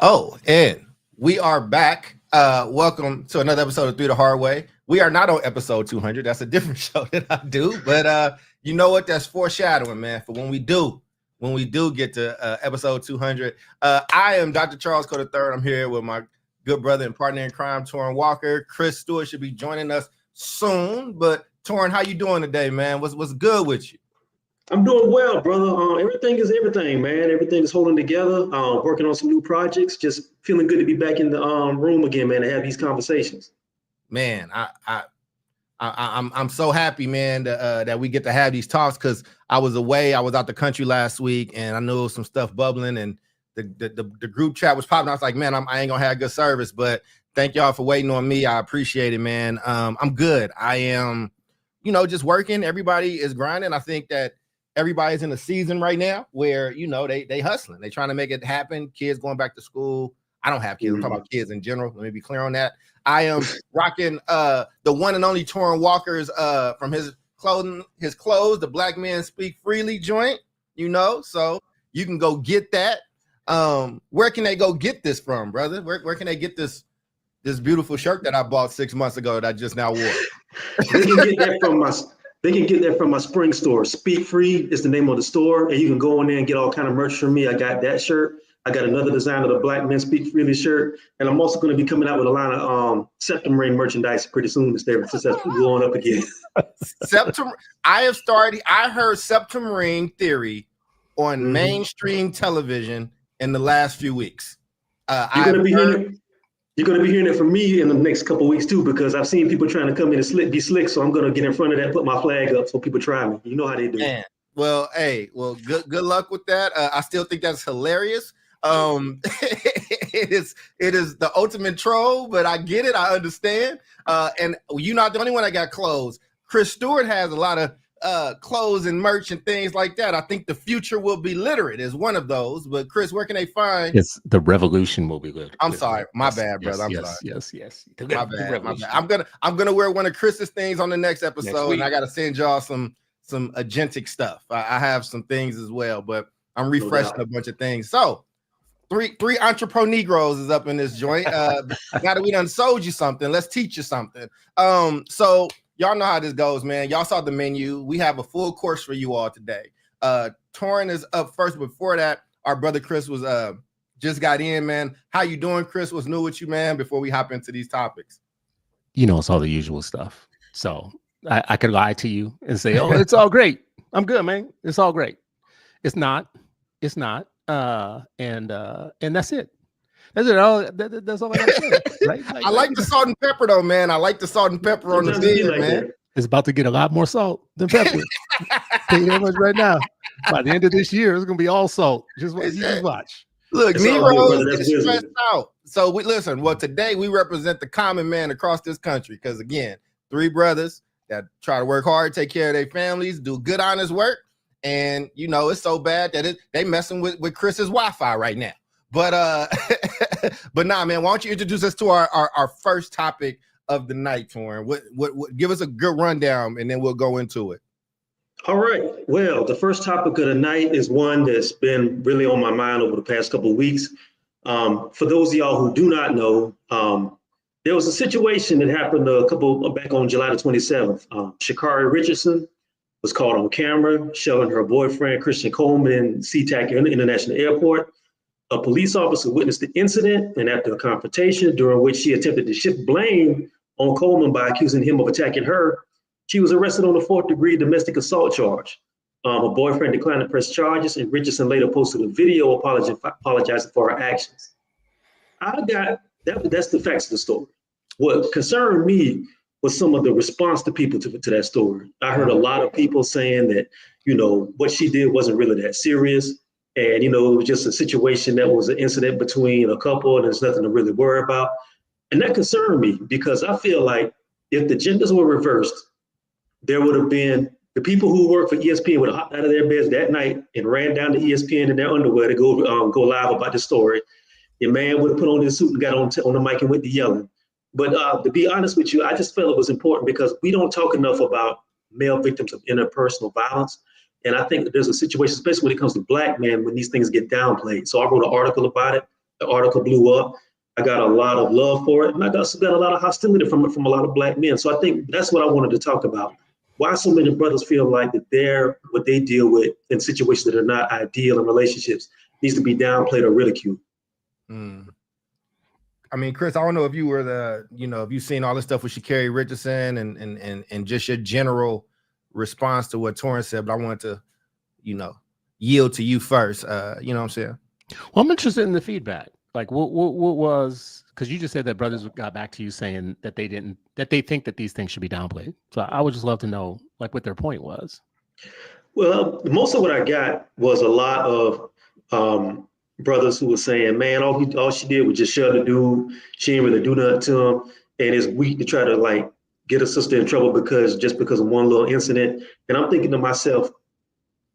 Oh, and we are back. Welcome to another episode of Through the Hard Way. We are not on episode 200. That's a different show that I do. But you know what? That's foreshadowing, man. For when we do get to episode 200. I am Dr. Charles Cole III. I'm here with my good brother and partner in crime, Torrin Walker. Chris Stewart should be joining us soon. But Torrin, how you doing today, man? What's good with you? I'm doing well, brother. Everything is everything, man. Everything is holding together. Working on some new projects. Just feeling good to be back in the room again, man, to have these conversations. Man, I'm so happy, man, that we get to have these talks because I was away. I was out the country last week, and I knew some stuff bubbling, and the group chat was popping. I was like, man, I ain't gonna have good service, but thank y'all for waiting on me. I appreciate it, man. I'm good. I am, just working. Everybody is grinding. I think that everybody's in a season right now where they hustling. They trying to make it happen. Kids going back to school. I don't have kids. I'm talking about kids in general. Let me be clear on that. I am rocking the one and only Torrin Walker's from his clothes, the Black Men Speak Freely joint, so you can go get that. Where can they go get this from, brother? Where can they get this beautiful shirt that I bought 6 months ago that I just now wore? They can get that from my spring store. Speak Free is the name of the store, and you can go in there and get all kind of merch from me. I got that shirt. I got another design of the Black Men Speak Freely shirt, and I'm also going to be coming out with a line of Septum Ring merchandise pretty soon. Since that's blowing up again. Septum. I heard Septum Ring theory on mainstream television in the last few weeks. You're going to be hearing it from me in the next couple of weeks too, because I've seen people trying to come in and be slick. So I'm going to get in front of that, put my flag up so people try me. You know how they do. Man. Well, good luck with that. I still think that's hilarious. It is the ultimate troll, but I get it. I understand. And you're not the only one that got clothes. Chris Stewart has a lot of clothes and merch and things like that. I think the future will be literate is one of those. But Chris, where can they find? It's the revolution will be literate. I'm sorry, my bad, brother. I'm sorry. Yes. My bad. I'm gonna wear one of Chris's things on the next episode, and I gotta send y'all some agentic stuff. I have some things as well, but I'm refreshing a bunch of things. So three entrepreneur Negroes is up in this joint. Now that we done sold you something, let's teach you something. So y'all know how this goes, man. Y'all saw the menu. We have a full course for you all today. Torrin is up first. Before that, our brother Chris was just got in, man. How you doing, Chris? What's new with you, man? Before we hop into these topics, it's all the usual stuff. So I could lie to you and say, "Oh, it's all great. I'm good, man. It's all great." It's not. And that's it. That's it. That's all I got to say. Right? I like the salt and pepper, though, man. I like the salt and pepper on the beer, man. It's about to get a lot more salt than pepper. Tell you that much right now. By the end of this year, it's gonna be all salt. Just watch. Look, Nero is stressed out. So listen. Well, today we represent the common man across this country because, again, three brothers that try to work hard, take care of their families, do good, honest work, and it's so bad that they messing with Chris's Wi-Fi right now. But but nah, man. Why don't you introduce us to our first topic of the night, Torrin? What give us a good rundown, and then we'll go into it. All right. Well, the first topic of the night is one that's been really on my mind over the past couple of weeks. For those of y'all who do not know, there was a situation that happened back on July the 27th. Sha'Carri Richardson was caught on camera shoving her boyfriend, Christian Coleman, in SeaTac International Airport. A police officer witnessed the incident, and after a confrontation during which she attempted to shift blame on Coleman by accusing him of attacking her, she was arrested on a 4th-degree domestic assault charge. Her boyfriend declined to press charges, and Richardson later posted a video apologizing for her actions. That's the facts of the story. What concerned me was some of the response to people to that story. I heard a lot of people saying that, what she did wasn't really that serious. And, it was just a situation that was an incident between a couple and there's nothing to really worry about. And that concerned me because I feel like if the genders were reversed, there would have been the people who work for ESPN would have hopped out of their beds that night and ran down to ESPN in their underwear to go live about the story. Your man would have put on his suit and got on the mic and went to yelling. But to be honest with you, I just felt it was important because we don't talk enough about male victims of interpersonal violence. And I think that there's a situation, especially when it comes to Black men, when these things get downplayed. So I wrote an article about it. the article blew up. I got a lot of love for it, and I also got a lot of hostility from a lot of Black men. So I think that's what I wanted to talk about. Why so many brothers feel like that what they deal with in situations that are not ideal in relationships needs to be downplayed or ridiculed. I mean, Chris, I don't know if you were if you've seen all this stuff with Sha'Carri Richardson and just your general response to what Torrance said, but I wanted to, yield to you first. You know what I'm saying? Well, I'm interested in the feedback. Like, what was, because you just said that brothers got back to you saying that they think that these things should be downplayed. So I would just love to know, like, what their point was. Well, most of what I got was a lot of brothers who were saying, man, all she did was just shove the dude. She didn't really do nothing to him. And it's weak to try to like get a sister in trouble because of one little incident. And I'm thinking to myself,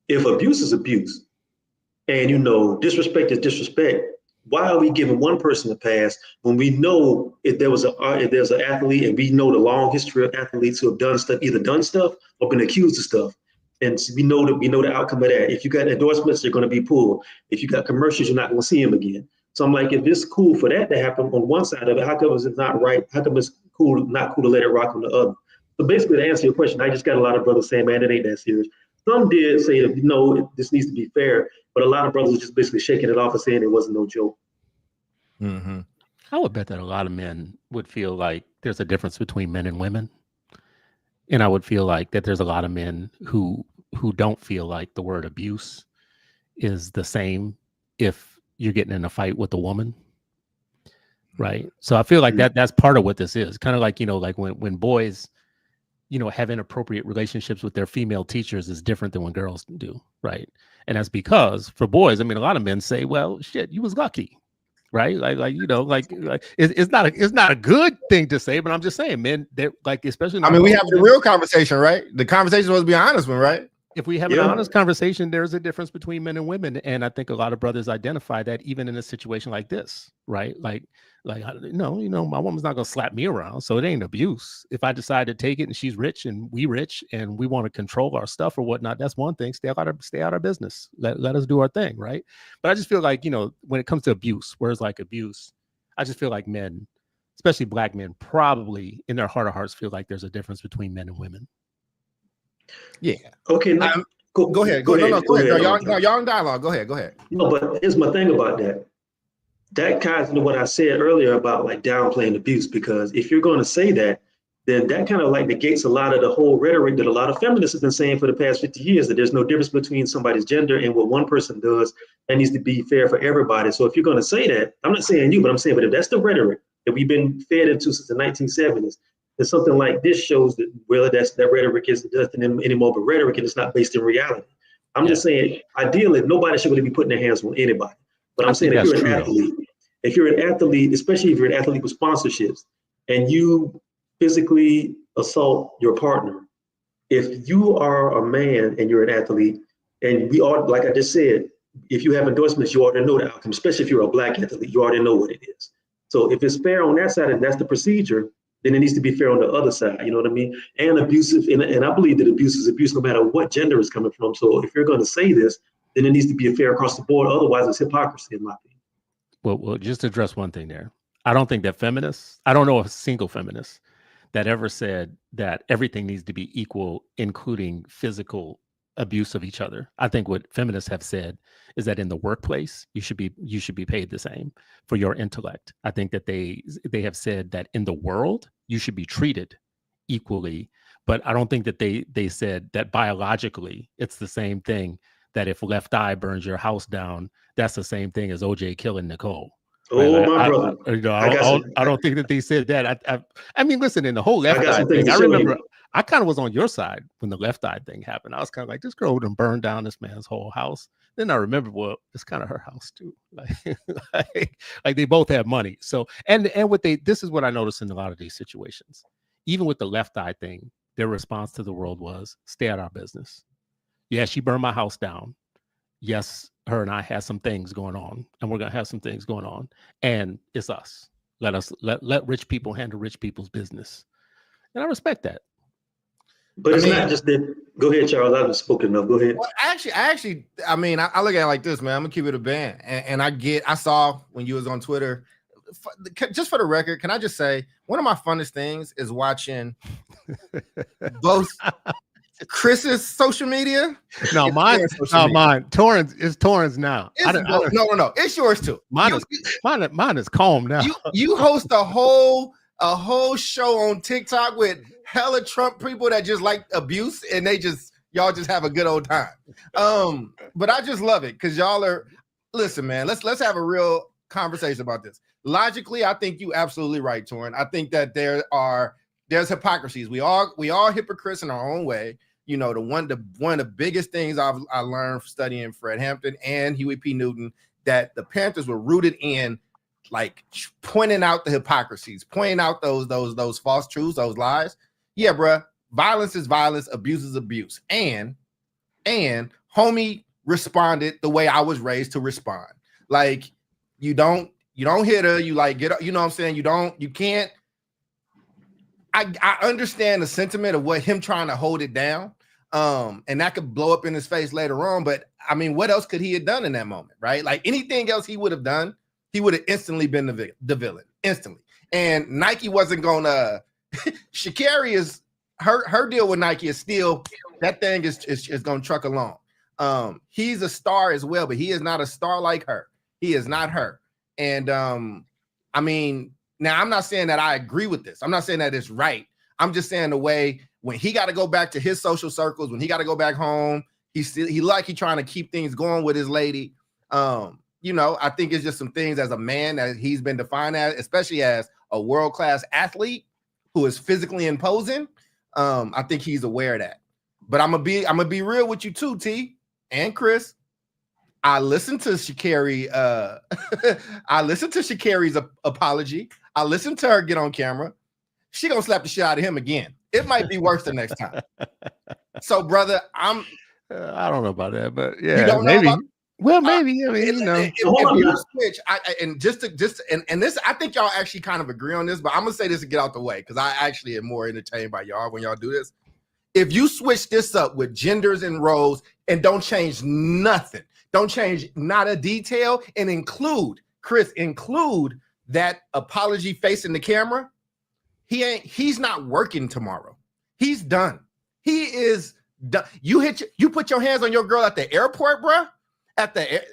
if abuse is abuse and, disrespect is disrespect, why are we giving one person a pass when we know if there's an athlete and we know the long history of athletes who have either done stuff or been accused of stuff? And we know the outcome of that. If you got endorsements, they're going to be pulled. If you got commercials, you're not going to see them again. So I'm like, if it's cool for that to happen on one side of it, how come it's not right? How come it's not cool to let it rock on the other? So basically, to answer your question, I just got a lot of brothers saying, man, it ain't that serious. Some did say that, this needs to be fair, but a lot of brothers were just basically shaking it off and saying it wasn't no joke. Mm-hmm. I would bet that a lot of men would feel like there's a difference between men and women. And I would feel like that there's a lot of men who don't feel like the word abuse is the same if you're getting in a fight with a woman. Right. So I feel like that's part of what this is. Kind of like, like when boys, have inappropriate relationships with their female teachers is different than when girls do. Right. And that's because for boys, I mean, a lot of men say, well, shit, you was lucky. Right. It's not a good thing to say, but I'm just saying, men, they're like, especially. I mean, we have the real conversation, right? The conversation was to be an honest one, right? If we have an honest conversation, there's a difference between men and women. And I think a lot of brothers identify that even in a situation like this, right? Like, no, my woman's not going to slap me around. So it ain't abuse. If I decide to take it and she's rich and we rich and we want to control our stuff or whatnot, that's one thing. Stay out of business. Let us do our thing, right? But I just feel like, when it comes to abuse, whereas like abuse, I just feel like men, especially Black men, probably in their heart of hearts feel like there's a difference between men and women. Yeah. Okay. Go ahead. Go ahead. Y'all in dialogue. Go ahead. No, but here's my thing about that. That ties into what I said earlier about like downplaying abuse, because if you're going to say that, then that kind of like negates a lot of the whole rhetoric that a lot of feminists have been saying for the past 50 years, that there's no difference between somebody's gender and what one person does. That needs to be fair for everybody. So if you're going to say that, I'm not saying you, but I'm saying, but if that's the rhetoric that we've been fed into since the 1970s, then something like this shows that whether that rhetoric isn't nothing anymore but rhetoric and it's not based in reality. I'm just saying, ideally, nobody should really be putting their hands on anybody. But I'm saying if you're an athlete, especially if you're an athlete with sponsorships and you physically assault your partner, if you are a man and you're an athlete, and we are, like I just said, if you have endorsements, you already know the outcome, especially if you're a Black athlete, you already know what it is. So if it's fair on that side and that's the procedure, then it needs to be fair on the other side, you know what I mean? And abusive, and I believe that abuse is abuse no matter what gender it's coming from. So if you're going to say this, then it needs to be fair across the board. Otherwise, it's hypocrisy, in my opinion. Well, just to address one thing there. I don't think that feminists, I don't know a single feminist that ever said that everything needs to be equal, including physical abuse of each other. I think what feminists have said is that in the workplace, you should be paid the same for your intellect. I think that they have said that in the world, you should be treated equally. But I don't think that they said that biologically, it's the same thing, that if Left Eye burns your house down, that's the same thing as OJ killing Nicole. Oh, my brother. I don't think that they said that. I mean, listen, in the whole Left Eye thing, I remember I kind of was on your side when the Left Eye thing happened. I was kind of like, this girl would have burned down this man's whole house. Then I remember, well, it's kind of her house too. Like they both have money. So, and this is what I noticed in a lot of these situations. Even with the Left Eye thing, their response to the world was, stay out of our business. Yeah, she burned my house down. Yes, her and I had some things going on, and we're gonna have some things going on, and it's us. Let rich people handle rich people's business, and I respect that. But it's not just that. Go ahead, Charles. I've spoken enough. Go ahead. Well, actually, I mean, I look at it like this, man. I'm gonna keep it a band, and I saw when you was on Twitter. Just for the record, can I just say one of my funnest things is watching both Chris's social media. No, mine. Torrance is Torrance now. No. It's yours too. Mine is calm now. You host a whole show on TikTok with hella Trump people that just like abuse, and y'all just have a good old time. But I just love it because y'all are. Listen, man. Let's have a real conversation about this. Logically, I think you absolutely right, Torrin. I think that there's hypocrisies. We all hypocrites in our own way. You know, one of the biggest things I learned studying Fred Hampton and Huey P. Newton, that the Panthers were rooted in like pointing out the hypocrisies, pointing out those false truths, those lies. Yeah, bruh, violence is violence, abuse is abuse. And homie responded the way I was raised to respond. Like, you don't hit her, you like get up, you know what I'm saying? You can't. I understand the sentiment of what him trying to hold it down. And that could blow up in his face later on. But I mean, what else could he have done in that moment? Right? Like anything else he would have done, he would have instantly been the villain instantly. And Nike wasn't gonna Sha'Carri is her deal with Nike is still that thing is gonna truck along. He's a star as well, but he is not a star like her. He is not her. And I mean, now I'm not saying that I agree with this. I'm not saying that it's right. I'm just saying the way when he got to go back to his social circles, when he got to go back home, he trying to keep things going with his lady. You know, I think it's just some things as a man that he's been defined as, especially as a world-class athlete who is physically imposing. I think he's aware of that. But I'm gonna be real with you too, T and Chris. I listened to Sha'Carri. I listened to Sha'Carri's apology. I listened to her get on camera. She gonna slap the shit out of him again. It might be worse the next time. So, brother, I don't know about that, but yeah, maybe. Well, maybe. I mean, you know, if you switch, and this, I think y'all actually kind of agree on this, but I'm gonna say this to get out the way because I actually am more entertained by y'all when y'all do this. If you switch this up with genders and roles and don't change nothing, don't change not a detail, and include that apology facing the camera, he's not working tomorrow. He's done. He is done. You put your hands on your girl at the airport, bruh.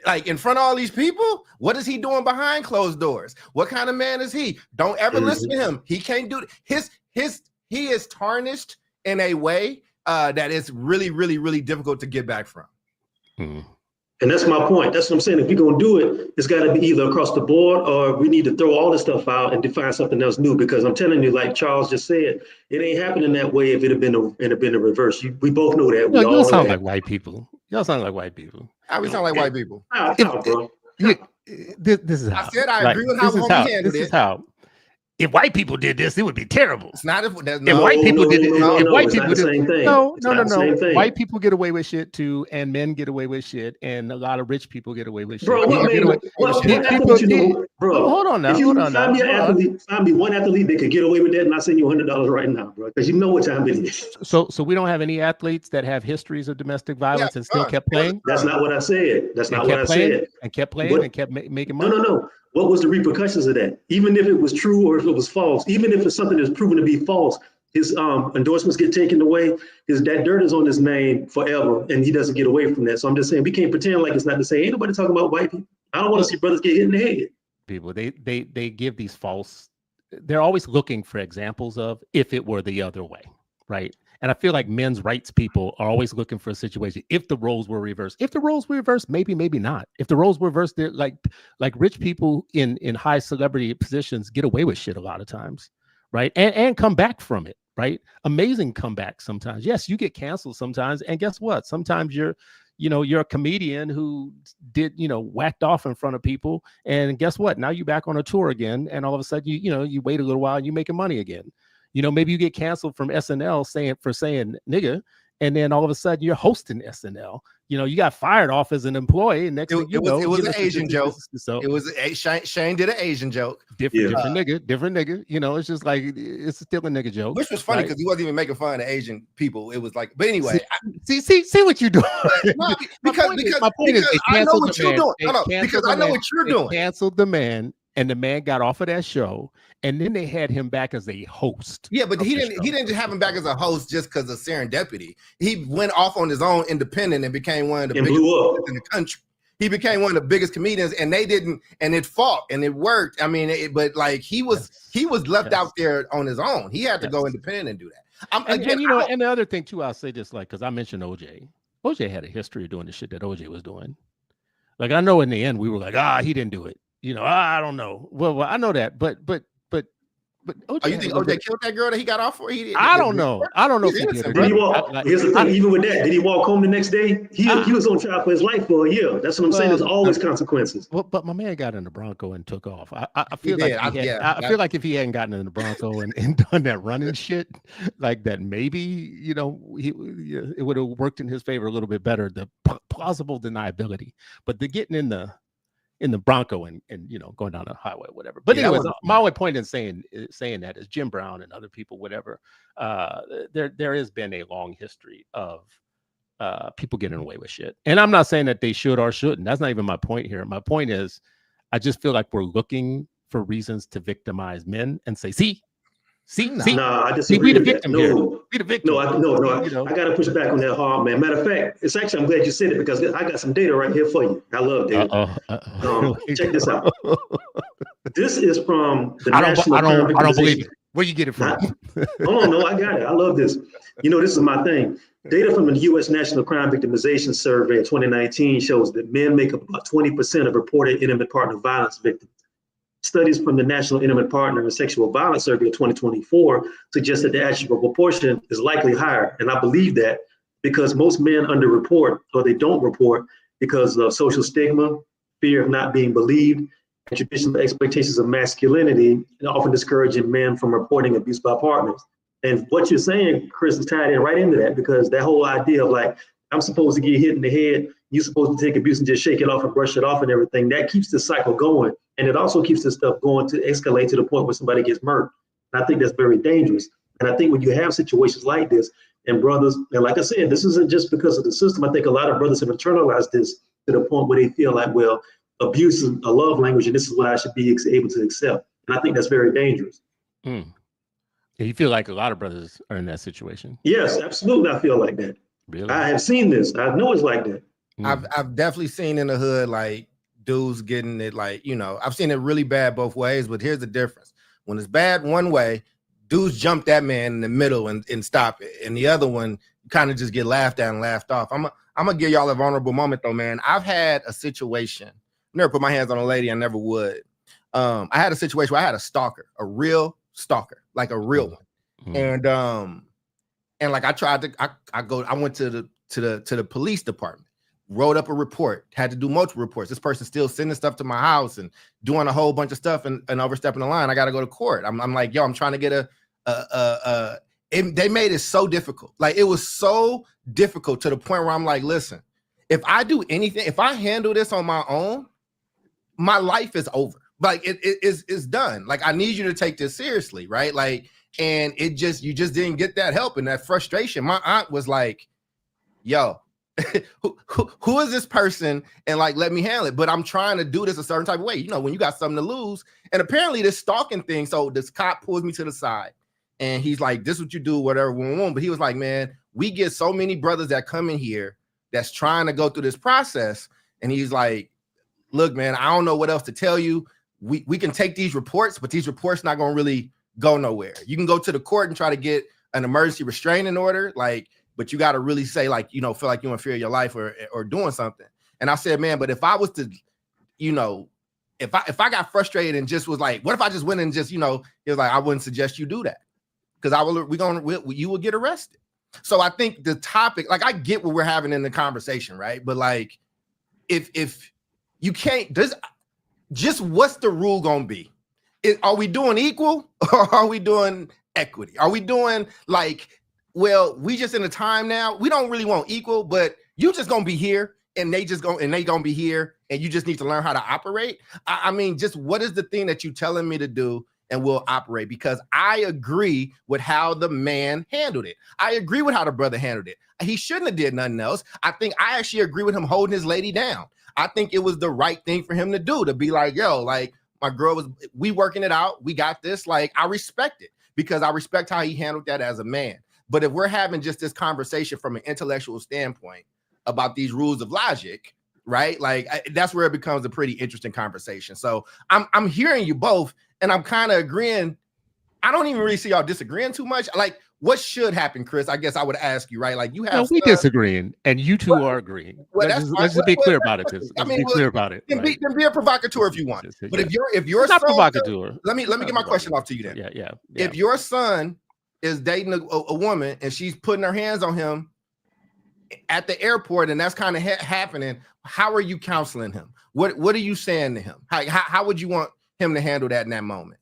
Like in front of all these people, what is he doing behind closed doors? What kind of man is he? Don't ever listen to him. He can't do it. He is tarnished in a way that is really, really, really difficult to get back from. And that's my point. That's what I'm saying. If we're gonna do it, it's got to be either across the board, or we need to throw all this stuff out and define something else new. Because I'm telling you, like Charles just said, it ain't happening that way. If it had been a reverse, we both know that. Y'all sound like white people. Y'all sound like white people. We sound like white people. How, bro? This is how. I said I agree with how we handled it. This is how. If white people did this, it would be terrible. It's not if white people did it. If white people did it, no. White people get away with shit too, and men get away with shit, and a lot of rich people get away with shit. Bro, hold on now. If you find me one athlete that could get away with that, and I send you $100 right now, bro, because you know what time it is. So we don't have any athletes that have histories of domestic violence and still kept playing. That's not what I said. That's not what I said. And kept playing and kept making money. No. What was the repercussions of that? Even if it was true or if it was false, even if it's something that's proven to be false, his endorsements get taken away. That dirt is on his name forever, and he doesn't get away from that. So I'm just saying we can't pretend like it's not the same. Ain't nobody talking about white people. I don't want to see brothers get hit in the head. People, they give these false. They're always looking for examples of if it were the other way, right? And I feel like men's rights people are always looking for a situation. If the roles were reversed, maybe not. If the roles were reversed, they're like rich people in high celebrity positions get away with shit a lot of times, right? And come back from it, right? Amazing comeback sometimes. Yes, you get canceled sometimes, and guess what? Sometimes you're a comedian who did, whacked off in front of people, and guess what? Now you're back on a tour again, and all of a sudden you wait a little while and you're making money again. Maybe you get canceled from SNL for saying nigga, and then all of a sudden you're hosting SNL You know, you got fired off as an employee, and next thing you know, it was an Asian joke. So it was Shane did an Asian joke. different nigga. You know, it's just like it's still a nigga joke, which was funny because he wasn't even making fun of Asian people. It was like, but anyway, see what you're doing. because my point is, I know what you're doing. Because I know what you're doing. Canceled the man, and the man got off of that show, and then they had him back as a host. Yeah, but he didn't just have him back as a host just because of serendipity. He went off on his own independent and became one of the biggest comedians in the country. He became one of the biggest comedians, and they didn't, and it fought and it worked. I mean, but like he was left out there on his own. He had to go independent and do that. And the other thing too, I'll say this, like, because I mentioned OJ. OJ had a history of doing the shit that OJ was doing. Like, I know in the end we were like, he didn't do it. You know, I don't know. Well, I know that, but OJ, you think OJ killed that girl that he got off for? I don't know. I don't know if he did. Did he walk? Here's the thing. Even with that, did he walk home the next day? He was on trial for his life for a year. That's what I'm saying. There's always consequences. Well, but my man got in the Bronco and took off. I feel like if he hadn't gotten in the Bronco and done that running shit like that, maybe, you know, it would have worked in his favor a little bit better. The plausible deniability, but the getting in the Bronco and you know, going down the highway, whatever. But anyways, my only point in saying that is Jim Brown and other people, whatever. There has been a long history of people getting away with shit, and I'm not saying that they should or shouldn't. That's not even my point here. My point is, I just feel like we're looking for reasons to victimize men and say, see. Nah, I disagree with that. No, be the victim. No, I got to push back on that hard, man. Matter of fact, it's actually, I'm glad you said it because I got some data right here for you. I love data. Check this out. This is from the National Crime Victimization. I don't believe it. Where you get it from? Hold on, no, I got it. I love this. You know, this is my thing. Data from the U.S. National Crime Victimization Survey in 2019 shows that men make up about 20% of reported intimate partner violence victims. Studies from the National Intimate Partner and Sexual Violence Survey of 2024 suggest that the actual proportion is likely higher. And I believe that because most men underreport, or they don't report because of social stigma, fear of not being believed, and traditional expectations of masculinity, often discouraging men from reporting abuse by partners. And what you're saying, Chris, is tied in right into that, because that whole idea of like, I'm supposed to get hit in the head, you're supposed to take abuse and just shake it off and brush it off and everything, that keeps the cycle going. And it also keeps this stuff going to escalate to the point where somebody gets murdered. And I think that's very dangerous. And I think when you have situations like this, and brothers, and like I said, this isn't just because of the system. I think a lot of brothers have internalized this to the point where they feel like, well, abuse is a love language, and this is what I should be able to accept. And I think that's very dangerous. You feel like a lot of brothers are in that situation? Yes, absolutely. I feel like that. Really? I have seen this. I know it's like that. I've definitely seen in the hood, like, dudes getting it, like, you know, I've seen it really bad both ways, but here's the difference. When it's bad one way, dudes jump that man in the middle and stop it. And the other one, you kind of just get laughed at and laughed off. I'm gonna give y'all a vulnerable moment though, man. I've had a situation, never put my hands on a lady, I never would. I had a situation where I had a stalker, a real stalker, like a real one. And like I went to the police department, wrote up a report, had to do multiple reports. This person's still sending stuff to my house and doing a whole bunch of stuff and overstepping the line. I got to go to court. I'm like, yo, I'm trying to get they made it so difficult. Like, it was so difficult to the point where I'm like, listen, if I do anything, if I handle this on my own, my life is over. Like, it's done. Like, I need you to take this seriously, right? Like, and you just didn't get that help and that frustration. My aunt was like, yo, who is this person? And like, let me handle it. But I'm trying to do this a certain type of way. You know, when you got something to lose. And apparently this stalking thing. So this cop pulls me to the side and he's like, this is what you do, whatever we want. But he was like, man, we get so many brothers that come in here that's trying to go through this process. And he's like, look, man, I don't know what else to tell you. We can take these reports, but these reports not going to really go nowhere. You can go to the court and try to get an emergency restraining order, like, but you got to really say, like, you know, feel like you're in fear of your life or doing something. And I said, man, but if I was to, you know, if I got frustrated and just was like, what if I just went and just, you know, it was like, I wouldn't suggest you do that because you will get arrested. So I think the topic, like, I get what we're having in the conversation, right? But like, if you can't, just what's the rule gonna be? Are we doing equal or are we doing equity? Are we doing like, well, we just in a time now, we don't really want equal, but You just gonna be here, and they gonna be here, and you just need to learn how to operate. I mean, just what is the thing that you telling me to do, and we'll operate? Because I agree with how the man handled it. I agree with how the brother handled it. He shouldn't have did nothing else. I actually agree with him holding his lady down. I think it was the right thing for him to do, to be like, yo, like, my girl we working it out. We got this. Like, I respect it, because I respect how he handled that as a man. But if we're having just this conversation from an intellectual standpoint about these rules of logic, right? Like, that's where it becomes a pretty interesting conversation. So I'm hearing you both, and I'm kind of agreeing. I don't even really see y'all disagreeing too much. Like, what should happen, Chris? I guess I would ask you, right? Like, you have we disagreeing, and you two are agreeing. Well, let's just be clear about it. Let's be clear about it. Then be a provocateur if you want. But if you're not son, provocateur, let me get my question off to you then. Yeah. If your son is dating a woman and she's putting her hands on him at the airport, and that's kind of happening, how are you counseling him? What are you saying to him? How would you want him to handle that in that moment?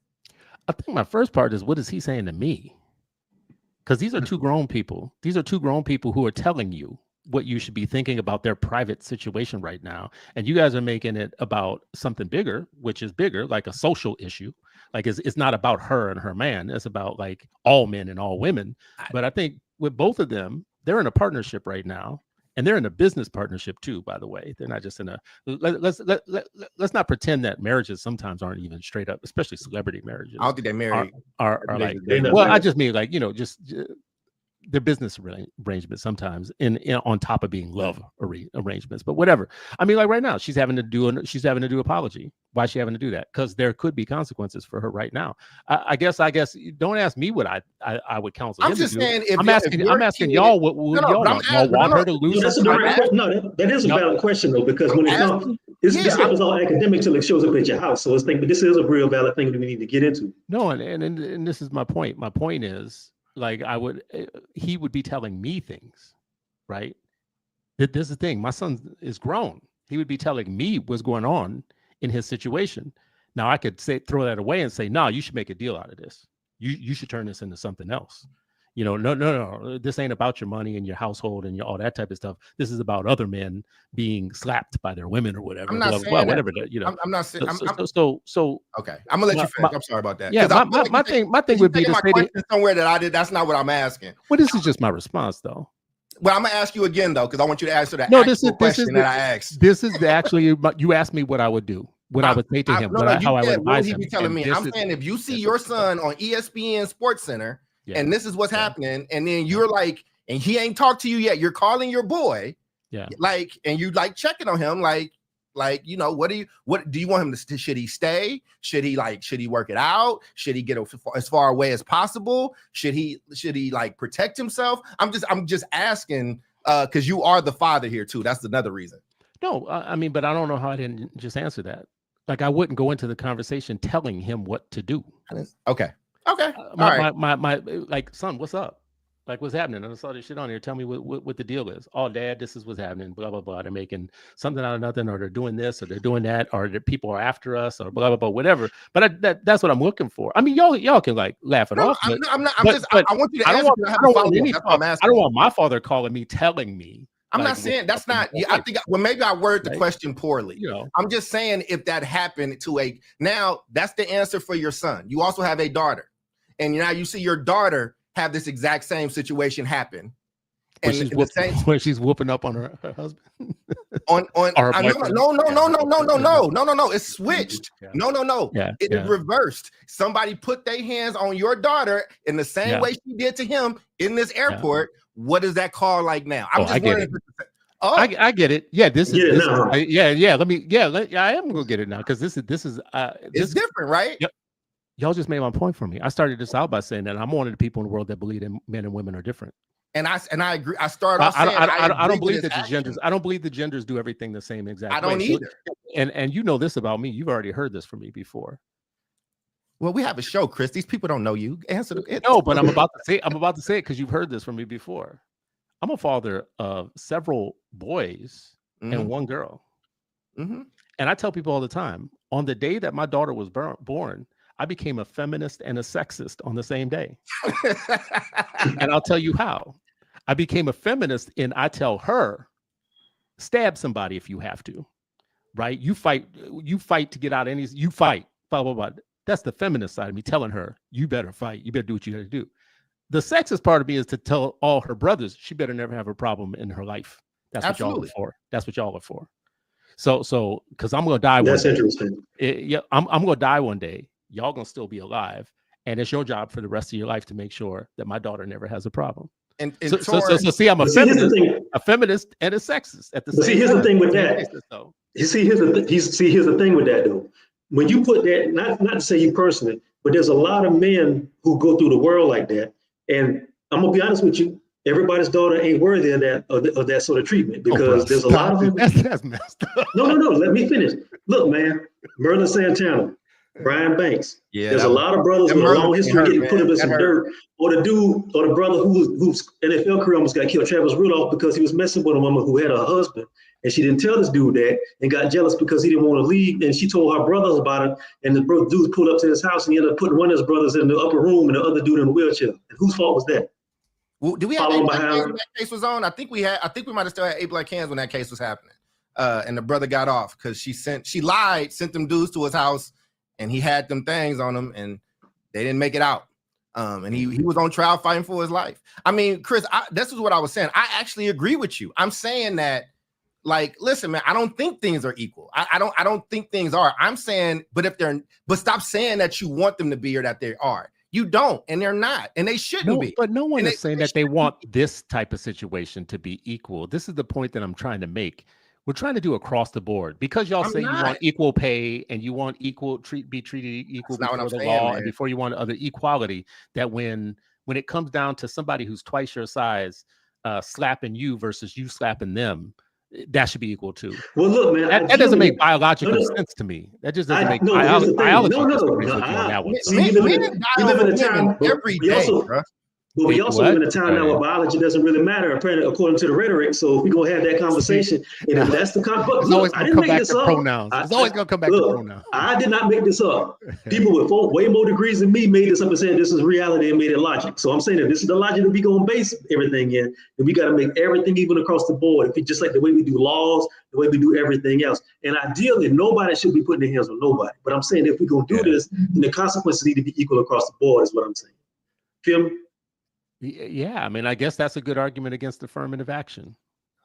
I think my first part is, what is he saying to me? Because these are two grown people. These are two grown people who are telling you what you should be thinking about their private situation right now. And you guys are making it about something bigger, which is bigger, like a social issue. Like, it's not about her and her man. It's about like all men and all women. But I think with both of them, they're in a partnership right now. And they're in a business partnership too, by the way. They're not just in a, let's not pretend that marriages sometimes aren't even straight up, especially celebrity marriages. I don't think they're married. Are like, well, I just mean like, just their business arrangements sometimes in on top of being love arrangements, but whatever. I mean, like right now, she's having to do apology. Why is she having to do that? Because there could be consequences for her right now. I guess don't ask me what I would counsel. I'm just saying, I'm asking y'all what y'all want. Y'all want her to lose? That's a direct question. No, that is a valid question though, because when it comes, this stuff is all academic till it shows up at your house. So but this is a real valid thing that we need to get into. No, and this is my point. My point is, like, he would be telling me things, right? This is the thing. My son is grown. He would be telling me what's going on in his situation. Now I could throw that away and say, no, you should make a deal out of this. You should turn this into something else. No. This ain't about your money and your household and all that type of stuff. This is about other men being slapped by their women or whatever. I'm not saying whatever. I'm not saying. So okay. I'm gonna let you finish. I'm sorry about that. Yeah. My thing would be to say somewhere that I did. That's not what I'm asking. Well, this is just my response, though. Well, I'm gonna ask you again though, because I want you to answer that. No, this is that I asked. This is actually you asked me what I would do. What I would say to him, how I would advise him. Be telling me. I'm saying, if you see your son on ESPN Sports Center, and this is what's happening, and then you're like, and he ain't talked to you yet, you're calling your boy, like, and you like checking on him, like, what do you want him to? Should he stay? Should he work it out? Should he get as far away as possible? Should he like protect himself? I'm just asking, because you are the father here too. That's another reason. No, I mean, but I don't know how I didn't just answer that. Like, I wouldn't go into the conversation telling him what to do. Okay. My like, son, what's up? Like, what's happening? I saw this shit on here. Tell me what the deal is. Oh, Dad, this is what's happening. Blah, blah, blah. They're making something out of nothing, or they're doing this, or they're doing that, or the people are after us, or blah, blah, blah, whatever. But that's what I'm looking for. I mean, y'all can like laugh it off. I'm not. I want you to answer. I don't want my father calling me, telling me. I'm not saying that's not. I think maybe I worded the question poorly. I'm just saying, if that happened to now, that's the answer for your son. You also have a daughter, and now you see your daughter have this exact same situation happen. And where she's whooping up on her husband. No. It's switched. No. It is reversed. Somebody put their hands on your daughter in the same way she did to him in this airport. What does that call like now? I get it. I get it. Yeah, I am gonna get it now, because this is it's different, right? Yep. Y'all just made my point for me. I started this out by saying that I'm one of the people in the world that believe that men and women are different. And I agree. I started off saying I don't believe that the genders. I don't believe the genders do everything the same exact way. I don't either. And you know this about me. You've already heard this from me before. Well, we have a show, Chris. These people don't know you. Answer it. No, but I'm about to say it because you've heard this from me before. I'm a father of several boys and one girl. Mm-hmm. And I tell people all the time, on the day that my daughter was born, I became a feminist and a sexist on the same day. And I'll tell you how. I became a feminist, and I tell her Stab somebody if you have to, right? You fight to get out of any, you fight, blah, blah, blah. That's the feminist side of me telling her, you better fight. You better do what you got to do. The sexist part of me is to tell all her brothers, she better never have a problem in her life. That's Absolutely. what y'all are for. That's what y'all are for. So, because I'm going to die. That's interesting. I'm going to die one day. Y'all going to still be alive. And it's your job for the rest of your life to make sure that my daughter never has a problem. And so see, I'm a feminist and a sexist at the same time. See, here's the thing with that. Here's the thing with that though. When you put that, not to say you personally, but there's a lot of men who go through the world like that. And I'm gonna be honest with you, everybody's daughter ain't worthy of that sort of treatment, because there's a lot of them. That's messed up. No, let me finish. Look, man, Merlin Santana, Brian Banks. Yeah, there's a lot of brothers with a long history of getting put up in some dirt. Or the brother whose NFL career almost got killed, Travis Rudolph, because he was messing with a woman who had a husband, and she didn't tell this dude that, and got jealous because he didn't want to leave, and she told her brothers about it, and the dude pulled up to his house, and he ended up putting one of his brothers in the upper room and the other dude in a wheelchair. And whose fault was that? Well, do we have 8 black hands when that case was on? I think we might have still had 8 black hands when that case was happening. And the brother got off because she lied, sent them dudes to his house, and he had them things on him, and they didn't make it out. And he was on trial fighting for his life. I mean, Chris, this is what I was saying. I actually agree with you. I'm saying that, like, listen, man, I don't think things are equal. I don't think things are. I'm saying, but stop saying that you want them to be or that they are. You don't, and they're not, and they shouldn't be. But no one is saying that they want this type of situation to be equal. This is the point that I'm trying to make. We're trying to do across the board, because y'all say you want equal pay and you want be treated equal before the law, and before you want other equality. That when it comes down to somebody who's twice your size slapping you versus you slapping them, that should be equal too. Well, look, man, that doesn't make biological sense to me. That just doesn't make biology. See, we live in a time every day, bro. But we also live in a time now where biology doesn't really matter, apparently, according to the rhetoric. So if we're going to have that conversation, and if that's the I didn't make this up. It's always going to come back to pronouns. I did not make this up. People with way more degrees than me made this up and said this is reality and made it logic. So I'm saying that this is the logic that we're going to base everything in. And we got to make everything even across the board. If it's just like the way we do laws, the way we do everything else. And ideally, nobody should be putting their hands on nobody. But I'm saying if we're going to do this, then the consequences need to be equal across the board, is what I'm saying. Feel me? Yeah, I mean, I guess that's a good argument against affirmative action.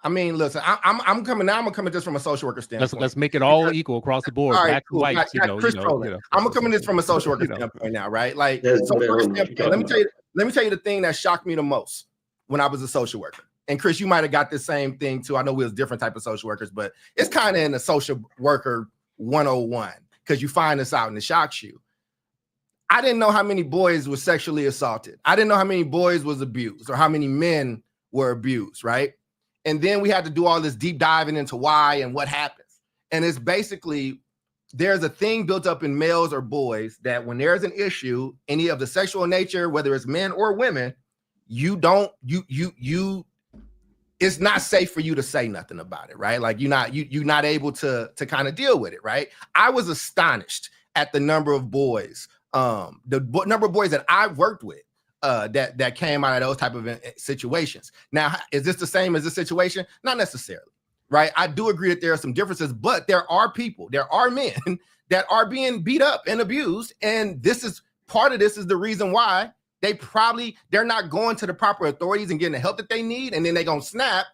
I mean, listen, I'm coming just from a social worker standpoint. Let's make it all equal across the board. All right, black cool. and white, I'm gonna come in this from a social worker standpoint now, right? Like, let me tell you the thing that shocked me the most when I was a social worker. And Chris, you might have got the same thing too. I know we was different type of social workers, but it's kind of in the social worker 101, because you find this out and it shocks you. I didn't know how many boys were sexually assaulted. I didn't know how many boys was abused or how many men were abused, right? And then we had to do all this deep diving into why and what happens. And it's basically, there's a thing built up in males or boys that when there's an issue, any of the sexual nature, whether it's men or women, it's not safe for you to say nothing about it, right? Like you're not able to kind of deal with it, right? I was astonished at the number of boys, the number of boys that I've worked with that came out of those type of situations. Now, is this the same as this situation? Not necessarily, right? I do agree that there are some differences, but there are men that are being beat up and abused, and this is part of this is the reason why they're not going to the proper authorities and getting the help that they need, and then they're gonna snap,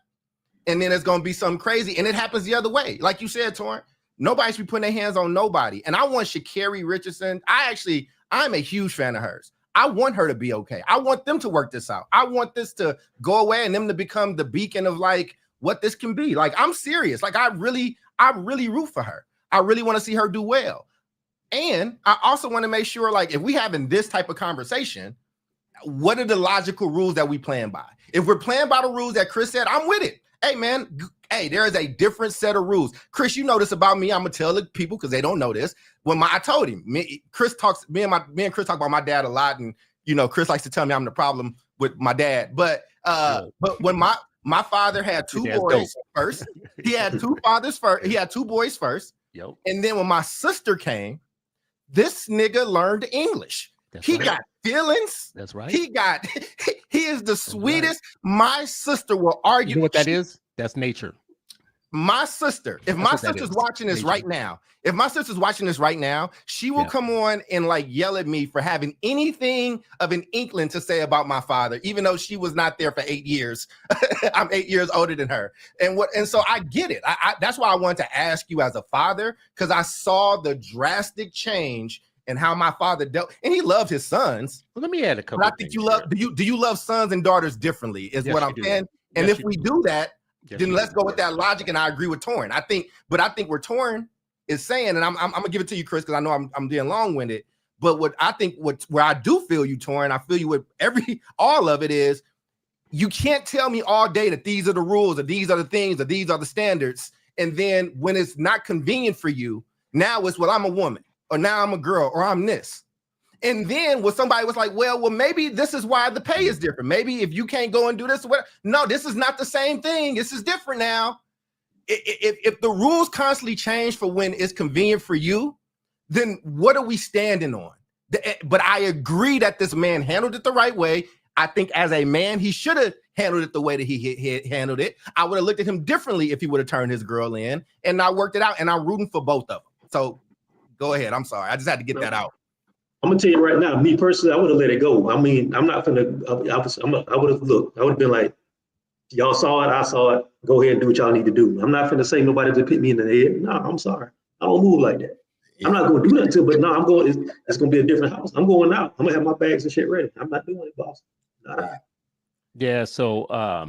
and then it's gonna be something crazy, and it happens the other way. Like you said, Torrin, nobody should be putting their hands on nobody. And I want Sha'Carri Richardson. I'm a huge fan of hers. I want her to be okay. I want them to work this out. I want this to go away and them to become the beacon of like what this can be. Like, I'm serious. Like, I really root for her. I really want to see her do well. And I also want to make sure, like, if we having this type of conversation, what are the logical rules that we playing by? If we're playing by the rules that Chris said, I'm with it. Hey, man, there is a different set of rules. Chris, you know this about me. I'm gonna tell the people because they don't know this. I told him, me and Chris talk about my dad a lot, and Chris likes to tell me I'm the problem with my dad. But when my father had two boys first, he had two fathers first. He had two boys first, and then when my sister came, this nigga learned English. He got feelings. That's right. He is the sweetest. Right. My sister will argue. You know what that is? That's nature. my sister, if That's my what that sister's is. watching this right now, she will Yeah. come on and like yell at me for having anything of an inkling to say about my father, even though she was not there for 8 years. I'm 8 years older than her. And so I get it. That's why I wanted to ask you as a father, because I saw the drastic change in how my father dealt, and he loved his sons. Well, let me add a couple. But I think you love, do you love sons and daughters differently, is Yes, what you I'm do. saying. And Yes, if you we do. do that, Yes, then you let's do. go with that logic. And I agree with Torrin. I think where Torrin is saying, and I'm gonna give it to you, Chris, because I know I'm being long-winded. But where I do feel you, Torrin, I feel you with all of it is, you can't tell me all day that these are the rules, or these are the things, or these are the standards. And then when it's not convenient for you, now it's, well, I'm a woman, or now I'm a girl, or I'm this. And then when somebody was like, well, maybe this is why the pay is different. Maybe if you can't go and do this, no, this is not the same thing. This is different now. If the rules constantly change for when it's convenient for you, then what are we standing on? But I agree that this man handled it the right way. I think as a man, he should have handled it the way that he handled it. I would have looked at him differently if he would have turned his girl in and not worked it out. And I'm rooting for both of them. So go ahead. I'm sorry. I just had to get that out. I'm gonna tell you right now, me personally, I would have let it go. I mean, I'm not gonna. I would have looked. I would have been like, y'all saw it, I saw it. Go ahead and do what y'all need to do. I'm not gonna say nobody to put me in the head. No, I'm sorry. I don't move like that. Yeah. I'm not gonna do that too. But no, I'm going. It's gonna be a different house. I'm going out. I'm gonna have my bags and shit ready. I'm not doing it, boss. Not right. Yeah. So a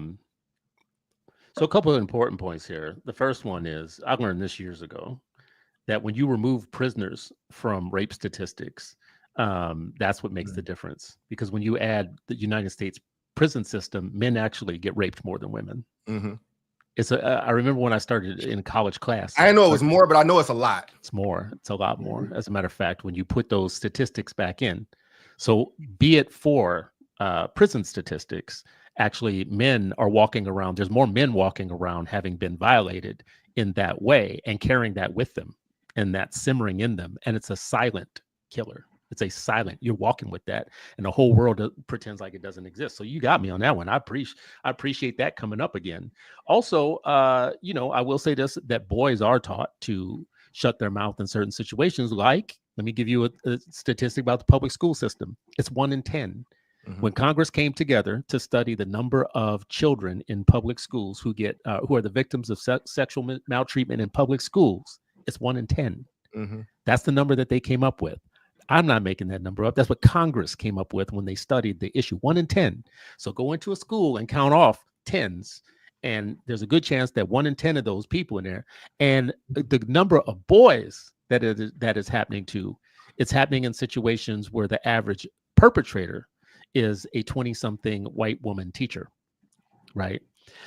couple of important points here. The first one is, I learned this years ago, that when you remove prisoners from rape statistics, that's what makes the difference. Because when you add the United States prison system, men actually get raped more than women. Mm-hmm. I remember when I started in college class. I didn't know it was more, but I know it's a lot. It's more. It's a lot more. As a matter of fact, when you put those statistics back in. So be it for prison statistics, actually men are walking around. There's more men walking around having been violated in that way and carrying that with them and that simmering in them. And it's a silent killer. It's a silent, you're walking with that, and the whole world pretends like it doesn't exist. So you got me on that one. I appreciate that coming up again. Also, I will say this, that boys are taught to shut their mouth in certain situations. Like, let me give you a statistic about the public school system. It's 1 in 10. Mm-hmm. When Congress came together to study the number of children in public schools who are the victims of sexual maltreatment in public schools, it's 1 in 10. Mm-hmm. That's the number that they came up with. I'm not making that number up. That's what Congress came up with when they studied the issue, 1 in 10. So go into a school and count off tens, and there's a good chance that 1 in 10 of those people in there, and the number of boys that is happening to, it's happening in situations where the average perpetrator is a 20-something white woman teacher, right?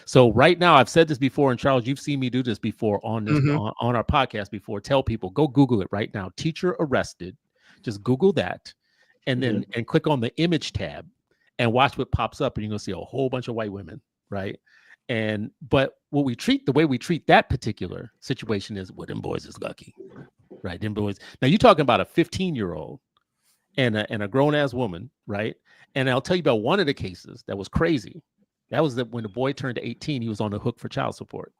So right now, I've said this before, and Charles, you've seen me do this before on this on our podcast before. Tell people, go Google it right now. Teacher arrested. Just Google that, and then and click on the image tab and watch what pops up, and you're gonna see a whole bunch of white women, right? But the way we treat that particular situation is, well, them boys is lucky, right? Them boys. Now you're talking about a 15-year-old and a grown-ass woman, right? And I'll tell you about one of the cases that was crazy. That was when the boy turned 18, he was on the hook for child support.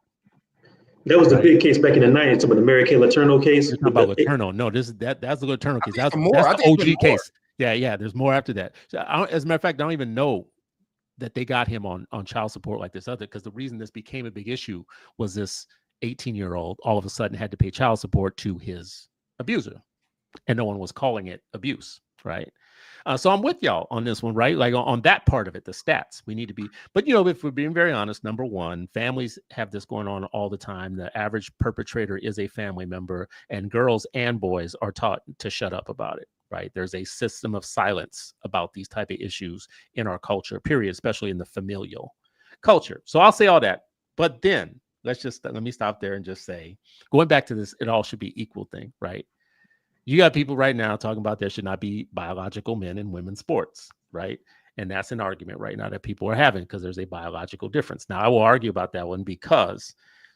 That was the big case back in the 90s, some of the Mary Kay Letourneau case. About Letourneau. No, that's the Letourneau case. That's the OG case. Yeah. There's more after that. So as a matter of fact, I don't even know that they got him on child support like this other, because the reason this became a big issue was this 18-year-old all of a sudden had to pay child support to his abuser, and no one was calling it abuse, right? So I'm with y'all on this one, right? Like on that part of it, the stats, we need to be, but if we're being very honest, number one, families have this going on all the time. The average perpetrator is a family member, and girls and boys are taught to shut up about it, right? There's a system of silence about these type of issues in our culture, period, especially in the familial culture. So I'll say all that, but then let me stop there and just say, going back to this, it all should be equal thing, right? You got people right now talking about there should not be biological men in women's sports, right? And that's an argument right now that people are having because there's a biological difference. Now, I will argue about that one because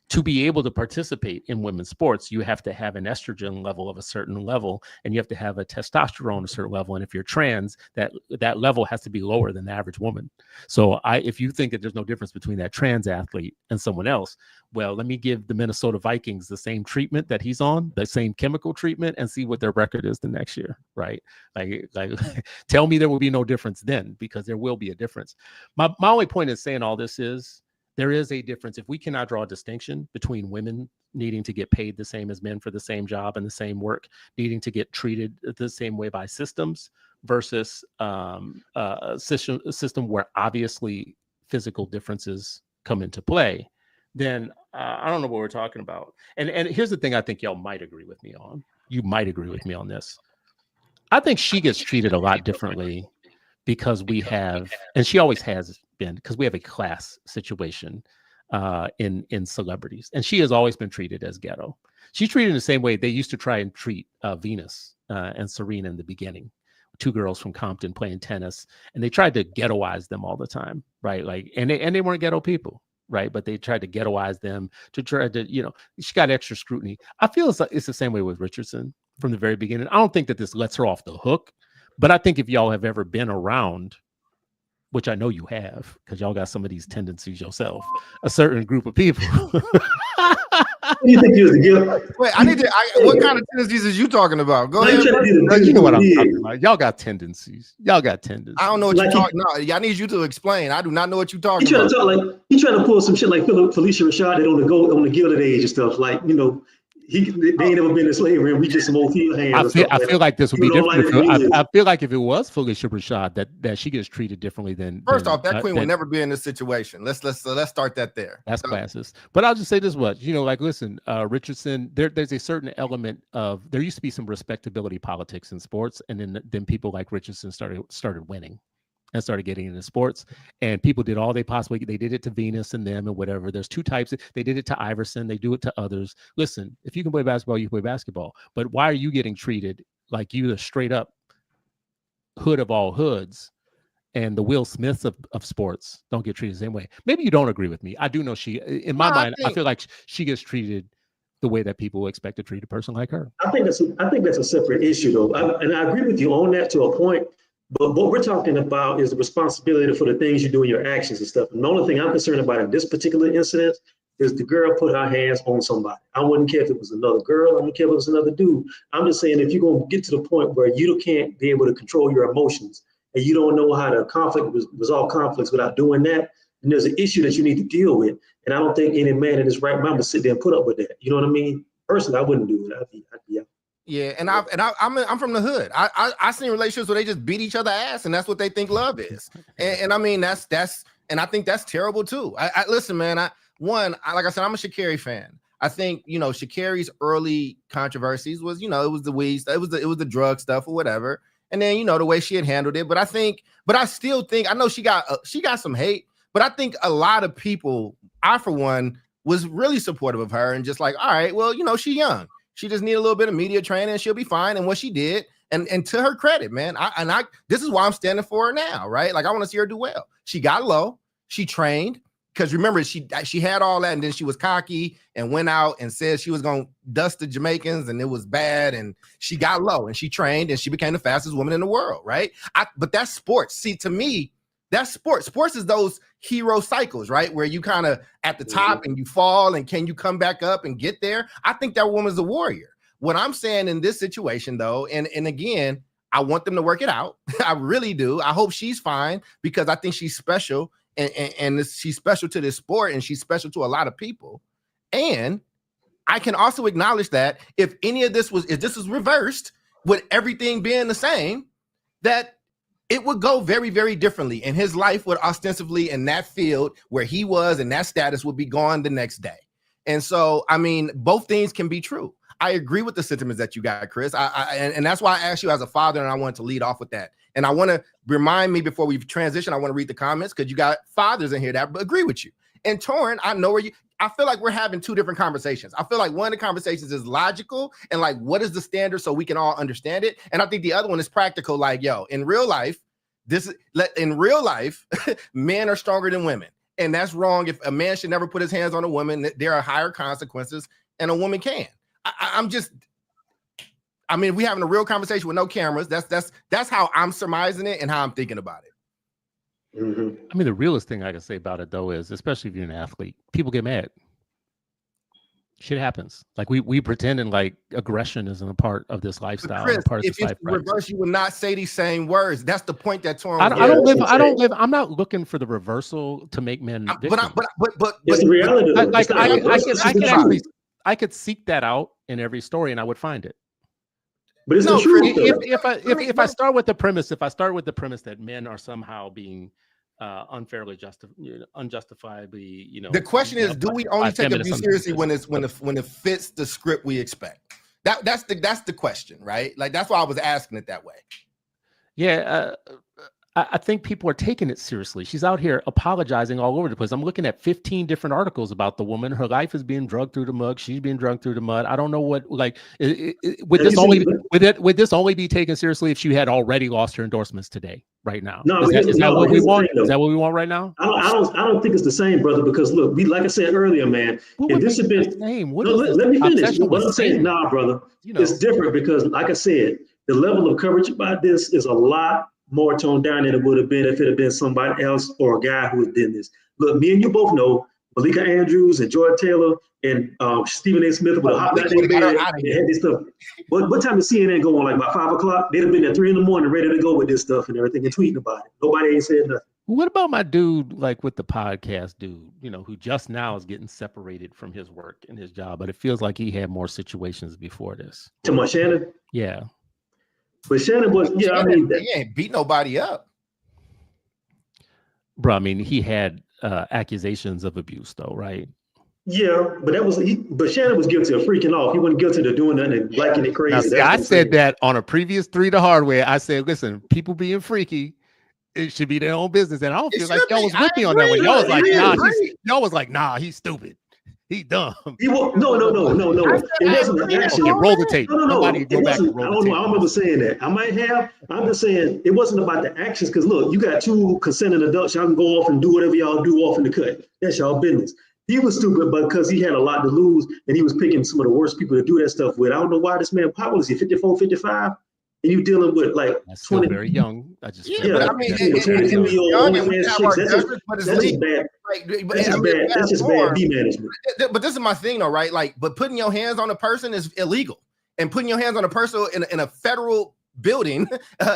to be able to participate in women's sports, you have to have an estrogen level of a certain level, and you have to have a testosterone a certain level. And if you're trans, that level has to be lower than the average woman. So if you think that there's no difference between that trans athlete and someone else, well, let me give the Minnesota Vikings the same treatment that he's on, the same chemical treatment, and see what their record is the next year, right? Like tell me there will be no difference then, because there will be a difference. My only point in saying all this is, there is a difference. If we cannot draw a distinction between women needing to get paid the same as men for the same job and the same work, needing to get treated the same way by systems versus a system where obviously physical differences come into play, then I don't know what we're talking about. And here's the thing I think y'all might agree with me on. You might agree with me on this. I think she gets treated a lot differently because we have, and she always has been, because we have a class situation in celebrities, and she has always been treated as ghetto. She's treated the same way they used to try and treat Venus and Serena in the beginning, two girls from Compton playing tennis, and they tried to ghettoize them all the time, right? Like, and they weren't ghetto people, right? But they tried to ghettoize them to try to, she got extra scrutiny. I feel it's the same way with Richardson from the very beginning. I don't think that this lets her off the hook. But I think if y'all have ever been around, which I know you have, because y'all got some of these tendencies yourself, a certain group of people. What do you think you was the gift? Wait, what kind of tendencies is you talking about? Go ahead. You know what I'm talking about. Y'all got tendencies. I don't know what you're talking about. I need you to explain. I do not know what you're talking about. He trying to pull some shit like Felicia Rashad on the Gilded Age and stuff. Like, they ain't never been in slavery, and we just some old heel hands. I feel like this would be different. I feel like if it was Felicia Rashad, that she gets treated differently than. First off, that queen would never be in this situation. Let's start that there. That's classist. But I'll just say this much, listen, Richardson, there's a certain element of, there used to be some respectability politics in sports, and then people like Richardson started winning and started getting into sports, and people did all they possibly. They did it to Venus and them and whatever. There's two types. They did it to Iverson. They do it to others. Listen, if you can play basketball, you can play basketball. But why are you getting treated like you the straight up hood of all hoods, and the Will Smiths of sports don't get treated the same way? Maybe you don't agree with me. I do know in my mind, I feel like she gets treated the way that people expect to treat a person like her. I think that's a separate issue, though, and I agree with you on that to a point. But what we're talking about is the responsibility for the things you do in your actions and stuff. And the only thing I'm concerned about in this particular incident is the girl put her hands on somebody. I wouldn't care if it was another girl. I wouldn't care if it was another dude. I'm just saying, if you're going to get to the point where you can't be able to control your emotions and you don't know how to resolve conflicts without doing that, then there's an issue that you need to deal with. And I don't think any man in his right mind would sit there and put up with that. You know what I mean? Personally, I wouldn't do it. I'd be out. Yeah, and I'm from the hood. I seen relationships where they just beat each other ass, and that's what they think love is. And I mean that's and I think that's terrible too. I listen, man. Like I said, I'm a Sha'Carri fan. I think Sha'Carri's early controversies was it was the weed, it was the drug stuff or whatever, and then the way she had handled it. But I still think I know she got some hate, but I think a lot of people, I for one, was really supportive of her and just like, all right, well she's young. She just need a little bit of media training and she'll be fine. And what she did, and to her credit, man, this is why I'm standing for her now, right? Like I want to see her do well. She got low, she trained, because remember she had all that, and then she was cocky and went out and said she was gonna dust the Jamaicans, and it was bad. And she got low and she trained and she became the fastest woman in the world, right? But that's sports. See, to me, that's sports. Sports is those hero cycles, right? Where you kind of at the top and you fall, and can you come back up and get there? I think that woman's a warrior. What I'm saying in this situation, though, and again, I want them to work it out. I really do. I hope she's fine, because I think she's special, and she's special to this sport, and she's special to a lot of people. And I can also acknowledge that if this was reversed, with everything being the same, that it would go very, very differently, and his life would ostensibly in that field where he was and that status would be gone the next day. And so, I mean, both things can be true. I agree with the sentiments that you got, Chris. And that's why I asked you as a father, and I wanted to lead off with that. And I want to remind me before we transition, I want to read the comments, because you got fathers in here that agree with you. And Torrin, I know I feel like we're having two different conversations. I feel like one of the conversations is logical and like, what is the standard so we can all understand it? And I think the other one is practical. Like, in real life, men are stronger than women. and that's wrong. If a man should never put his hands on a woman, there are higher consequences, and a woman can. I mean, we having a real conversation with no cameras. That's how I'm surmising it and how I'm thinking about it. Mm-hmm. I mean, the realest thing I can say about it though is, especially if you're an athlete, people get mad. Shit happens. Like we pretending like aggression isn't a part of this lifestyle. Chris, part of if this it's reverse, you would not say these same words. That's the point that Torrin. I don't live. I'm not looking for the reversal to make men. But it's the reality. I could seek that out in every story, and I would find it. But it's the truth. If I start with the premise, that men are somehow being unfairly unjustifiably, the question is, do we only take abuse seriously when it fits the script we expect? That's the question, right? Like that's why I was asking it that way. Yeah, I think people are taking it seriously. She's out here apologizing all over the place. I'm looking at 15 different articles about the woman. Her life is being dragged through the mud. She's being dragged through the mud. I don't know what, would this only be taken seriously if she had already lost her endorsements today, right now? No, is that what we want? Is that what we want right now? I don't think it's the same, brother, because look, like I said earlier, man, if this had been, let me finish. What I'm saying, nah, brother, it's different because like I said, the level of coverage about this is a lot more toned down than it would have been if it had been somebody else or a guy who had done this. Look, me and you both know Malika Andrews and Jordan Taylor and Stephen A. Smith with a hot night in bed. They had this stuff. What time did CNN go on? Like about 5 o'clock? They'd have been at 3 a.m. ready to go with this stuff and everything and tweeting about it. Nobody ain't said nothing. What about my dude, like with the podcast dude, who just now is getting separated from his work and his job, but it feels like he had more situations before this. To my Shannon? Yeah. But Shannon was, he ain't beat nobody up. Bro, I mean, he had accusations of abuse though, right? Yeah, but but Shannon was guilty of freaking off. He wasn't guilty of doing nothing and liking it crazy. Now, I said that on a previous 3 the Hard Way. I said, listen, people being freaky, it should be their own business. And I don't feel like y'all was with me on that one. Y'all was like, nah, he's stupid. He's dumb. No. It wasn't an action. Roll the tape. No. I don't remember saying that. I might have. I'm just saying it wasn't about the actions. Because look, you got 2 consenting adults. Y'all can go off and do whatever y'all do off in the cut. That's y'all business. He was stupid, but because he had a lot to lose and he was picking some of the worst people to do that stuff with. I don't know why this man, how old is he? 54, 55? And you dealing with like 20, very young. I just but I mean, 22-year-old that's just bad B management. But this is my thing, though, right? Like, but putting your hands on a person is illegal, and putting your hands on a person in a federal building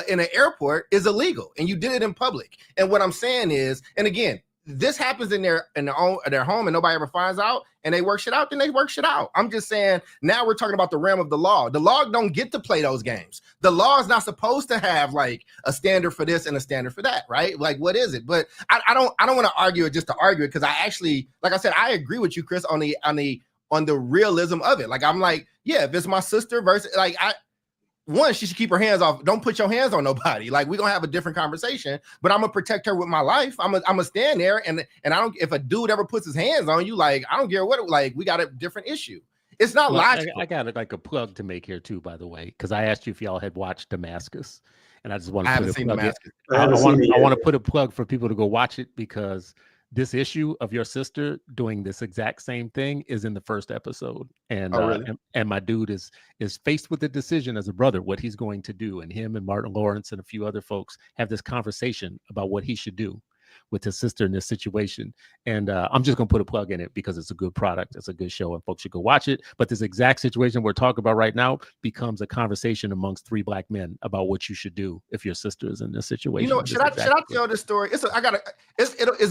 in an airport is illegal, and you did it in public. And what I'm saying is, and again, this happens in their home, and nobody ever finds out, and they work shit out. Then they work shit out. I'm just saying. Now we're talking about the realm of the law. The law don't get to play those games. The law is not supposed to have like a standard for this and a standard for that, right? Like, what is it? But I don't want to argue it just to argue it, because I actually, like I said, I agree with you, Chris, on the realism of it. Like, I'm like, yeah, if it's my sister versus like she should keep her hands off. Don't put your hands on nobody. Like, we're gonna have a different conversation, but I'm gonna protect her with my life. I'm gonna stand there and I don't, if a dude ever puts his hands on you, like, I don't care what, like, we got a different issue. It's not logical. I got like a plug to make here too, by the way, because I asked you if y'all had watched Damascus, and I just want to put a plug. I want to put a plug for people to go watch it, because this issue of your sister doing this exact same thing is in the first episode, and and my dude is faced with the decision as a brother what he's going to do, and him and Martin Lawrence and a few other folks have this conversation about what he should do with his sister in this situation. And I'm just gonna put a plug in it because it's a good product, it's a good show, and folks should go watch it. But this exact situation we're talking about right now becomes a conversation amongst 3 black men about what you should do if your sister is in this situation. Should I tell this story? It's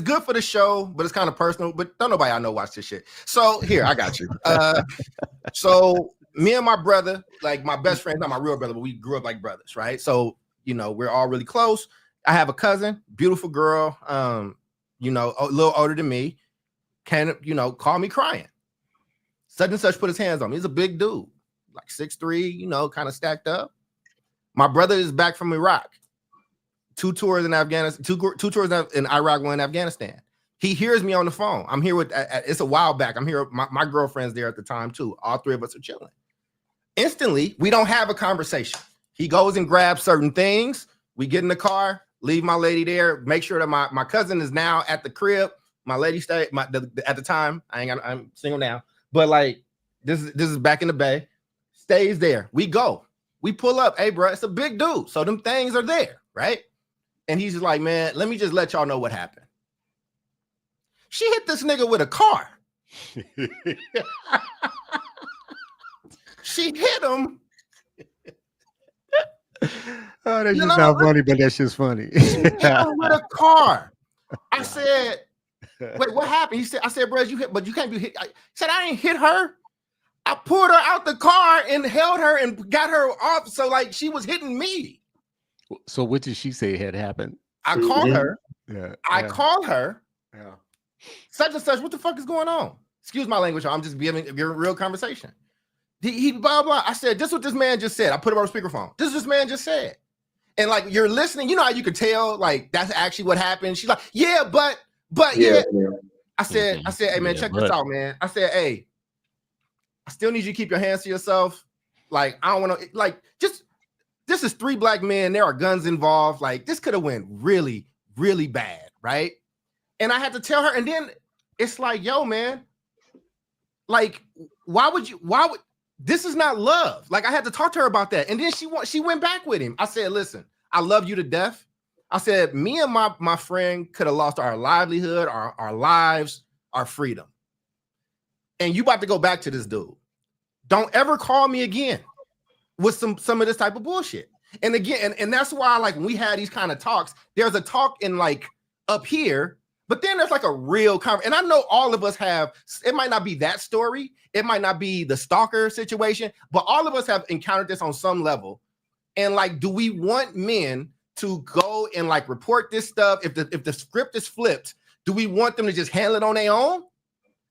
good for the show, but it's kind of personal. But don't nobody I know watch this shit. So here, I got you. So me and my brother, like my best friend, not my real brother, but we grew up like brothers, right? So we're all really close. I have a cousin, beautiful girl, a little older than me, call me crying. Such and such put his hands on me. He's a big dude, like 6'3", kind of stacked up. My brother is back from Iraq. 2 tours in Afghanistan, two tours in Iraq, 1 in Afghanistan. He hears me on the phone. I'm here with, it's a while back. I'm here, my girlfriend's there at the time too. All 3 of us are chilling. Instantly, we don't have a conversation. He goes and grabs certain things. We get in the car, leave my lady there, make sure that my cousin is now at the crib. My lady stayed. At the time, I'm single now, but like this is back in the Bay. Stays there. We go. We pull up. Hey, bro, it's a big dude, so them things are there, right? And he's just like, man, let me just let y'all know what happened. She hit this nigga with a car. She hit him. Oh, that's just not funny, but that's just funny. She hit him with a car. I said, wait, what happened? I said, bro, you hit, but you can't be hit. He said, I ain't hit her. I pulled her out the car and held her and got her off. So like she was hitting me. So what did she say had happened? I called her. Yeah. I called her. Yeah. Such and such. What the fuck is going on? Excuse my language. I'm just giving a real conversation. He blah blah. I said, this is what this man just said. I put it on speakerphone. This is what this man just said. And like you're listening, you know how you could tell like that's actually what happened. She's like, yeah, but yeah. I said, hey man, check this out, man. I said, hey, I still need you to keep your hands to yourself. Like, I don't want to, like, just, this is 3 black men. There are guns involved. Like, this could have went really, really bad, right? And I had to tell her, and then it's like, yo, man, like, why would, this is not love. Like, I had to talk to her about that. And then she went back with him. I said, listen, I love you to death. I said, me and my friend could have lost our livelihood, our lives, our freedom. And you about to go back to this dude. Don't ever call me again with some of this type of bullshit. And again, and that's why, like, when we had these kind of talks, there's a talk in like up here, but then there's like a real conversation. And I know all of us have, it might not be that story, it might not be the stalker situation, but all of us have encountered this on some level. And like, do we want men to go and like report this stuff? If the script is flipped, do we want them to just handle it on their own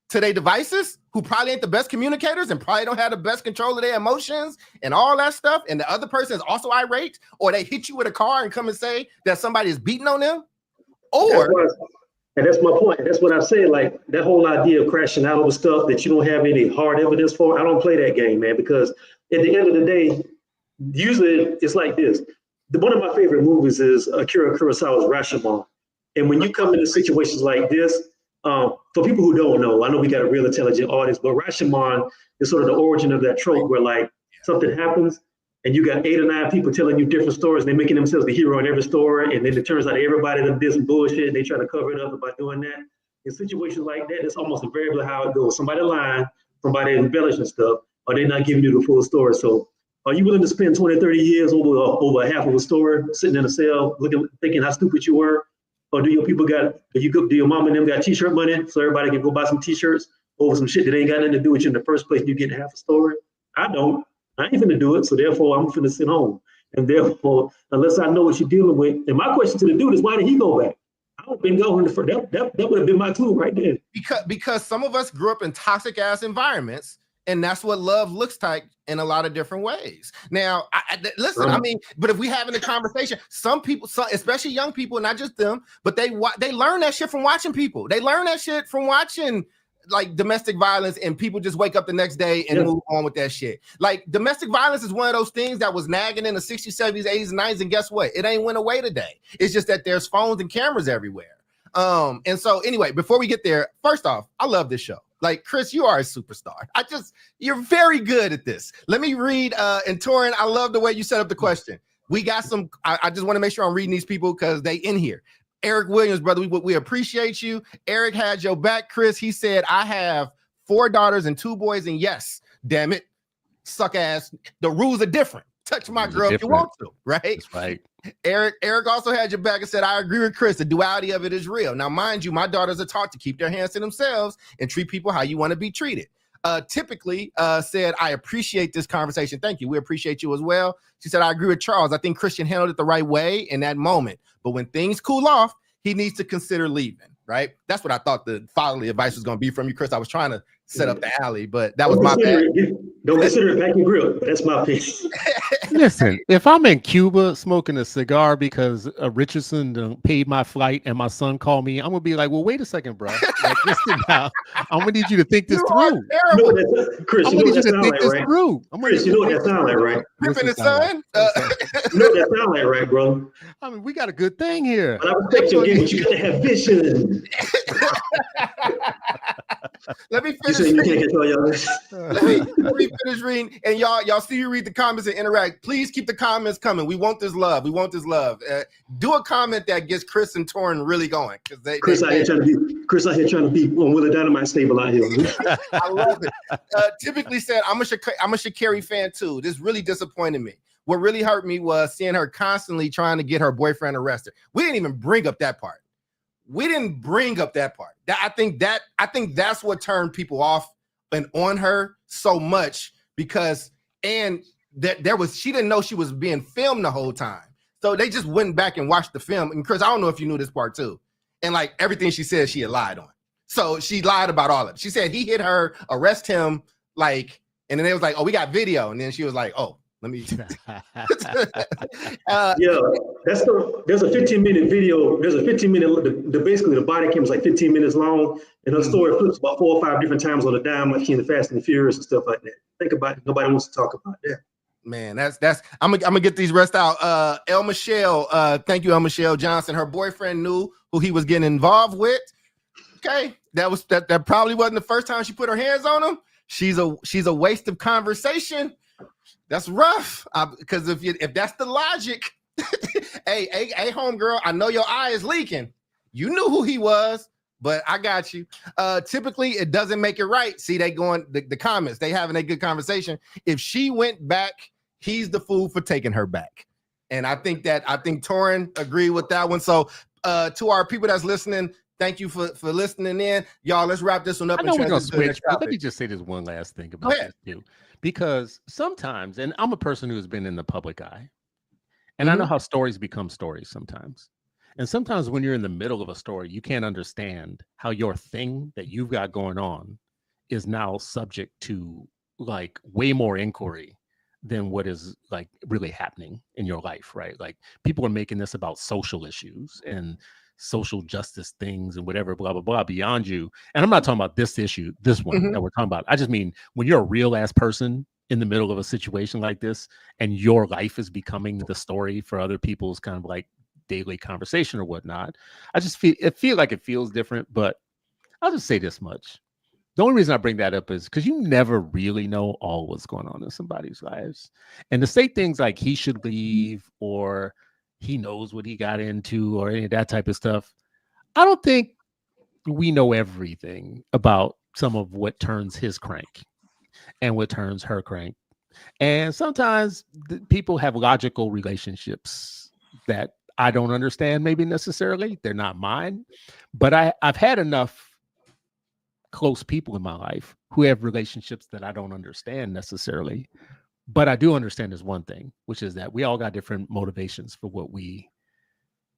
to their devices, who probably ain't the best communicators and probably don't have the best control of their emotions and all that stuff, and the other person is also irate, or they hit you with a car and come and say that somebody is beating on them? Or and that's my point. That's what I said. Like that whole idea of crashing out over stuff that you don't have any hard evidence for. I don't play that game, man, because at the end of the day, usually it's like this. One of my favorite movies is Akira Kurosawa's Rashomon. And when you come into situations like this, for people who don't know, I know we got a real intelligent audience, but Rashomon is sort of the origin of that trope where like something happens and you got 8 or 9 people telling you different stories and they're making themselves the hero in every story. And then it turns out everybody did some bullshit and they try to cover it up by doing that. In situations like that, it's almost invariably how it goes. Somebody lying, somebody embellishing stuff, or they're not giving you the full story. So are you willing to spend 20, 30 years over half of a story, sitting in a cell, thinking how stupid you were? Or do your mom and them got t-shirt money so everybody can go buy some t-shirts over some shit that ain't got nothing to do with you in the first place and you get half a story? I don't. I ain't finna do it, so therefore I'm finna sit home. And therefore, unless I know what you're dealing with, and my question to the dude is, why did he go back? I would have been going for that would have been my clue right there. Because some of us grew up in toxic ass environments, and that's what love looks like in a lot of different ways. Now, listen, I mean, but if we having a conversation, some people, especially young people, not just them, but they learn that shit from watching people. They learn that shit from watching like domestic violence, and people just wake up the next day and move on with that shit. Like domestic violence is one of those things that was nagging in the 60s, 70s, 80s, and 90s, and guess what? It ain't went away today. It's just that there's phones and cameras everywhere. And so anyway, before we get there, first off, I love this show. Like, Chris, you are a superstar. You're very good at this. Let me read, and Torin, I love the way you set up the question. We got some, I just want to make sure I'm reading these people because they in here. Eric Williams, brother, we appreciate you. Eric had your back, Chris. He said, I have 4 daughters and 2 boys, and yes, damn it, suck ass. The rules are different. Touch my girl if you want to, right? That's right. Eric also had your back and said, I agree with Chris. The duality of it is real. Now, mind you, my daughters are taught to keep their hands to themselves and treat people how you want to be treated. Typically said, I appreciate this conversation. Thank you. We appreciate you as well. She said, I agree with Charles. I think Christian handled it the right way in that moment. But when things cool off, he needs to consider leaving, right? That's what I thought the fatherly advice was going to be from you, Chris. I was trying to set up the alley, but that was my bad. Don't consider it back and grill. That's my opinion. Listen, if I'm in Cuba smoking a cigar because Richardson done paid my flight and my son called me, I'm gonna be like, well, wait a second, bro. Like, listen now, I'm gonna need you to think this You are through. You know terrible. what that, Chris, I'm you gonna know need what you that to sound think like, this right? through. I'm gonna Chris, need you you know to what think that this sound like, through. right? What's Pippin it and sound like? son. What's it sound- You know what that sound like, right, bro? I mean, we got a good thing here. But I respect your game, but you gotta have vision. Let me You finish saying you can't reading. control your Let me finish reading. And y'all see you read the comments and interact. Please keep the comments coming. We want this love. We want this love. Do a comment that gets Chris and Torrin really going. Because Chris out here trying to be on Willa Dynamite stable out here. I love it. Typically said, I'm a Sha'Carri fan too. This really disappointed me. What really hurt me was seeing her constantly trying to get her boyfriend arrested. We didn't even bring up that part. I think that's what turned people off and on her so much, because she didn't know she was being filmed the whole time. So they just went back and watched the film. And Chris, I don't know if you knew this part too. And like everything she said, she had lied on. So she lied about all of it. She said he hit her, arrest him, like, and then they was like, oh, we got video. And then she was like, oh, let me. Yeah, there's a 15-minute video. There's a 15-minute. Basically the body cam is like 15 minutes long, and her story flips about 4 or 5 different times on the dime, like in the Fast and the Furious and stuff like that. Think about it. Nobody wants to talk about that. Man, that's I'm gonna get these rest out. El Michelle, thank you, El Michelle Johnson. Her boyfriend knew who he was getting involved with. Okay, that probably wasn't the first time she put her hands on him. She's a waste of conversation. That's rough. Because if that's the logic, hey, homegirl, I know your eye is leaking. You knew who he was, but I got you. Typically, it doesn't make it right. See, they going the comments. They having a good conversation. If she went back, he's the fool for taking her back. And I think Torrin agreed with that one. So to our people that's listening, thank you for listening in. Y'all, let's wrap this one up. I know we're gonna switch, but let me just say this one last thing about this too. Because sometimes, and I'm a person who's been in the public eye, and I know how stories become stories sometimes. And sometimes when you're in the middle of a story, you can't understand how your thing that you've got going on is now subject to like way more inquiry than what is like really happening in your life, right? Like people are making this about social issues and social justice things and whatever, blah, blah, blah, beyond you. And I'm not talking about this issue, this one that we're talking about. I just mean when you're a real ass person in the middle of a situation like this and your life is becoming the story for other people's kind of like daily conversation or whatnot. I just feel like it feels different, but I'll just say this much. The only reason I bring that up is because you never really know all what's going on in somebody's lives. And to say things like he should leave or he knows what he got into or any of that type of stuff, I don't think we know everything about some of what turns his crank and what turns her crank. And sometimes people have logical relationships that I don't understand, maybe necessarily. They're not mine. But I've had enough close people in my life who have relationships that I don't understand necessarily. But I do understand there's one thing, which is that we all got different motivations for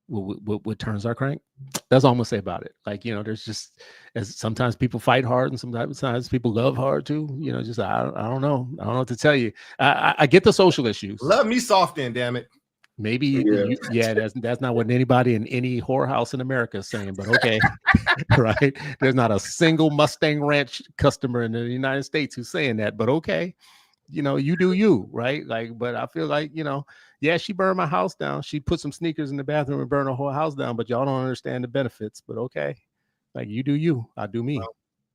what turns our crank. That's all I'm gonna say about it. Like, you know, there's just as sometimes people fight hard and sometimes people love hard too. You know, just I don't know. I don't know what to tell you. I get the social issues. Love me soft then, damn it. Maybe that's not what anybody in any whorehouse in America is saying, but okay. Right. There's not a single Mustang Ranch customer in the United States who's saying that, but okay. You know, you do you, right? Like, but I feel like, you know, yeah, she burned my house down. She put some sneakers in the bathroom and burned her whole house down, but y'all don't understand the benefits. But okay, like you do you, I do me.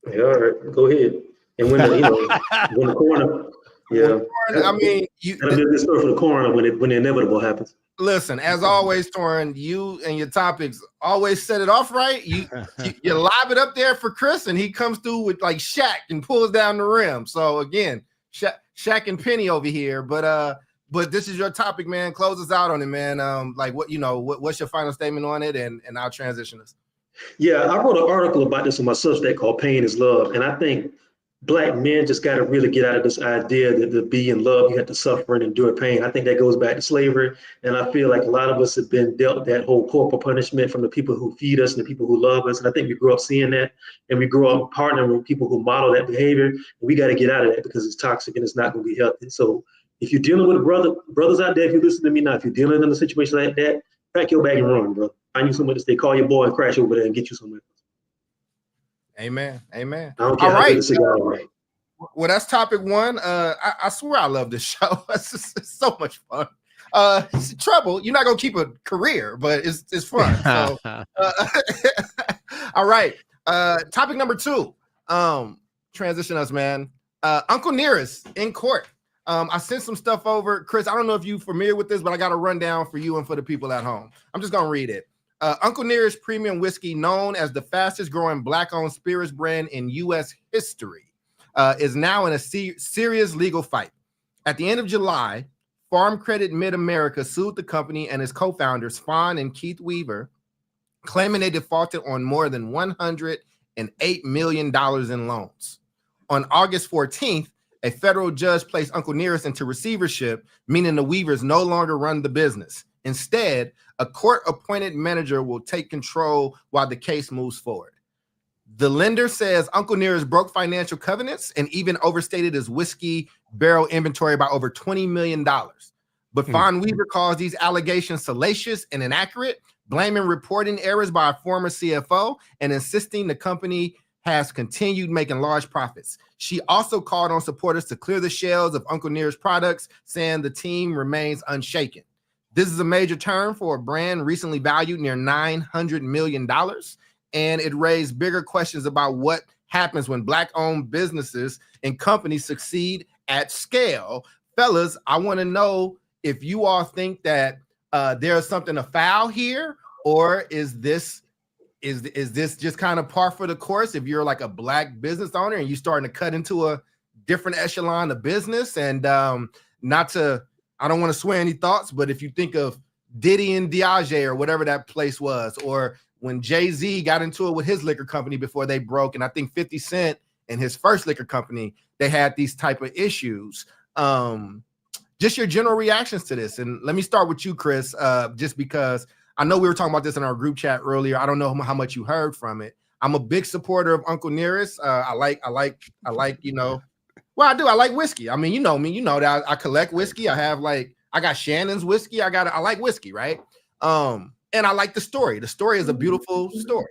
Yeah, all right, go ahead. And when the coroner, I mean, that'll be a good story for the coroner when the inevitable happens. Listen, as always, Torrin, you and your topics always set it off right. You lob it up there for Chris, and he comes through with like Shaq and pulls down the rim. So again, Shaq and Penny over here, but this is your topic, man. Close us out on it, man. Like what's your final statement on it, and I'll transition us. Yeah, I wrote an article about this on my Substack called "Pain is Love," and I think Black men just got to really get out of this idea that to be in love you have to suffer and endure pain. I think that goes back to slavery, and I feel like a lot of us have been dealt that whole corporal punishment from the people who feed us and the people who love us, and I think we grew up seeing that, and we grew up partnering with people who model that behavior. And we got to get out of that because it's toxic and it's not going to be healthy. So If you're dealing with brothers out there, if you listen to me now, if you're dealing in a situation like that, pack your bag and run, bro. Find you somewhere to stay. Call your boy and crash over there and get you somewhere. Amen. Amen. I don't care All how right. good the cigar is. Well, that's topic one. I swear I love this show. It's so much fun. It's trouble. You're not gonna keep a career, but it's fun. So, all right. Topic number two. Transition us, man. Uncle Nearest in court. I sent some stuff over. Chris, I don't know if you're familiar with this, but I got a rundown for you and for the people at home. I'm just gonna read it. Uncle Nearest Premium Whiskey, known as the fastest growing Black-owned spirits brand in U.S. history, is now in a serious legal fight. At the end of July, Farm Credit Mid-America sued the company and its co-founders, Fawn and Keith Weaver, claiming they defaulted on more than $108 million in loans. On August 14th, a federal judge placed Uncle Nearest into receivership, meaning the Weavers no longer run the business. Instead, a court-appointed manager will take control while the case moves forward. The lender says Uncle Nearest broke financial covenants and even overstated his whiskey barrel inventory by over $20 million. But Fawn Weaver calls these allegations salacious and inaccurate, blaming reporting errors by a former CFO and insisting the company has continued making large profits. She also called on supporters to clear the shelves of Uncle Nearest products, saying the team remains unshaken. This is a major turn for a brand recently valued near $900 million, and it raised bigger questions about what happens when Black-owned businesses and companies succeed at scale. Fellas, I want to know if you all think that there's something afoul here, or is this just kind of par for the course if you're like a Black business owner and you're starting to cut into a different echelon of business? And I don't want to swear any thoughts, but if you think of Diddy and Diageo or whatever that place was, or when Jay-Z got into it with his liquor company before they broke, and I think 50 Cent and his first liquor company, they had these type of issues. Just your general reactions to this. And let me start with you, Chris, just because I know we were talking about this in our group chat earlier. I don't know how much you heard from it. I'm a big supporter of Uncle Nearest. I like, you know, well, I do. I like whiskey. I mean, you know me, you know that I collect whiskey. I got Shannon's whiskey. I like whiskey, right? And I like the story. The story is a beautiful story.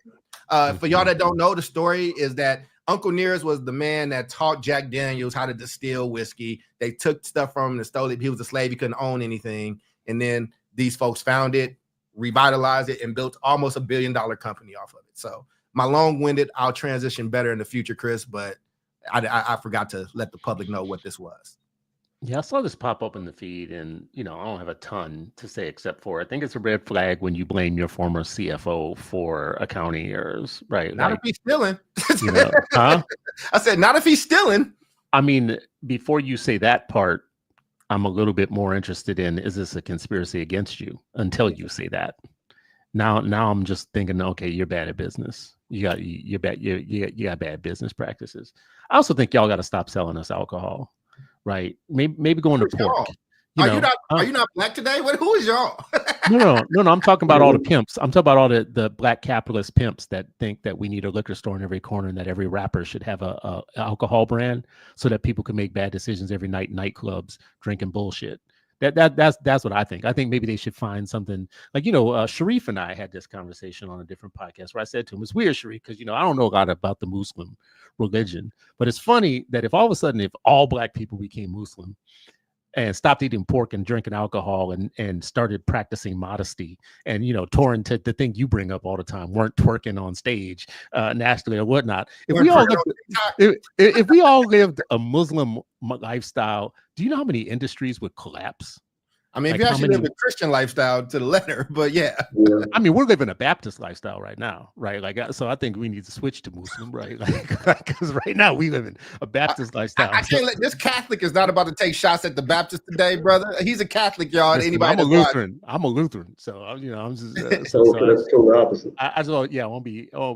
For y'all that don't know, the story is that Uncle Nearest was the man that taught Jack Daniels how to distill whiskey. They took stuff from him and stole it. He was a slave. He couldn't own anything. And then these folks found it, revitalized it, and built almost $1 billion company off of it. So my long-winded, I'll transition better in the future, Chris, but I forgot to let the public know what this was. Yeah, I saw this pop up in the feed, and I don't have a ton to say except for I think it's a red flag when you blame your former CFO for accounting errors, right? Not if he's stealing. Huh? I said, not if he's stealing. I mean, before you say that part, I'm a little bit more interested in, is this a conspiracy against you until you say that? Now I'm just thinking, okay, you're bad at business. You got bad business practices. I also think y'all got to stop selling us alcohol. Right? Maybe going to pork. Are you not Black today? Who is y'all? No. I'm talking about all the pimps. I'm talking about all the Black capitalist pimps that think that we need a liquor store in every corner and that every rapper should have a alcohol brand so that people can make bad decisions every night in nightclubs drinking bullshit. That's what I think. I think maybe they should find something like, Sharif and I had this conversation on a different podcast where I said to him, it's weird, Sharif, because, I don't know a lot about the Muslim religion, but it's funny that if all of a sudden, if all Black people became Muslim and stopped eating pork and drinking alcohol and started practicing modesty and, tore into the thing you bring up all the time, weren't twerking on stage nationally or whatnot. If we all lived a Muslim lifestyle, do you know how many industries would collapse? I mean, if you actually live a Christian lifestyle to the letter, but yeah. I mean, we're living a Baptist lifestyle right now, right? So I think we need to switch to Muslim, right? Because right now we live in a Baptist lifestyle. I can't let this Catholic is not about to take shots at the Baptist today, brother. He's a Catholic, y'all. Listen, anybody? I'm a Lutheran, so I'm just. That's totally opposite. I won't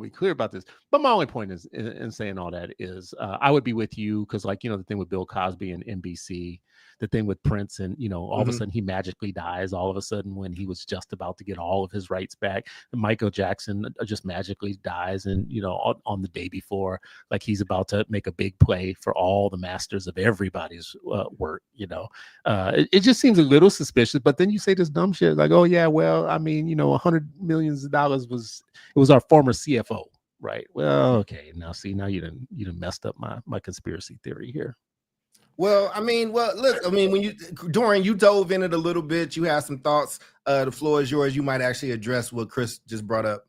be clear about this. But my only point is in saying all that is, I would be with you because, the thing with Bill Cosby and NBC. the thing with Prince, and all of a Mhm. sudden he magically dies all of a sudden when he was just about to get all of his rights back. And Michael Jackson just magically dies, and on the day before, like he's about to make a big play for all the masters of everybody's work. It just seems a little suspicious. But then you say this dumb shit like, oh yeah, well, I mean, $100 million was our former CFO. Right. Well, okay. Now you done messed up my conspiracy theory here. Well, look, when Dorian, you dove in it a little bit. You had some thoughts. The floor is yours. You might actually address what Chris just brought up.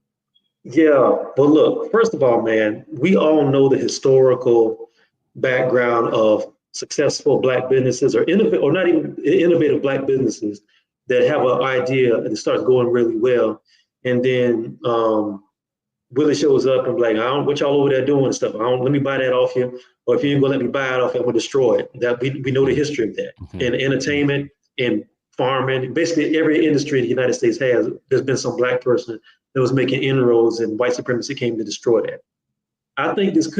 Yeah, but look, first of all, man, we all know the historical background of successful Black businesses or not even innovative Black businesses that have an idea and it starts going really well, and then Willie shows up and be like, I don't what y'all over there doing and stuff. Let me buy that off you. Or if you ain't gonna let me buy it off you, I'm gonna destroy it. That we know the history of that. In entertainment, in farming, basically every industry the United States has, there's been some Black person that was making inroads and white supremacy came to destroy that. I think this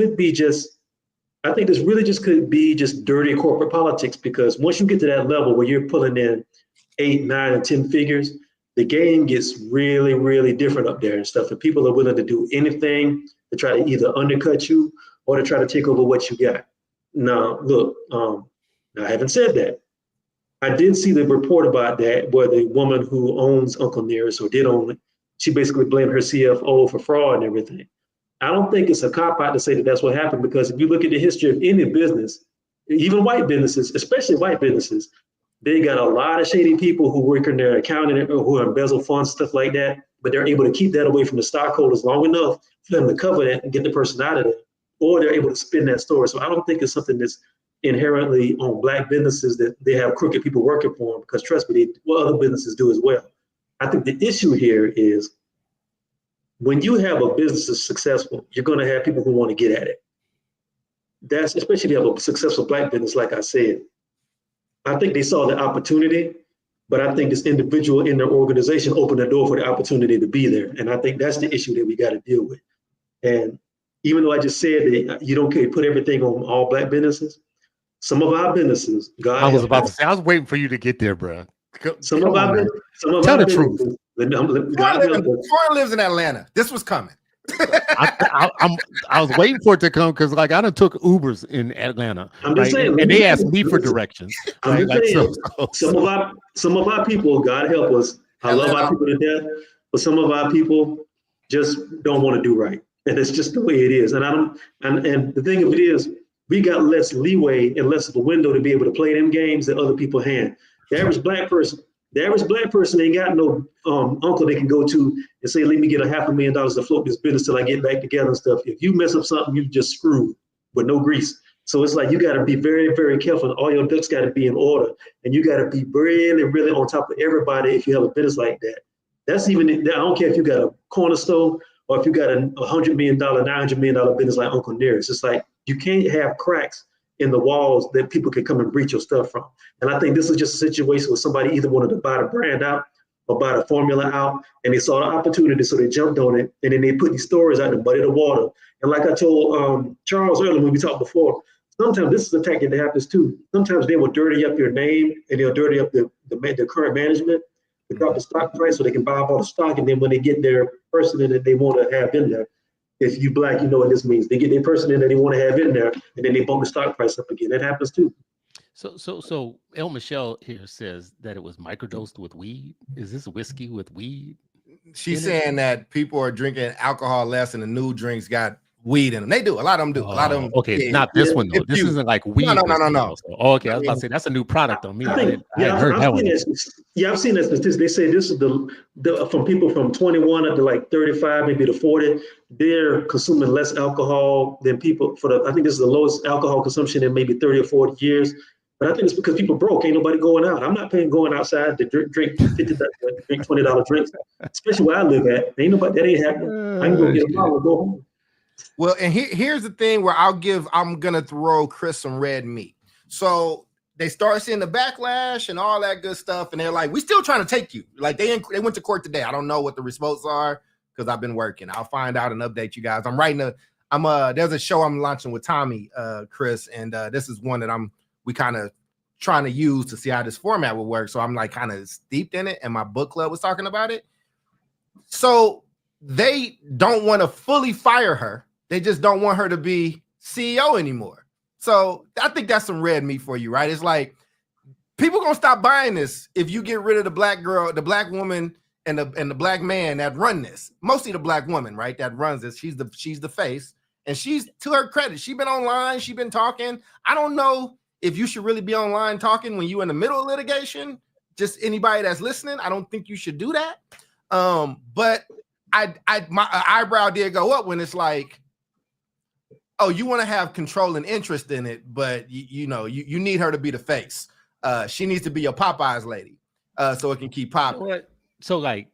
really just could be just dirty corporate politics, because once you get to that level where you're pulling in 8, 9, and 10 figures, the game gets really, really different up there and stuff. And people are willing to do anything to try to either undercut you or to try to take over what you got. Now, look, I haven't said that. I did see the report about that where the woman who owns Uncle Nearest, or did own it, she basically blamed her CFO for fraud and everything. I don't think it's a cop-out to say that that's what happened, because if you look at the history of any business, even white businesses, especially white businesses, they got a lot of shady people who work in their accounting or who embezzle funds, stuff like that, but they're able to keep that away from the stockholders long enough for them to cover that and get the person out of there, or they're able to spin that story. So I don't think it's something that's inherently on Black businesses that they have crooked people working for them, because trust me, other businesses do as well. I think the issue here is when you have a business that's successful, you're going to have people who want to get at it. That's especially if you have a successful Black business, like I said. I think they saw the opportunity, but I think this individual in their organization opened the door for the opportunity to be there. And I think that's the issue that we got to deal with. And even though I just said that you don't put everything on all Black businesses, some of our businesses, I was waiting for you to get there, bro. Some of our truth. Troy lives in Atlanta. This was coming. I was waiting for it to come, because like I done took Ubers in Atlanta, I'm just saying, and they asked me for directions. I'm just saying, some of our people, God help us, I love our people to death, but some of our people just don't want to do right, and it's just the way it is. And the thing of it is, we got less leeway and less of a window to be able to play them games that other people have. The average black person ain't got no uncle they can go to and say, let me get $500,000 to float this business till I get back together and stuff. If you mess up something, you just screwed with no grease. So it's like you got to be very, very careful. All your ducks got to be in order, and you got to be really, really on top of everybody if you have a business like that. That's even, I don't care if you got a corner store or if you got a $100 million, $900 million business like Uncle Nearest. It's like you can't have cracks in the walls that people can come and breach your stuff from. And I think this is just a situation where somebody either wanted to buy the brand out or buy the formula out, and they saw the opportunity, so they jumped on it, and then they put these stories out to muddy the water. And like I told Charles earlier when we talked before, sometimes this is a tactic that happens too. Sometimes they will dirty up your name, and they'll dirty up the current management to drop the stock price so they can buy up all the stock, and then when they get their person in that they want to have in there, if you Black, you know what this means. They get their person in that they want to have in there, and then they bump the stock price up again. That happens too. So El Michelle here says that it was microdosed with weed. Is this whiskey with weed? She's saying that people are drinking alcohol less, and the new drinks got weed in them. They do. A lot of them do. A lot of them. Okay, not this one though. This isn't like weed. No. Oh, okay, I was about to say that's a new product on me. I hadn't heard that one. I've seen that statistic. They say this is the from people from 21 up to like 35, maybe to 40. They're consuming less alcohol than people I think this is the lowest alcohol consumption in maybe 30 or 40 years. But I think it's because people broke. Ain't nobody going out. I'm not paying going outside to drink $20 drinks, especially where I live at. Ain't nobody, that ain't happening. I can go get a bottle and go home. Well, and here's the thing where I'm gonna throw Chris some red meat. So they start seeing the backlash and all that good stuff, and they're like, "We still trying to take you." Like they went to court today. I don't know what the results are because I've been working. I'll find out and update you guys. There's a show I'm launching with Tommy, Chris, and this is one that we kind of trying to use to see how this format would work. So I'm like kind of steeped in it, and my book club was talking about it. So they don't want to fully fire her. They just don't want her to be CEO anymore. So I think that's some red meat for you, right? It's like people gonna stop buying this if you get rid of the black girl, the black woman, and the black man that run this. Mostly the black woman, right? That runs this. She's the face, and she's, to her credit, she's been online, she's been talking. I don't know if you should really be online talking when you in the middle of litigation. Just anybody that's listening, I don't think you should do that. But my eyebrow did go up when it's like, oh, you want to have control and interest in it, but you need her to be the face. She needs to be your Popeyes lady, so it can keep popping. You know what? So, like,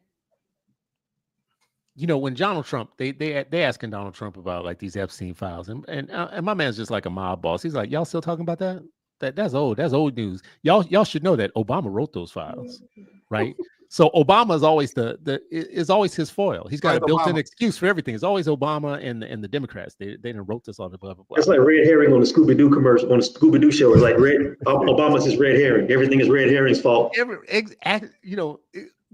when Donald Trump, they asking Donald Trump about like these Epstein files, and my man's just like a mob boss. He's like, y'all still talking about that? That's old news. Y'all should know that Obama wrote those files, right? So Obama is always is always his foil. He's got a built-in excuse for everything. It's always Obama and the Democrats. They done wrote this all the blah blah blah. It's like red herring on the Scooby-Doo commercial, on the Scooby-Doo show. It's like Obama's his red herring. Everything is red herring's fault.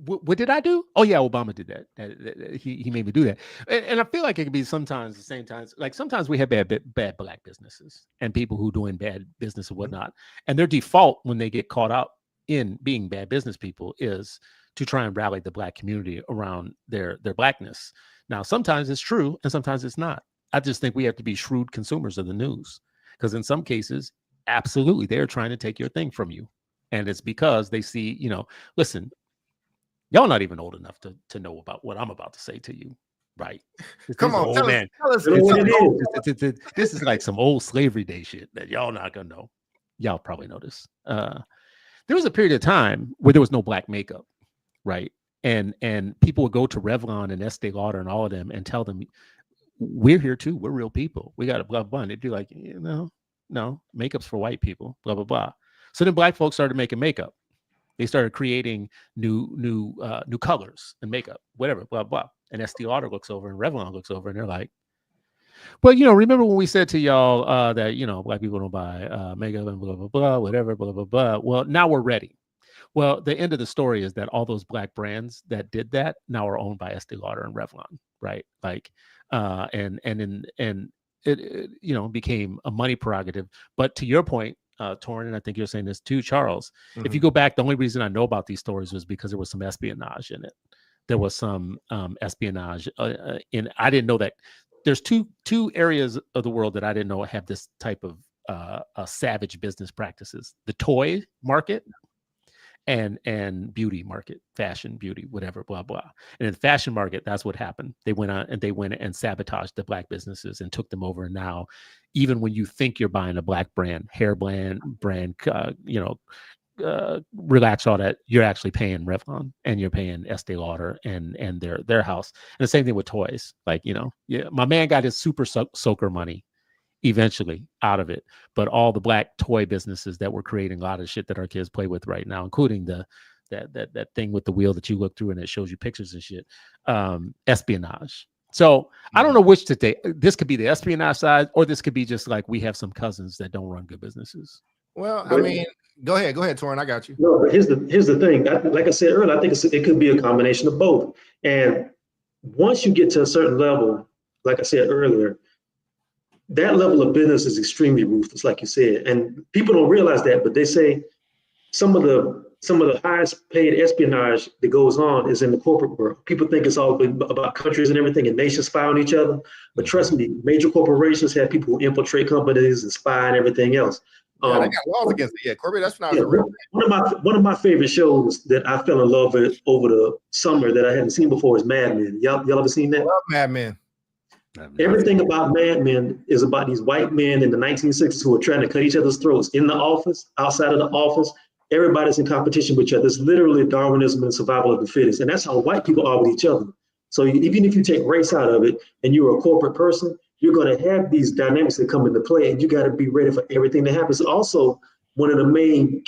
What did I do? Oh yeah, Obama did that. He made me do that. And I feel like it could be sometimes the same times. Like sometimes we have bad black businesses and people who doing bad business and whatnot. And their default when they get caught out in being bad business people is to try and rally the black community around their blackness. Now, sometimes it's true and sometimes it's not. I just think we have to be shrewd consumers of the news, because in some cases, absolutely, they're trying to take your thing from you. And it's because they see, listen, y'all not even old enough to know about what I'm about to say to you, right? Come on, tell us this is like some old slavery day shit that y'all not gonna know. Y'all probably know this. There was a period of time where there was no black makeup, right? And people would go to Revlon and Estee Lauder and all of them and tell them, we're here too. We're real people. We got a blah blah. And they'd be like, no, makeup's for white people. Blah blah blah. So then black folks started making makeup. They started creating new colors and makeup, whatever, blah blah. And Estee Lauder looks over and Revlon looks over and they're like, well, remember when we said to y'all that black people don't buy makeup and blah blah blah, whatever, blah blah blah. Well, now we're ready. Well, the end of the story is that all those black brands that did that now are owned by Estee Lauder and Revlon, right? Like, and it became a money prerogative. But to your point, Torrin, and I think you're saying this too, Charles, if you go back, the only reason I know about these stories was because there was some espionage in it. There was some espionage I didn't know that. There's two areas of the world that I didn't know have this type of savage business practices: the toy market and beauty market, fashion, beauty, whatever, blah blah. And in the fashion market, that's what happened. They went and sabotaged the black businesses and took them over. And now, even when you think you're buying a black brand, hair brand, relax all that, you're actually paying Revlon and you're paying Estee Lauder and their house. And the same thing with toys. Like, my man got his super soaker money eventually out of it, but all the black toy businesses that were creating a lot of shit that our kids play with right now, including that thing with the wheel that you look through and it shows you pictures and shit, espionage. So I don't know which to take. This could be the espionage side, or this could be just like we have some cousins that don't run good businesses. Well, I mean, go ahead, Torrin. I got you. No, but here's the thing. Like I said earlier, I think it could be a combination of both. And once you get to a certain level, like I said earlier, that level of business is extremely ruthless, like you said. And people don't realize that, but they say some of the highest paid espionage that goes on is in the corporate world. People think it's all about countries and everything and nations spy on each other. But trust me, major corporations have people who infiltrate companies and spy and everything else. They got laws against it. Yeah, corporate espionage is a real thing. One of my favorite shows that I fell in love with over the summer that I hadn't seen before is Mad Men. Y'all ever seen that? I love Mad Men. Everything about Mad Men is about these white men in the 1960s who are trying to cut each other's throats in the office, outside of the office. Everybody's in competition with each other. It's literally Darwinism and survival of the fittest. And that's how white people are with each other. So even if you take race out of it and you're a corporate person, you're going to have these dynamics that come into play, and you got to be ready for everything that happens. Also, one of the main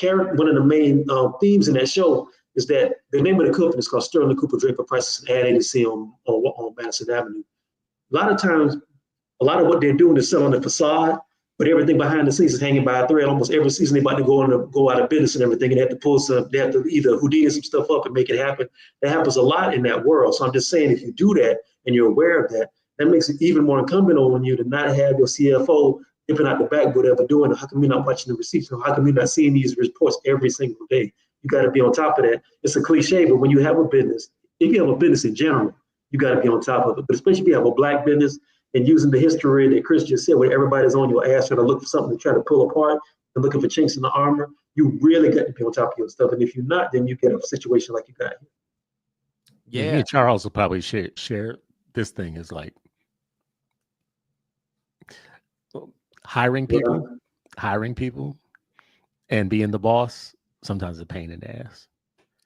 themes in that show is that the name of the company is called Sterling Cooper Draper Prices and Ad Agency on Madison Avenue. A lot of times, a lot of what they're doing is selling the facade, but everything behind the scenes is hanging by a thread. Almost every season, they're about to go out of business and everything, and they have to pull some. They have to either Houdini some stuff up and make it happen. That happens a lot in that world. So I'm just saying, if you do that and you're aware of that, that makes it even more incumbent on you to not have your CFO dipping out the back, whatever doing. How come you're not watching the receipts? How come you're not seeing these reports every single day? You got to be on top of that. It's a cliche, but when you have a business, if you have a business in general, you got to be on top of it. But especially if you have a black business and using the history that Chris just said, where everybody's on your ass trying to look for something to try to pull apart and looking for chinks in the armor, you really got to be on top of your stuff. And if you're not, then you get a situation like you got here. Yeah, me and Charles will probably share this thing is like hiring people and being the boss sometimes is a pain in the ass.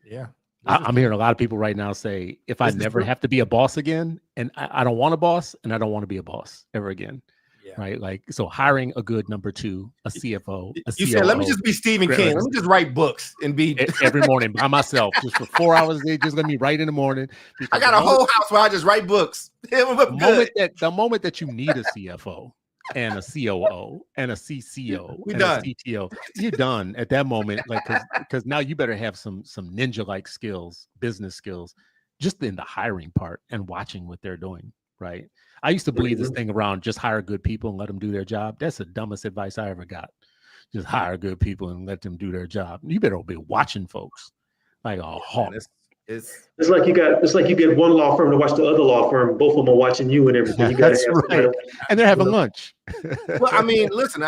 Yeah. I'm hearing a lot of people right now say, if I never have to be a boss again, and I don't want a boss, and I don't want to be a boss ever again. Yeah. Right? Like, so hiring a good number two, a CFO, a you COO. Said, let me just be Stephen King. Let me just write books and be every morning by myself, just for 4 hours a day. Just let me write in the morning. I got a whole house where I just write books. The moment that you need a CFO and a COO and a CCO and a CTO, you're done at that moment. Like, because now you better have some ninja-like skills, business skills, just in the hiring part and watching what they're doing. Right. I used to believe this thing around just hire good people and let them do their job. That's the dumbest advice I ever got. Just hire good people and let them do their job. You better be watching folks like a hawk. It's like you get one law firm to watch the other law firm. Both of them are watching you and everything. You That's right. And they're having lunch. Well, I mean, listen,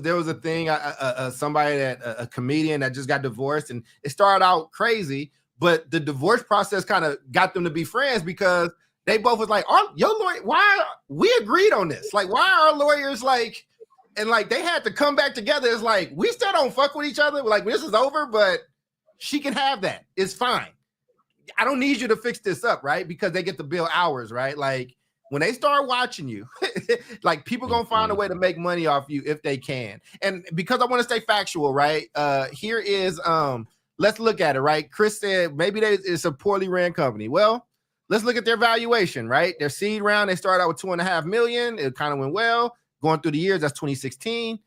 there was a thing, a comedian that just got divorced, and it started out crazy, but the divorce process kind of got them to be friends because they both was like, "Oh, your lawyer, why we agreed on this? Like, why are our lawyers like?" And like they had to come back together. It's like we still don't fuck with each other. Like this is over, but she can have that. It's fine. I don't need you to fix this up, right? Because they get to bill hours, right? Like when they start watching you, like people gonna find a way to make money off you if they can. And because I want to stay factual, right? Here is let's look at it, right? Chris said maybe it's a poorly ran company. Well, let's look at their valuation, right? Their seed round, they started out with $2.5 million. It kind of went well. Going through the years, that's 2016.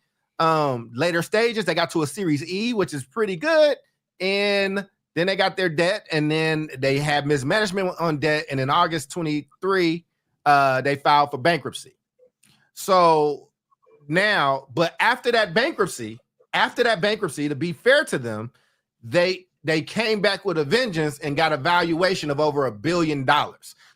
Later stages, they got to a Series E, which is pretty good. And then they got their debt, and then they had mismanagement on debt. And in August 23, they filed for bankruptcy. So now, but after that bankruptcy, to be fair to them, they came back with a vengeance and got a valuation of over $1 billion.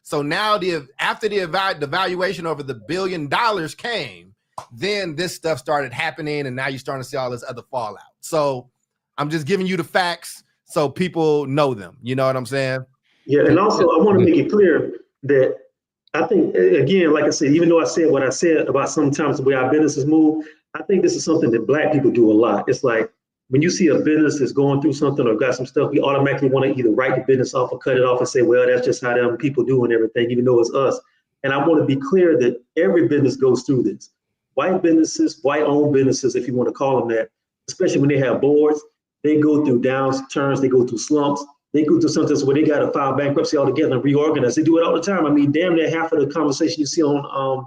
So now after the valuation over the $1 billion came, then this stuff started happening, and now you're starting to see all this other fallout. So I'm just giving you the facts so people know them. You know what I'm saying? Yeah, and also I want to make it clear that I think, again, like I said, even though I said what I said about sometimes the way our businesses move, I think this is something that Black people do a lot. It's like when you see a business that's going through something or got some stuff, we automatically want to either write the business off or cut it off and say, well, that's just how them people do and everything, even though it's us. And I want to be clear that every business goes through this. White businesses, white-owned businesses, if you want to call them that, especially when they have boards, they go through downturns, they go through slumps, they go through something where they got to file bankruptcy altogether and reorganize. They do it all the time. I mean, damn near half of the conversation you see on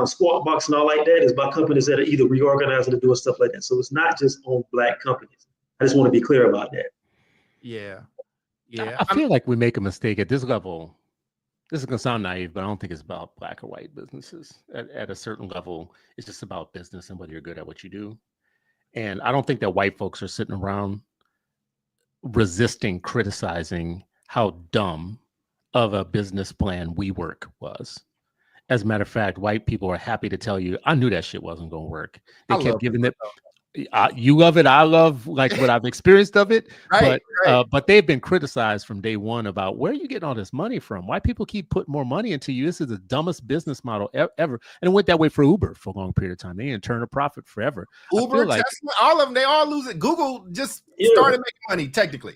Squawk Box and all like that is about companies that are either reorganizing or doing stuff like that. So it's not just on Black companies. I just want to be clear about that. Yeah. I feel like we make a mistake at this level. This is going to sound naive, but I don't think it's about Black or white businesses. At a certain level, it's just about business and whether you're good at what you do. And I don't think that white folks are sitting around resisting criticizing how dumb of a business plan WeWork was. As a matter of fact, white people are happy to tell you, I knew that shit wasn't going to work. They kept giving it. You love it. I love like what I've experienced of it. Right. But they've been criticized from day one about where are you getting all this money from? Why people keep putting more money into you? This is the dumbest business model ever. And it went that way for Uber for a long period of time. They didn't turn a profit forever. Uber, Tesla, all of them, they all lose it. Google just started making money technically.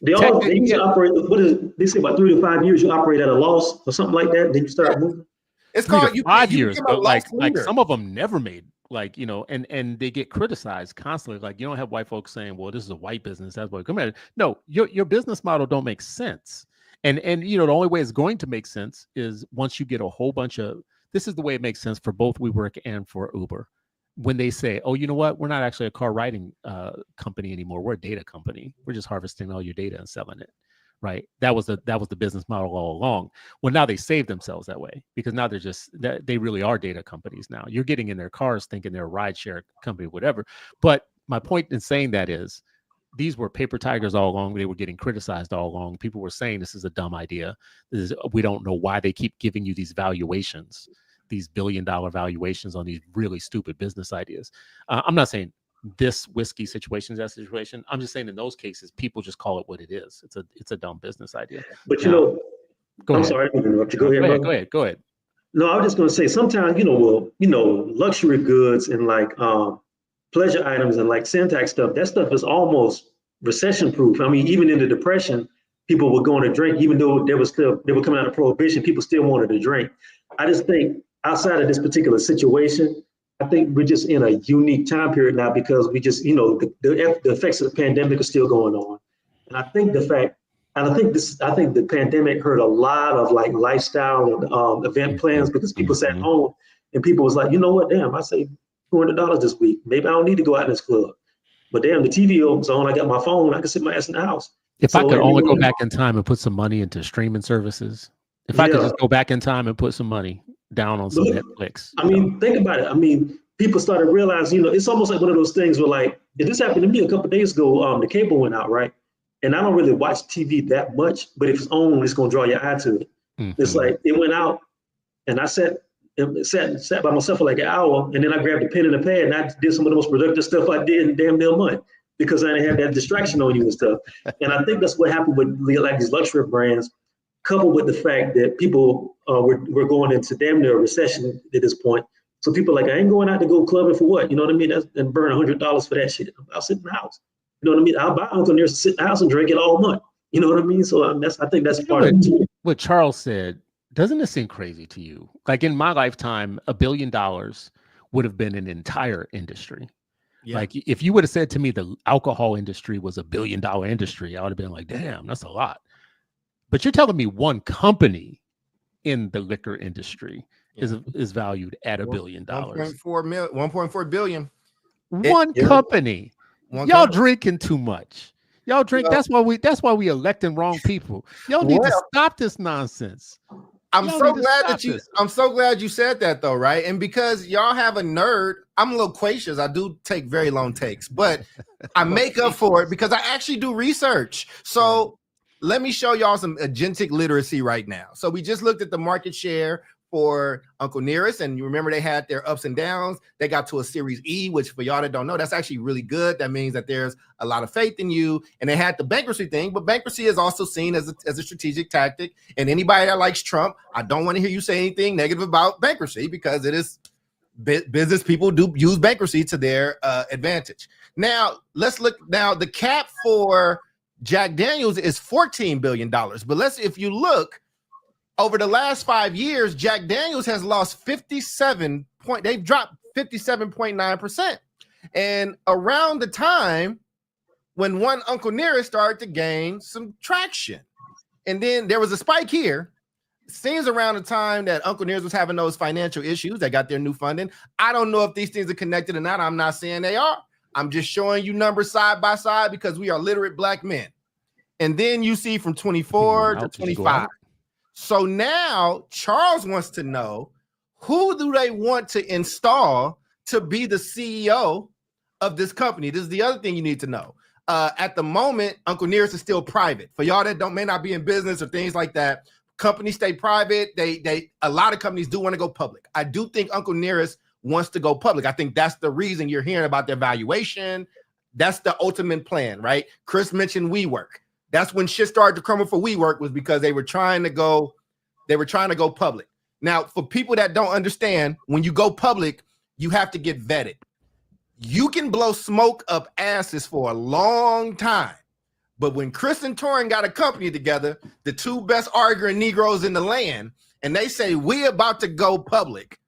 They operate. What is they say about 3 to 5 years? You operate at a loss or something like that. Then you start moving. It's called 5 years, but like some of them never made. Like, you know, and they get criticized constantly. Like, you don't have white folks saying, well, this is a white business. That's why come at it. No, your business model don't make sense. And you know, the only way it's going to make sense is once you get a whole bunch of, this is the way it makes sense for both WeWork and for Uber. when they say, oh, you know what, we're not actually a car writing company anymore. We're a data company. We're just harvesting all your data and selling it. Right. That was the business model all along. Well, now they saved themselves that way because now they really are data companies now. You're getting in their cars thinking they're a rideshare company, whatever. But my point in saying that is these were paper tigers all along. They were getting criticized all along. People were saying this is a dumb idea. We don't know why they keep giving you these valuations, these billion-dollar valuations on these really stupid business ideas. I'm not saying this whiskey situation is that situation. I'm just saying in those cases, people just call it what it is. It's a dumb business idea. But now, I'm sorry, I didn't interrupt you. Go ahead. Go ahead. No, I was just going to say sometimes, luxury goods and like pleasure items and like syntax stuff, that stuff is almost recession proof. I mean, even in the Depression, people were going to drink, even though they were coming out of prohibition, people still wanted to drink. I just think outside of this particular situation, I think we're just in a unique time period now because we just, the effects of the pandemic are still going on. And I think I think the pandemic hurt a lot of like lifestyle and event plans because people sat home and people was like, you know what, damn, I saved $200 this week. Maybe I don't need to go out in this club. But damn, the TV was on. I got my phone. I can sit my ass in the house. If I could only go back in time and put some money into streaming services, if I could just go back in time and put some money down on some Netflix. I mean, think about it. I mean, people started realizing, it's almost like one of those things where like, if this happened to me a couple of days ago, the cable went out, right? And I don't really watch TV that much, but if it's on, it's going to draw your eye to it. Mm-hmm. It's like, it went out and I sat by myself for like an hour, and then I grabbed a pen and a pad and I did some of the most productive stuff I did in damn near a month because I didn't have that distraction on you and stuff. And I think that's what happened with like these luxury brands, coupled with the fact that people were going into damn near a recession at this point. So people are like, I ain't going out to go clubbing for what? You know what I mean? And burn $100 for that shit. I'll sit in the house. You know what I mean? I'll buy Uncle Nearest to sit in the house and drink it all month. You know what I mean? So I think that's part of it. What Charles said, doesn't it seem crazy to you? Like in my lifetime, $1 billion would have been an entire industry. Yeah. Like if you would have said to me the alcohol industry was $1 billion industry, I would have been like, damn, that's a lot. But you're telling me one company in the liquor industry is valued at $1 billion. 1.4 billion. One company. Y'all drinking too much. Y'all drink. That's why we electing wrong people. Y'all need to stop this nonsense. I'm so glad you said that though, right? And because y'all have a nerd, I'm loquacious. I do take very long takes, but I make up for it because I actually do research. So let me show y'all some agentic literacy right now. So we just looked at the market share for Uncle Nearest, and you remember they had their ups and downs. They got to a Series E, which for y'all that don't know, that's actually really good. That means that there's a lot of faith in you. And they had the bankruptcy thing, but bankruptcy is also seen as a strategic tactic. And anybody that likes Trump, I don't want to hear you say anything negative about bankruptcy because it is business people do use bankruptcy to their advantage. Now, let's look. Now, the cap for Jack Daniels is $14 billion. But if you look, over the last 5 years, Jack Daniels has lost they've dropped 57.9%. And around the time when one Uncle Nearest started to gain some traction. And then there was a spike here. Seems around the time that Uncle Nearest was having those financial issues, they got their new funding. I don't know if these things are connected or not. I'm not saying they are. I'm just showing you numbers side by side because we are literate Black men. And then you see from 24 to 25. So now Charles wants to know, who do they want to install to be the CEO of this company? This is the other thing you need to know. At the moment, Uncle Nearest is still private. For y'all that may not be in business or things like that, companies stay private. A lot of companies do want to go public. I do think Uncle Nearest wants to go public. I think that's the reason you're hearing about their valuation. That's the ultimate plan, right? Chris mentioned WeWork. That's when shit started to crumble for WeWork, was because they were trying to go public. Now, for people that don't understand, when you go public, you have to get vetted. You can blow smoke up asses for a long time. But when Chris and Torin got a company together, the two best arguing Negroes in the land, and they say, we about to go public,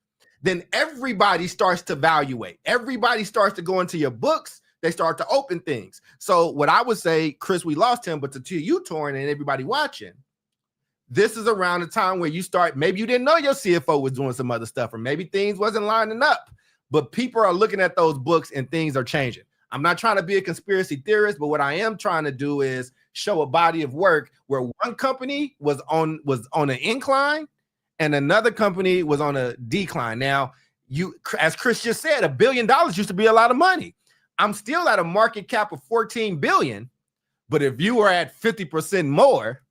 then everybody starts to evaluate. Everybody starts to go into your books. They start to open things. So what I would say, Chris, we lost him, but to you, Torin, and everybody watching, this is around the time where you start, maybe you didn't know your CFO was doing some other stuff, or maybe things wasn't lining up. but people are looking at those books and things are changing. I'm not trying to be a conspiracy theorist, but what I am trying to do is show a body of work where one company was on an incline and another company was on a decline. Now, as Chris just said, $1 billion used to be a lot of money. I'm still at a market cap of 14 billion, but if you were at 50% more,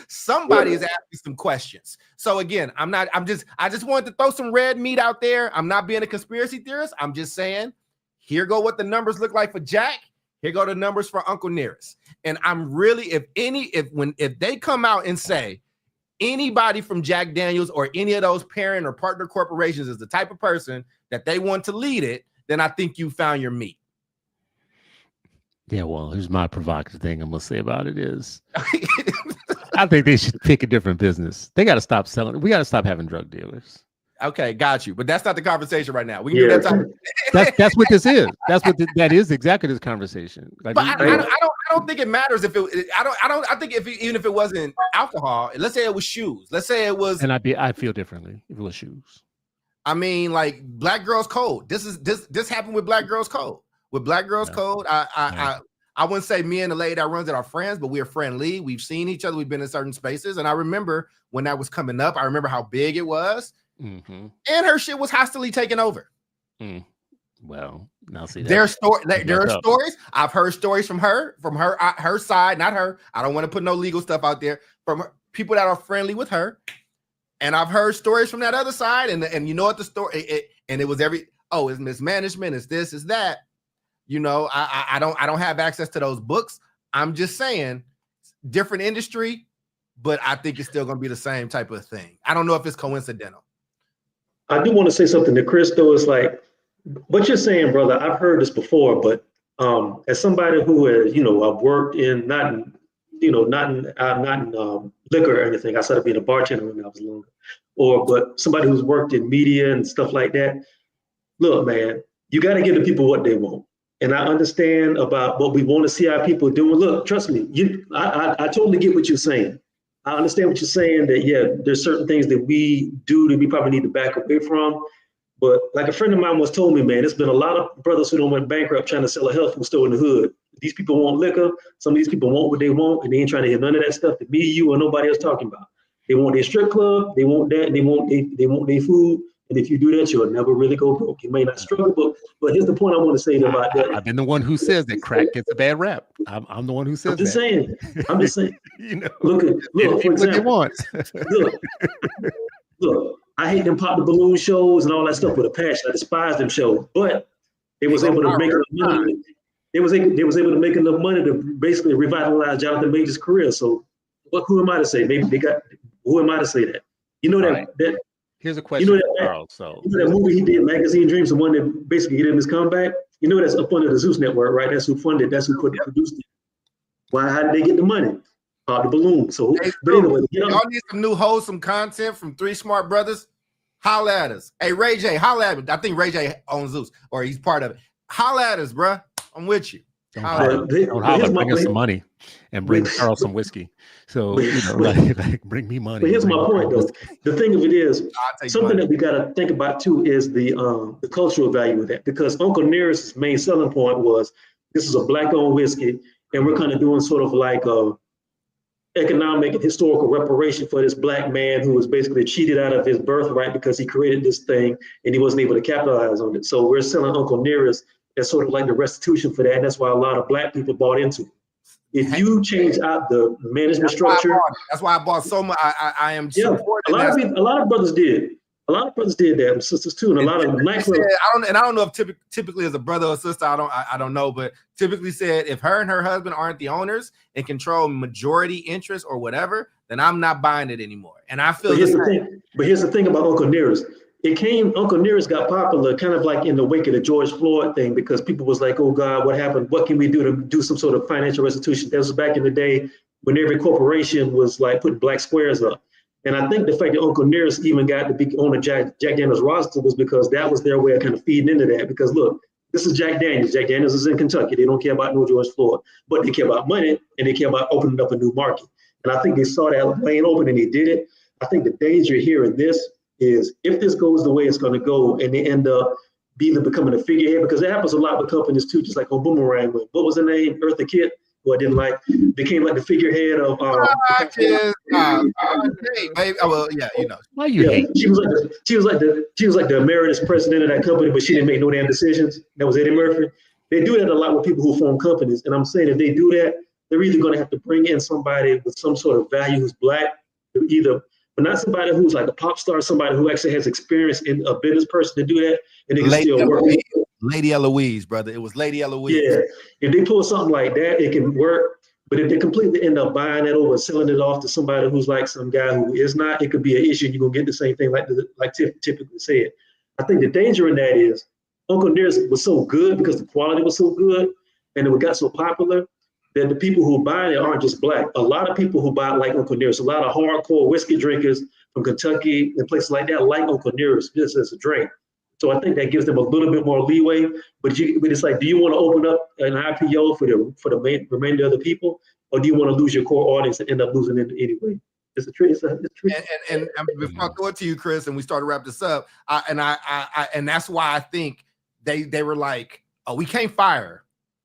somebody is asking some questions. So again, I just wanted to throw some red meat out there. I'm not being a conspiracy theorist. I'm just saying, here go what the numbers look like for Jack. Here go the numbers for Uncle Nearest. And I'm really, if they come out and say anybody from Jack Daniels or any of those parent or partner corporations is the type of person that they want to lead it, then I think you found your meat. Yeah, well, here's my provocative thing I'm going to say about it is I think they should pick a different business. They got to stop selling. We got to stop having drug dealers. Okay, got you. But that's not the conversation right now. We can do that time. That's what this is. That is exactly this conversation. Like, but I don't think it matters if it. I think even if it wasn't alcohol. Let's say it was shoes. Let's say it was. And I'd feel differently if it was shoes. I mean, like Black Girls Code. This happened with Black Girls Code. With Black Girls Code, I wouldn't say me and the lady that runs it are friends, but we're friendly. We've seen each other. We've been in certain spaces, and I remember when that was coming up. I remember how big it was. Mm-hmm. And her shit was hostily taken over. Well, now see there are stories. I've heard stories from her side, not her. I don't want to put no legal stuff out there from people that are friendly with her. And I've heard stories from that other side. And you know what the story? It was it's mismanagement. It's this, it's that. You know, I don't have access to those books. I'm just saying, different industry, but I think it's still going to be the same type of thing. I don't know if it's coincidental. I do want to say something to Chris, though. Is like what you're saying, brother. I've heard this before, but as somebody who has, I've worked in not in liquor or anything. I started being a bartender when I was younger, but somebody who's worked in media and stuff like that. Look, man, you got to give the people what they want. And I understand about what we want to see our people doing. Look, trust me, I totally get what you're saying. I understand what you're saying that, yeah, there's certain things that we do that we probably need to back away from. But like a friend of mine once told me, man, there's been a lot of brothers who went bankrupt trying to sell a health food store in the hood. These people want liquor. Some of these people want what they want, and they ain't trying to hear none of that stuff that me, you, or nobody else talking about. They want their strip club. They want that. And they want their food. And if you do that, you'll never really go broke. You may not struggle, but here's the point I want to say about that. I've been the one who says that crack gets a bad rap. I'm the one who says that. I'm just saying. Look, for example, look, I hate them pop the balloon shows and all that stuff with a passion. I despise them shows, but they was able to make enough money. They was able to make enough money to basically revitalize Jonathan Major's career. So, who am I to say? Who am I to say that? That. Here's a question, Carl. So that movie he did, Magazine Dreams, the one that basically gave him his comeback. That's up under the Zeus Network, right? That's who funded. That's who produced it. How did they get the money? Pop the balloon. So, but anyway, y'all need some new wholesome content from Three Smart Brothers. Holla at us. Hey, Ray J, holla at me. I think Ray J owns Zeus, or he's part of it. Holla at us, bro. I'm with you. Bring us some money and bring Carl some whiskey. So bring me money. But here's my point, though. The thing of it is, something that we got to think about too is the cultural value of that, because Uncle Nearest's main selling point was this is a Black-owned whiskey, and we're kind of doing sort of like economic and historical reparation for this Black man who was basically cheated out of his birthright because he created this thing and he wasn't able to capitalize on it. So we're selling Uncle Nearest as sort of like the restitution for that. And that's why a lot of Black people bought into it. If you change out the management structure, that's why I bought so much. I am supporting. A lot of brothers did. A lot of brothers did that, and sisters too, and a lot of nightclubs. I don't know if typically as a brother or sister, I don't know, but typically said if her and her husband aren't the owners and control majority interest or whatever, then I'm not buying it anymore. And I feel. But here's the thing about Uncle Nearest. Uncle Nearest got popular kind of like in the wake of the George Floyd thing, because people was like, oh God, what happened? What can we do to do some sort of financial restitution? That was back in the day when every corporation was like putting black squares up. And I think the fact that Uncle Nearest even got to be on the Jack Daniels roster was because that was their way of kind of feeding into that. Because look, this is Jack Daniels. Jack Daniels is in Kentucky. They don't care about no George Floyd, but they care about money and they care about opening up a new market. And I think they saw that lane open and they did it. I think the danger here in this is if this goes the way it's going to go and they end up be either becoming a figurehead, because it happens a lot with companies too, just like on Boomerang. What was the name? Eartha Kitt, who I didn't like, became like the figurehead of. Baby. Well, yeah, you know. Why you hate? She was like the emeritus president of that company, but she didn't make no damn decisions. That was Eddie Murphy. They do that a lot with people who form companies, and I'm saying if they do that, they're either going to have to bring in somebody with some sort of value who's black, either, but not somebody who's like a pop star, somebody who actually has experience in a business person to do that, and they can still work. Lady Eloise, brother. It was Lady Eloise. Yeah, if they pull something like that, it can work. But if they completely end up buying it over and selling it off to somebody who's like some guy who is not, it could be an issue. You're gonna get the same thing like Tiff typically said. I think the danger in that is Uncle Nearest was so good because the quality was so good and it got so popular that the people who buy it aren't just black. A lot of people who buy like Uncle Nearest, a lot of hardcore whiskey drinkers from Kentucky and places like that like Uncle Nearest just as a drink. So I think that gives them a little bit more leeway. But it's like, do you want to open up an IPO for the remainder of the people, or do you want to lose your core audience and end up losing it anyway? It's a trick. And before I go to you, Chris, and we start to wrap this up, and that's why I think they were like, oh, we can't fire her.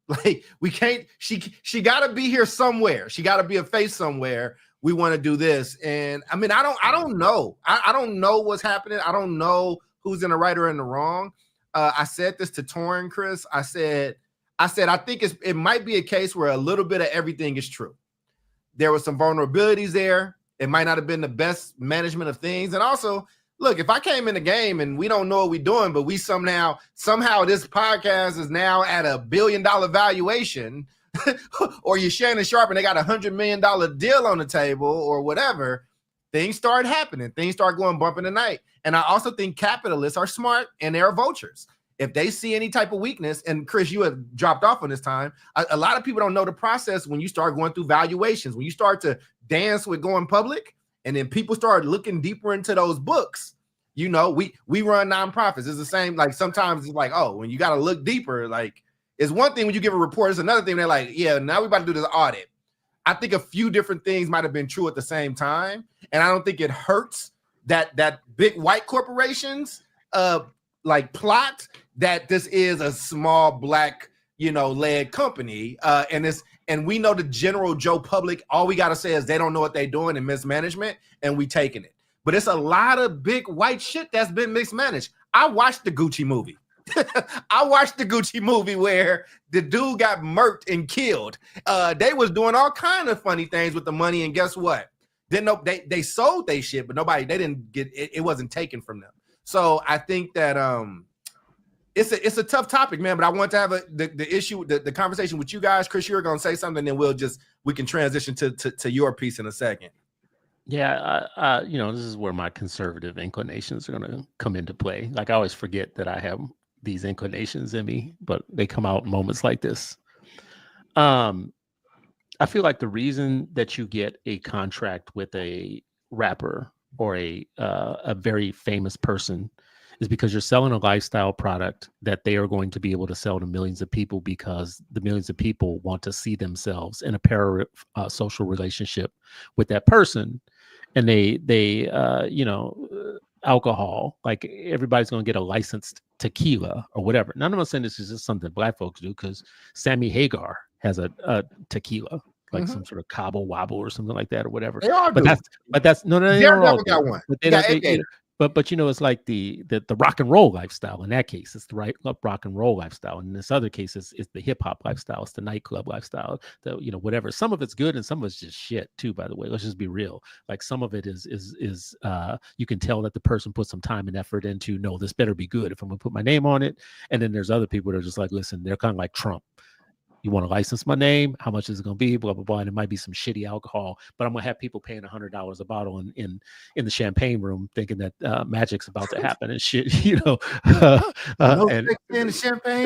Like, we can't. She got to be here somewhere. She got to be a face somewhere. We want to do this, and I mean, I don't know. I don't know what's happening. I don't know who's in the right or in the wrong. I said this to Torrin, Chris. I said, I think it might be a case where a little bit of everything is true. There were some vulnerabilities there. It might not have been the best management of things. And also, look, if I came in the game and we don't know what we're doing, but we somehow this podcast is now at $1 billion valuation, or you're Shannon Sharp and they got $100 million deal on the table or whatever, things start happening. Things start going bump in the night. And I also think capitalists are smart and they're vultures. If they see any type of weakness, and Chris, you have dropped off on this time, a lot of people don't know the process when you start going through valuations, when you start to dance with going public, and then people start looking deeper into those books. You know, we run nonprofits. It's the same, like sometimes it's like, oh, when you got to look deeper, like it's one thing when you give a report, it's another thing. They're like, yeah, now we're about to do this audit. I think a few different things might have been true at the same time. And I don't think it hurts that big white corporations like plot that this is a small black, led company. And we know the general Joe public, all we got to say is they don't know what they're doing in mismanagement, and we taking it. But it's a lot of big white shit that's been mismanaged. I watched the Gucci movie. I watched the Gucci movie where the dude got murked and killed. They was doing all kind of funny things with the money, and guess what? They sold their shit, but they didn't get it. It wasn't taken from them. So I think that it's a tough topic, man. But I want to have the conversation with you guys. Chris, you're gonna say something, and we can transition to your piece in a second. Yeah, this is where my conservative inclinations are going to come into play. Like, I always forget that I have these inclinations in me, but they come out in moments like this. I feel like the reason that you get a contract with a rapper or a very famous person is because you're selling a lifestyle product that they are going to be able to sell to millions of people, because the millions of people want to see themselves in a social relationship with that person. And they alcohol, like everybody's going to get a licensed tequila or whatever. None of us saying this is just something black folks do, because Sammy Hagar has a tequila, like some sort of Cabo Wabo or something like that or whatever. They all do. But that's no, they don't all got one. But it's like the rock and roll lifestyle. In that case, it's the rock and roll lifestyle. And in this other case, it's the hip hop lifestyle. It's the nightclub lifestyle. Whatever. Some of it's good and some of it's just shit too. By the way, let's just be real. Like, some of it is you can tell that the person put some time and effort into. No, this better be good if I'm gonna put my name on it. And then there's other people that are just like, listen, they're kind of like Trump. You want to license my name? How much is it going to be? Blah, blah, blah. And it might be some shitty alcohol, but I'm going to have people paying $100 a bottle in the champagne room thinking that magic's about to happen and shit, and in the champagne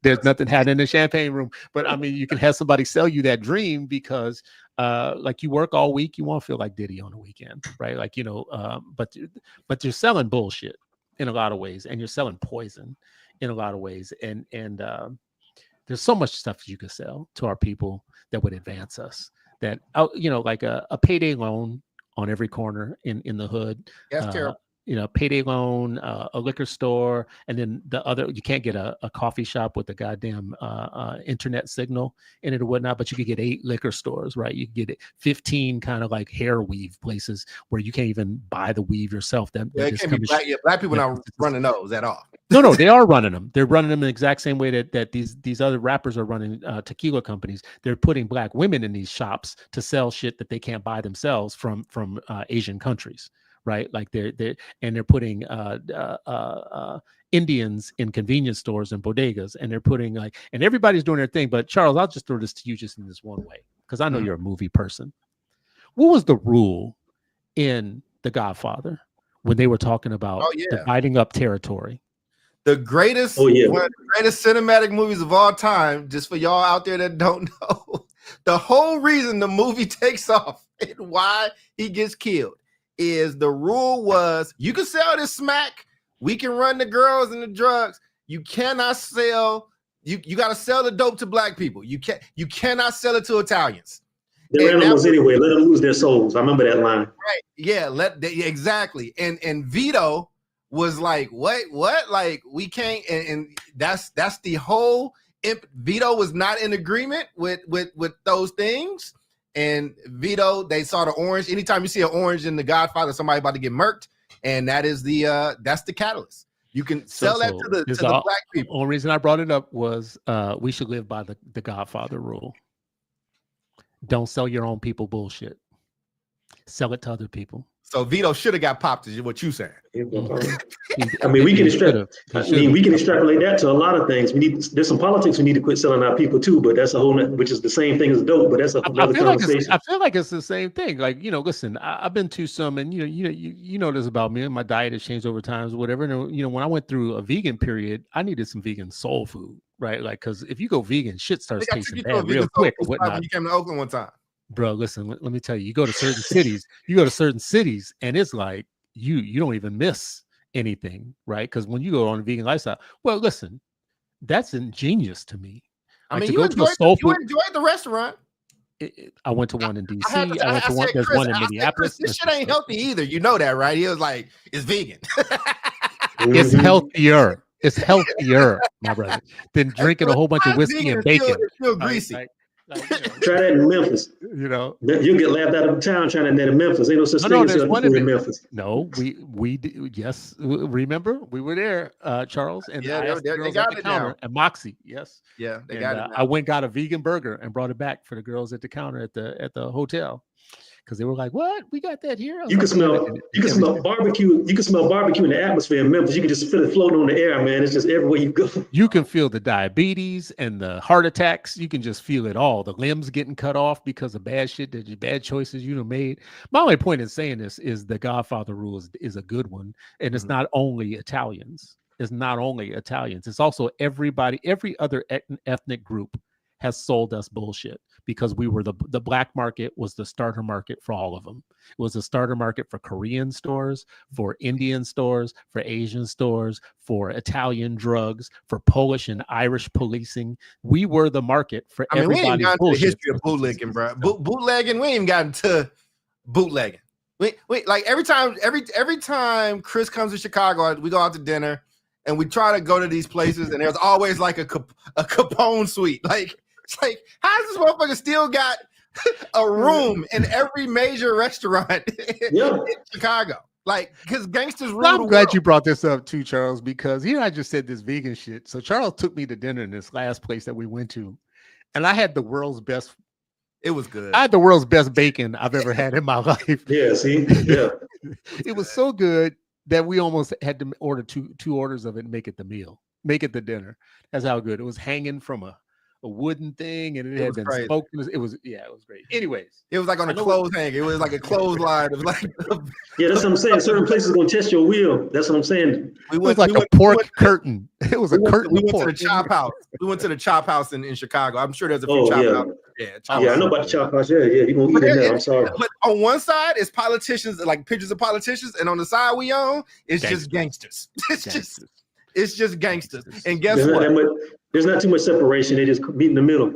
there's nothing had in the champagne room. But I mean, you can have somebody sell you that dream because like, you work all week, you want to feel like Diddy on the weekend, right? Like, but you're selling bullshit in a lot of ways, and you're selling poison in a lot of ways. And there's so much stuff you could sell to our people that would advance us. That, like a payday loan on every corner in the hood. That's terrible. payday loan, a liquor store, and then the other, you can't get a coffee shop with a goddamn internet signal in it or whatnot, but you could get 8 liquor stores, right? You could get 15 kind of like hair weave places where you can't even buy the weave yourself. It can't be black people not running those at all. No, they are running them. They're running them in the exact same way that these other rappers are running tequila companies. They're putting black women in these shops to sell shit that they can't buy themselves from Asian countries. Right, like they're putting Indians in convenience stores and bodegas, and they're putting and everybody's doing their thing. But Charles, I'll just throw this to you just in this one way, because I know you're a movie person. What was the rule in The Godfather when they were talking about dividing up territory? The greatest, one of the greatest cinematic movies of all time, just for y'all out there that don't know, the whole reason the movie takes off and why he gets killed is the rule was you can sell this smack, we can run the girls and the drugs. You cannot sell, you got to sell the dope to black people. You cannot sell it to Italians. They're animals anyway. Let them lose their souls. I remember that line. Right. Yeah. Exactly. And Vito was like, what? Like, we can't. And that's the whole. Vito was not in agreement with those things. And Vito, they saw the orange. Anytime you see an orange in The Godfather, somebody about to get murked, and that is that's the catalyst. You can sell that to the black people. The only reason I brought it up was we should live by the Godfather rule. Don't sell your own people bullshit. Sell it to other people. So Vito should have got popped, is what you saying? I mean, we can extrapolate that to a lot of things. There's some politics we need to quit selling our people too, but that's a whole, which is the same thing as dope, but that's another conversation. I feel like it's the same thing. Like, listen, I've been to some, and you know this about me, and my diet has changed over time, or whatever. And when I went through a vegan period, I needed some vegan soul food, right? Like, because if you go vegan, shit starts tasting bad real quick. When you came to Oakland one time. Bro, listen, let me tell you, you go to certain cities, and it's like you don't even miss anything, right? Because when you go on a vegan lifestyle, well, listen, that's ingenious to me. I mean, you enjoyed the restaurant. I went to one in DC. There's one in Minneapolis. This shit ain't healthy either. You know that, right? He was like, it's vegan. It's healthier. It's healthier, my brother, than drinking a whole bunch of whiskey and bacon. It's still greasy. Try that in Memphis. You'll get laughed out of town trying to net in Memphis. Ain't no such thing as in Memphis. No, we yes. Remember, we were there, Charles, and they got it counter at Moxie. Yes, yeah, they got it. I went got a vegan burger and brought it back for the girls at the counter at the hotel. Because they were like, "What? We got that here." You can smell barbecue. You can smell barbecue in the atmosphere in Memphis. You can just feel it floating on the air, man. It's just everywhere you go. You can feel the diabetes and the heart attacks. You can just feel it all. The limbs getting cut off because of bad choices you made. My only point in saying this is the Godfather rule is a good one, and it's not only Italians. It's not only Italians. It's also everybody. Every other ethnic group has sold us bullshit, because we were the black market was the starter market for all of them. It was the starter market for Korean stores, for Indian stores, for Asian stores, for Italian drugs, for Polish and Irish policing. We were the market for everybody. We ain't gotten to the history of bootlegging, bro. Bootlegging, we ain't gotten to bootlegging. We like every time Chris comes to Chicago, we go out to dinner and we try to go to these places, and there's always like a Capone suite. Like, it's like, how does this motherfucker still got a room in every major restaurant in Chicago? Like, because gangsters rule the world. I'm glad you brought this up too, Charles, because I just said this vegan shit. So Charles took me to dinner in this last place that we went to, and I had the world's best. It was good. I had the world's best bacon I've ever had in my life. Yeah, see? Yeah. It was so good that we almost had to order two orders of it and make it the dinner. That's how good it was, hanging from a wooden thing, and it had been smoked. It was great. Anyways, it was like on a clothes hanger. It was like a clothesline. It was like that's what I'm saying. Certain places are gonna test your wheel. That's what I'm saying. It was like a pork curtain. It was a curtain. We went to the chop house. We went to the chop house in Chicago. I'm sure there's a few chop houses. Yeah, I know about the chop house. Yeah. You gonna eat in there? I'm sorry. But on one side is politicians, like pictures of politicians, and on the side we own, it's just gangsters. It's just gangsters. And guess what? There's not too much separation. They just meet in the middle.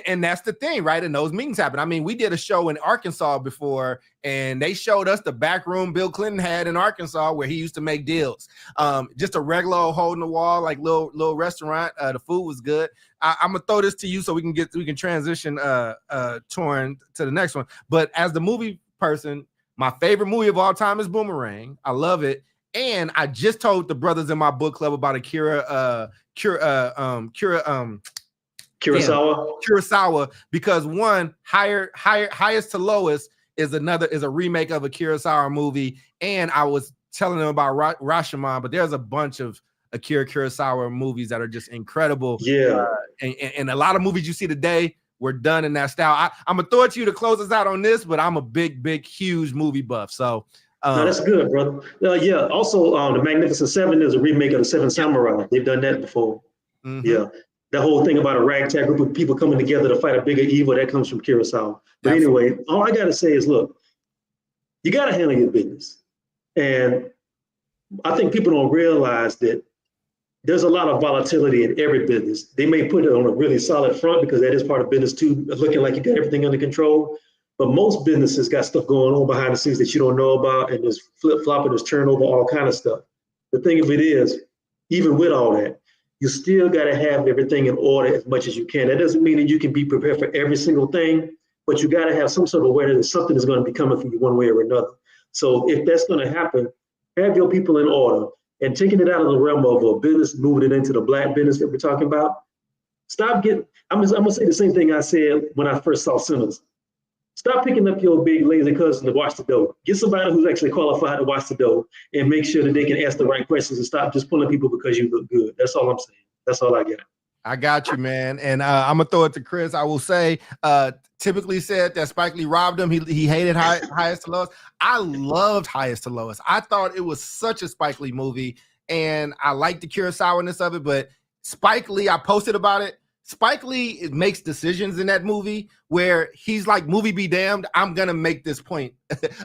and that's the thing, right? And those meetings happen. I mean, we did a show in Arkansas before, and they showed us the back room Bill Clinton had in Arkansas where he used to make deals. Just a regular old hole in the wall, like little restaurant. The food was good. I'm gonna throw this to you so we can transition Torn to the next one. But as the movie person, my favorite movie of all time is Boomerang. I love it. And I just told the brothers in my book club about Kurosawa, because one, Highest to Lowest is a remake of a Kurosawa movie, and I was telling them about Rashomon, but there's a bunch of Akira Kurosawa movies that are just incredible. Yeah, and a lot of movies you see today were done in that style. I'm gonna throw it to you to close us out on this, but I'm a big, huge movie buff. So no, that's good, brother. Yeah. Also, The Magnificent Seven is a remake of The Seven Samurai. They've done that before. Mm-hmm. Yeah. That whole thing about a ragtag group of people coming together to fight a bigger evil, that comes from Kurosawa. But anyway, all I got to say is, look, you got to handle your business. And I think people don't realize that there's a lot of volatility in every business. They may put it on a really solid front because that is part of business too, looking like you got everything under control. But most businesses got stuff going on behind the scenes that you don't know about, and there's flip-flopping, there's turnover, all kind of stuff. The thing of it is, even with all that, you still got to have everything in order as much as you can. That doesn't mean that you can be prepared for every single thing, but you got to have some sort of awareness that something is going to be coming for you one way or another. So if that's going to happen, have your people in order, and taking it out of the realm of a business, moving it into the Black business that we're talking about. I'm going to say the same thing I said when I first saw Sinners. Stop picking up your big lazy cousin to watch the dough. Get somebody who's actually qualified to watch the dough and make sure that they can ask the right questions and stop just pulling people because you look good. That's all I'm saying. That's all I get. I got you, man. And I'm going to throw it to Chris. I will say, typically said that Spike Lee robbed him. He hated Highest to Lowest. I loved Highest to Lowest. I thought it was such a Spike Lee movie, and I liked the Kurosawa-ness of it, but Spike Lee, I posted about it. Spike Lee makes decisions in that movie where he's like, movie be damned, I'm going to make this point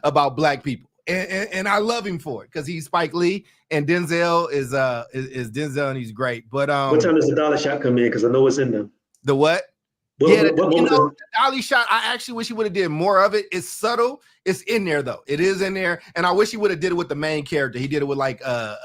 about Black people. And I love him for it because he's Spike Lee, and Denzel is Denzel, and he's great. But what time does the dollar shot come in? Because I know it's in there. The what? The dolly shot, I actually wish he would have did more of it. It's subtle. It's in there though. It is in there, and I wish he would have did it with the main character. He did it with like a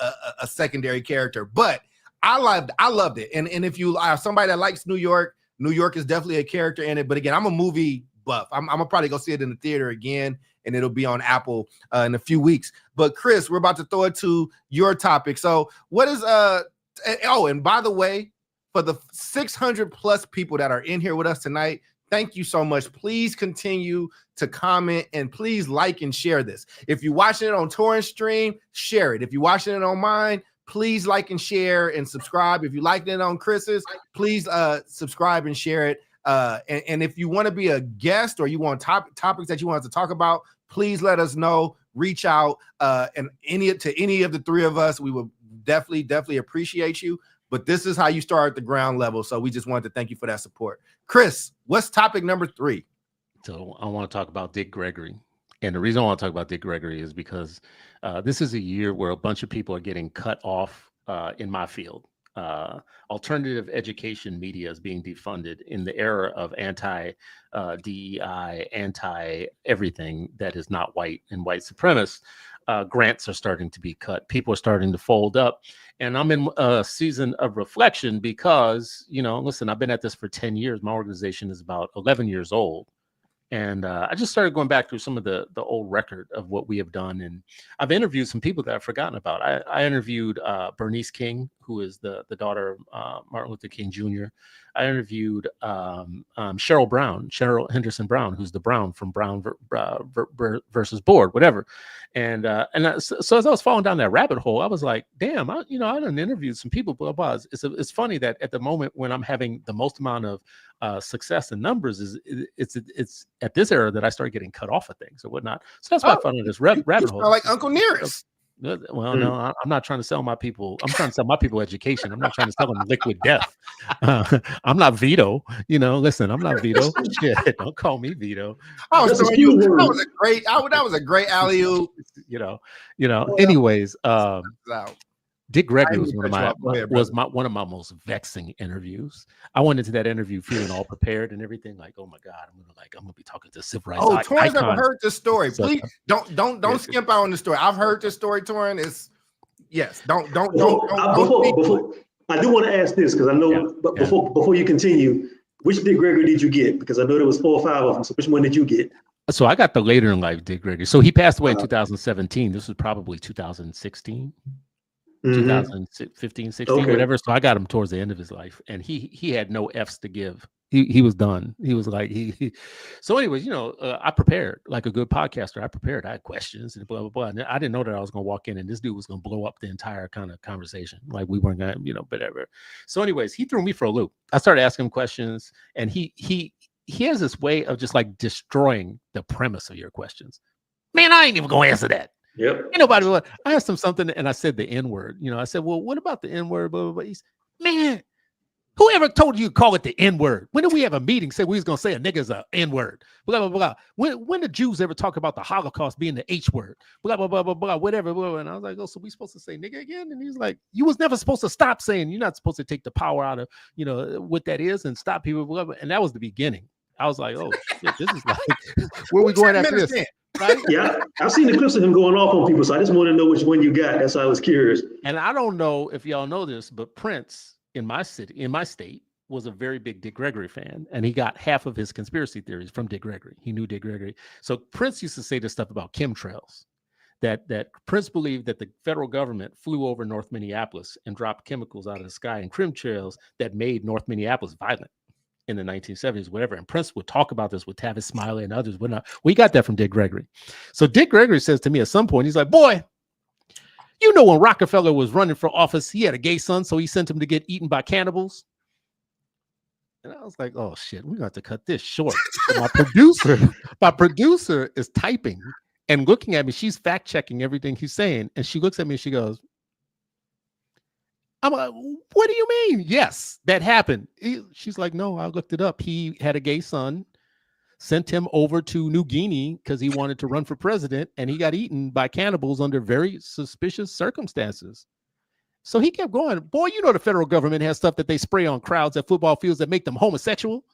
secondary character, but I loved it. And if you are somebody that likes New York is definitely a character in it. But again, I'm a movie buff. I'm gonna probably go see it in the theater again, and it'll be on Apple in a few weeks. But Chris, we're about to throw it to your topic. So what is and by the way, for the 600 plus people that are in here with us tonight, thank you so much. Please continue to comment, and please like and share this. If you're watching it on Torrent Stream, share it. If you're watching it on mine, please like and share and subscribe. If you liked it on Chris's, please subscribe and share it. And if you want to be a guest or you want topics that you want us to talk about, please let us know. Reach out and any of the three of us. We will definitely appreciate you. But this is how you start at the ground level. So we just wanted to thank you for that support. Chris, what's topic number 3? So I want to talk about Dick Gregory. And the reason I want to talk about Dick Gregory is because this is a year where a bunch of people are getting cut off in my field. Alternative education media is being defunded in the era of anti-DEI, anti-everything that is not white and white supremacist. Grants are starting to be cut. People are starting to fold up. And I'm in a season of reflection because, listen, I've been at this for 10 years. My organization is about 11 years old. And I just started going back through some of the old record of what we have done. And I've interviewed some people that I've forgotten about. I interviewed Bernice King, who is the daughter of Martin Luther King Jr. I interviewed Cheryl Henderson Brown, who's the Brown from Brown versus Board, whatever. And so as I was falling down that rabbit hole, I was like, damn, I done interviewed some people, blah, blah. It's funny that at the moment when I'm having the most amount of success and numbers it's at this era that I start getting cut off of things or whatnot. So that's why I found this rabbit hole. Like Uncle Nearest. Well, no, I'm not trying to sell my people. I'm trying to sell my people education. I'm not trying to sell them liquid death. I'm not Vito. Listen, I'm not Vito. Shit, don't call me Vito. That was a great alley-oop. Anyways, Dick Gregory I was didn't cut you off. Go ahead, one of my most vexing interviews. I went into that interview feeling all prepared and everything, like, oh my God, I'm gonna be talking to civil rights Torrin's never icons. heard this story. So, Please don't skimp out on the story. I've heard this story, Torrin. It's yes. Don't. Before I do want to ask this because I know, but before you continue, which Dick Gregory did you get? Because I know there was 4 or 5 of them. So which one did you get? So I got the later in life Dick Gregory. So he passed away in 2017. This was probably 2016. 2015, 16, whatever. So I got him towards the end of his life, and he had no F's to give. He was done. He was like So, anyways, I prepared like a good podcaster. I had questions and blah blah blah. And I didn't know that I was gonna walk in and this dude was gonna blow up the entire kind of conversation. Like we weren't gonna, whatever. So, anyways, he threw me for a loop. I started asking him questions, and he has this way of just like destroying the premise of your questions. Man, I ain't even gonna answer that. Yep. Ain't nobody. I asked him something and I said the N-word. I said, well, what about the N-word? Blah, blah, blah. He's, man, whoever told you to call it the N-word? When did we have a meeting say we was gonna say a nigga's a N-word? Blah blah blah. When did Jews ever talk about the Holocaust being the H-word? Blah blah blah blah blah. Whatever. Blah, blah. And I was like, oh, so we supposed to say nigga again? And he's like, you was never supposed to stop saying. You're not supposed to take the power out of what that is and stop people. Blah, blah. And that was the beginning. I was like, oh shit, this is like where we going after this? Right? Yeah, I've seen the clips of him going off on people, so I just want to know which one you got. That's why I was curious. And I don't know if y'all know this, but Prince in my state, was a very big Dick Gregory fan, and he got half of his conspiracy theories from Dick Gregory. He knew Dick Gregory. So Prince used to say this stuff about chemtrails, that Prince believed that the federal government flew over North Minneapolis and dropped chemicals out of the sky and chemtrails that made North Minneapolis violent in the 1970s, whatever. And Prince would talk about this with Tavis Smiley and others. We got that from Dick Gregory. So Dick Gregory says to me at some point, he's like, boy, when Rockefeller was running for office, he had a gay son, so he sent him to get eaten by cannibals. And I was like, oh shit, we're gonna have to cut this short. So my producer is typing and looking at me. She's fact checking everything he's saying. And she looks at me and she goes, I'm like, what do you mean? Yes, that happened. She's like, no, I looked it up. He had a gay son, sent him over to New Guinea because he wanted to run for president, and he got eaten by cannibals under very suspicious circumstances. So he kept going. Boy, the federal government has stuff that they spray on crowds at football fields that make them homosexual.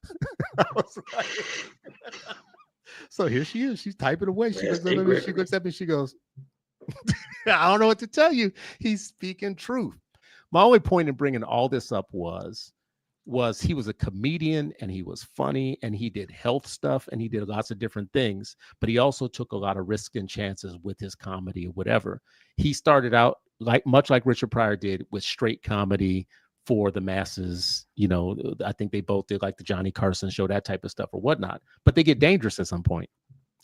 I was like, so here she is. She's typing away. She looks at me. She goes, I don't know what to tell you. He's speaking truth. My only point in bringing all this up was he was a comedian, and he was funny, and he did health stuff, and he did lots of different things, but he also took a lot of risks and chances with his comedy or whatever. He started out much like Richard Pryor did, with straight comedy for the masses. I think they both did like the Johnny Carson show, that type of stuff or whatnot, but they get dangerous at some point.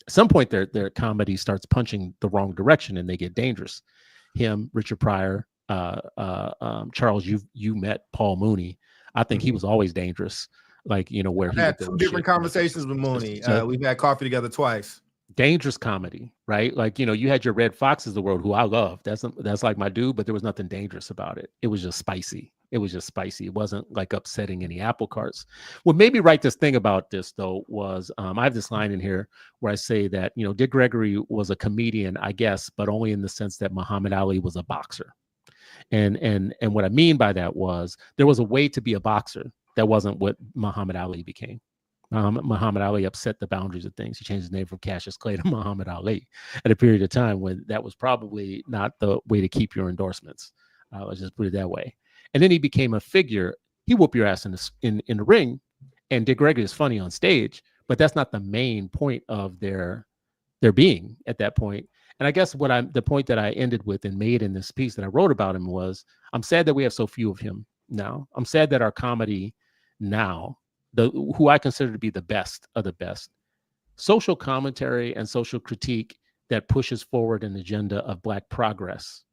At some point their comedy starts punching the wrong direction and they get dangerous. Him, Richard Pryor, Charles, you met Paul Mooney. I think he was always dangerous. Like, where I've had 2 different conversations with Mooney. We've had coffee together twice. Dangerous comedy, right? Like, you had your Red Foxes of the world, who I love. That's like my dude, but there was nothing dangerous about it. It was just spicy. It wasn't like upsetting any apple carts. What made me write this thing about this, though, was I have this line in here where I say that, Dick Gregory was a comedian, I guess, but only in the sense that Muhammad Ali was a boxer. And what I mean by that was there was a way to be a boxer that wasn't what Muhammad Ali became. Muhammad Ali upset the boundaries of things. He changed his name from Cassius Clay to Muhammad Ali at a period of time when that was probably not the way to keep your endorsements. Let's just put it that way. And then he became a figure. He whooped your ass in the ring, and Dick Gregory is funny on stage, but that's not the main point of their being at that point. And I guess the point that I ended with and made in this piece that I wrote about him was, I'm sad that we have so few of him now. I'm sad that our comedy now, who I consider to be the best of the best, social commentary and social critique that pushes forward an agenda of Black progress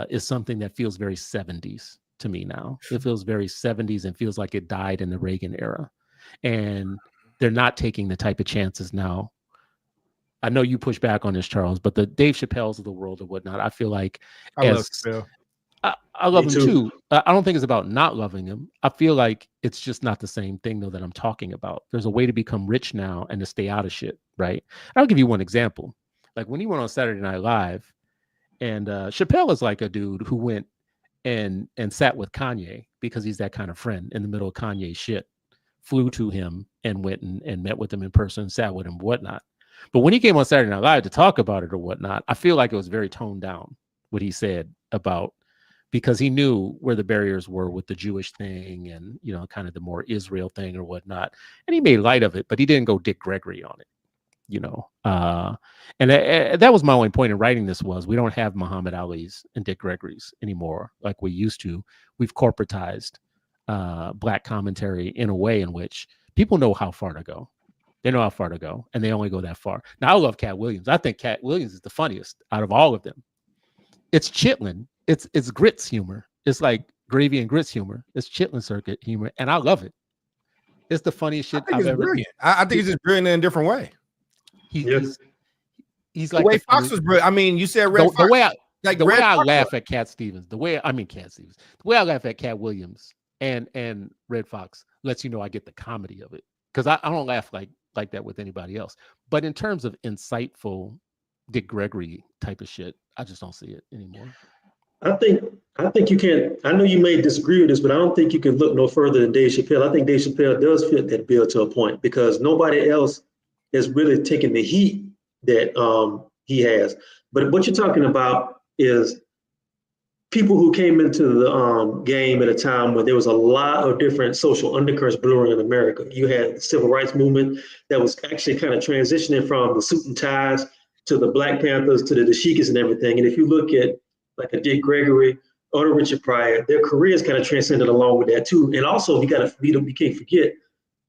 is something that feels very 70s to me now. It feels very 70s and feels like it died in the Reagan era. And they're not taking the type of chances now. I know you push back on this, Charles, but the Dave Chappelle's of the world or whatnot, I feel like I love him too. I don't think it's about not loving him. I feel like it's just not the same thing, though, that I'm talking about. There's a way to become rich now and to stay out of shit, right? I'll give you one example. Like when he went on Saturday Night Live, and Chappelle is like a dude who went and sat with Kanye because he's that kind of friend in the middle of Kanye shit. Flew to him and went and met with him in person, sat with him, whatnot. But when he came on Saturday Night Live to talk about it or whatnot, I feel like it was very toned down what he said about, because he knew where the barriers were with the Jewish thing and, you know, kind of the more Israel thing or whatnot. And he made light of it, but he didn't go Dick Gregory on it, you know. And that was my only point in writing this, was we don't have Muhammad Ali's and Dick Gregory's anymore like we used to. We've corporatized Black commentary in a way in which people know how far to go. They know how far to go, and they only go that far. Now, I love Cat Williams. I think Cat Williams is the funniest out of all of them. It's chitlin. It's grits humor. It's like gravy and grits humor. It's chitlin circuit humor, and I love it. It's the funniest shit I've ever seen. I think he's just brilliant in a different way. He's like the way Fox was brilliant. I mean, you said Red Fox. The way I Fox laugh at Cat Stevens, the way I laugh at Cat Williams and Red Fox lets you know I get the comedy of it, because I don't laugh like that with anybody else. But in terms of insightful Dick Gregory type of shit, I just don't see it anymore. I think you can't. I know you may disagree with this, but I don't think you can look no further than Dave Chappelle. I think Dave Chappelle does fit that bill to a point, because nobody else has really taken the heat that he has. But what you're talking about is people who came into the game at a time when there was a lot of different social undercurrents brewing in America. You had the civil rights movement that was actually kind of transitioning from the suit and ties to the Black Panthers to the Dashikis and everything. And if you look at like a Dick Gregory or a Richard Pryor, their careers kind of transcended along with that too. And also you can't forget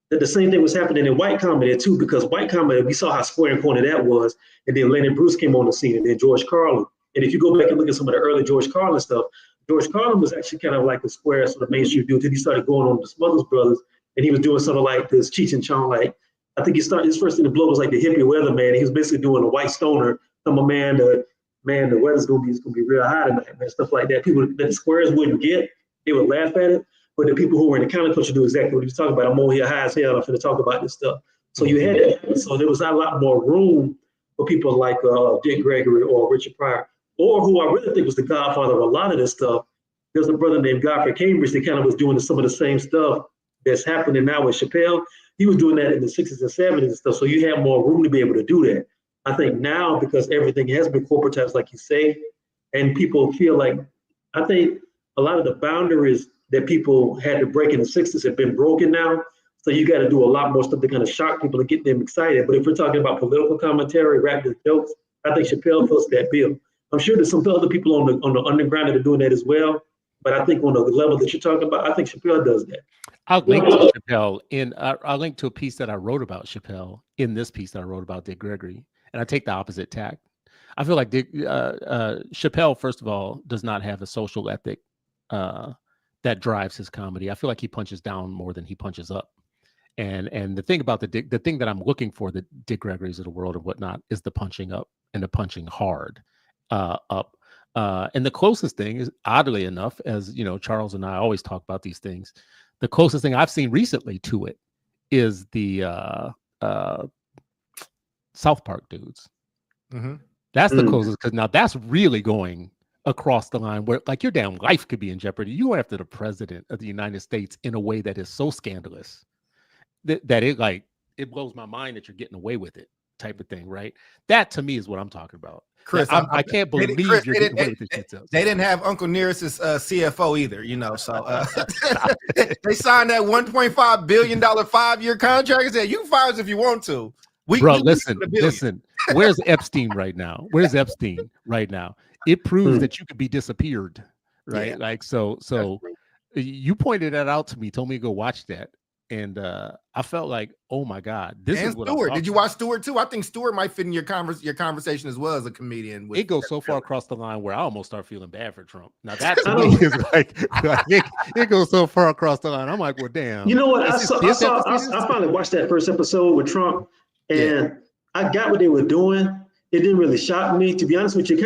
that the same thing was happening in white comedy too, because white comedy, we saw how square and corner that was. And then Lennon Bruce came on the scene, and then George Carlin. And if you go back and look at some of the early George Carlin stuff, George Carlin was actually kind of like the square sort of mainstream dude. Then he started going on the Smothers Brothers, and he was doing sort of like this Cheech and Chong. Like, I think his first thing to blow was like the hippie weatherman. He was basically doing a white stoner. I'm a man, the weather's gonna be real hot tonight, man, stuff like that. People that the squares wouldn't get, they would laugh at it. But the people who were in the counterculture do exactly what he was talking about. I'm over here high as hell. I'm finna talk about this stuff. So you had that. So there was not a lot more room for people like Dick Gregory or Richard Pryor, or who I really think was the godfather of a lot of this stuff. There's a brother named Godfrey Cambridge that kind of was doing some of the same stuff that's happening now with Chappelle. He was doing that in the 60s and 70s and stuff. So you had more room to be able to do that. I think now, because everything has been corporatized, like you say, and people feel like, I think a lot of the boundaries that people had to break in the 60s have been broken now. So you got to do a lot more stuff to kind of shock people and get them excited. But if we're talking about political commentary, rap jokes, I think Chappelle fits that bill. I'm sure there's some other people on the underground that are doing that as well. But I think on the level that you're talking about, I think Chappelle does that. I'll link to Chappelle I'll link to a piece that I wrote about Chappelle in this piece that I wrote about Dick Gregory. And I take the opposite tack. I feel like Chappelle, first of all, does not have a social ethic that drives his comedy. I feel like he punches down more than he punches up. And the thing about the thing that I'm looking for, the Dick Gregory's of the world and whatnot, is the punching up and the punching hard up. And the closest thing is, oddly enough, as you know, Charles and I always talk about these things, the closest thing I've seen recently to it is the South Park dudes. Mm-hmm. That's the closest, because now that's really going across the line where like your damn life could be in jeopardy. You go after the president of the United States in a way that is so scandalous that it blows my mind that you're getting away with it, type of thing, right? That to me is what I'm talking about. Chris, I can't believe you're getting away with this shit. They didn't have Uncle Nearest's CFO either, you know. So they signed that $1.5 billion 5-year contract and said, "You can fire us if you want to." Listen. Where's Epstein right now? It proves that you could be disappeared, right? Yeah. Like so you pointed that out to me, told me to go watch that. And I felt like, oh my God, this is what Stewart. Did you watch Stewart too? I think Stewart might fit in your conversation as well as a comedian. It goes so far across the line where I almost start feeling bad for Trump. Now that to me is like it goes so far across the line. I'm like, well, damn. You know what? I finally watched that first episode with Trump, and I got what they were doing. It didn't really shock me, to be honest with you.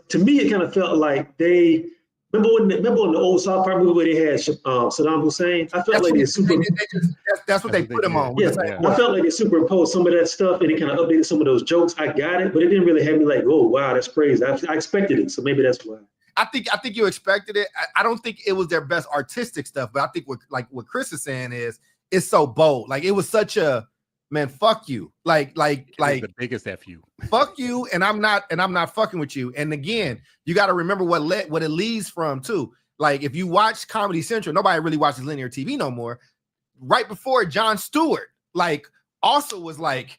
To me, it kind of felt like they. Remember in the old South Park movie where they had Saddam Hussein? I felt like that's what they put him on. Yeah, I felt like they superimposed some of that stuff and they kind of updated some of those jokes. I got it, but it didn't really have me like, oh wow, that's crazy. I expected it, so maybe that's why. I think you expected it. I don't think it was their best artistic stuff, but I think what Chris is saying is it's so bold. Like it was such a man, fuck you. Like the biggest F you. Fuck you, and I'm not fucking with you. And again, you got to remember what it leads from too. Like if you watch Comedy Central, nobody really watches linear TV no more. Right before Jon Stewart, like also was like,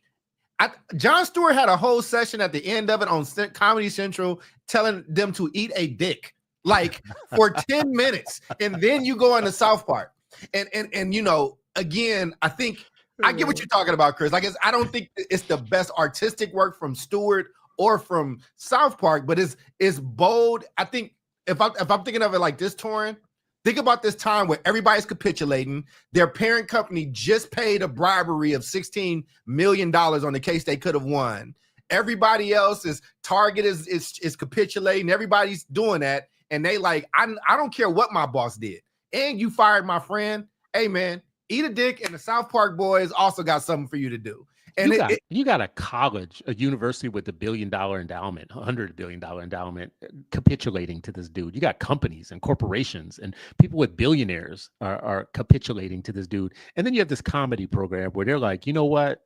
Jon Stewart had a whole session at the end of it on Comedy Central telling them to eat a dick like for 10 minutes. And then you go into South Park. And you know, again, I think I get what you're talking about, Chris. Like I don't think it's the best artistic work from Stewart or from South Park, but it's bold. I think if I'm thinking of it like this, Torin, think about this time where everybody's capitulating. Their parent company just paid a bribery of $16 million on the case they could have won. Everybody else Target is capitulating. Everybody's doing that. And they like, I don't care what my boss did. And you fired my friend. Hey, man, eat a dick. And the South Park boys also got something for you to do. And you got a college, a university with $1 billion endowment, $100 billion endowment capitulating to this dude. You got companies and corporations and people with billionaires are capitulating to this dude. And then you have this comedy program where they're like, you know what?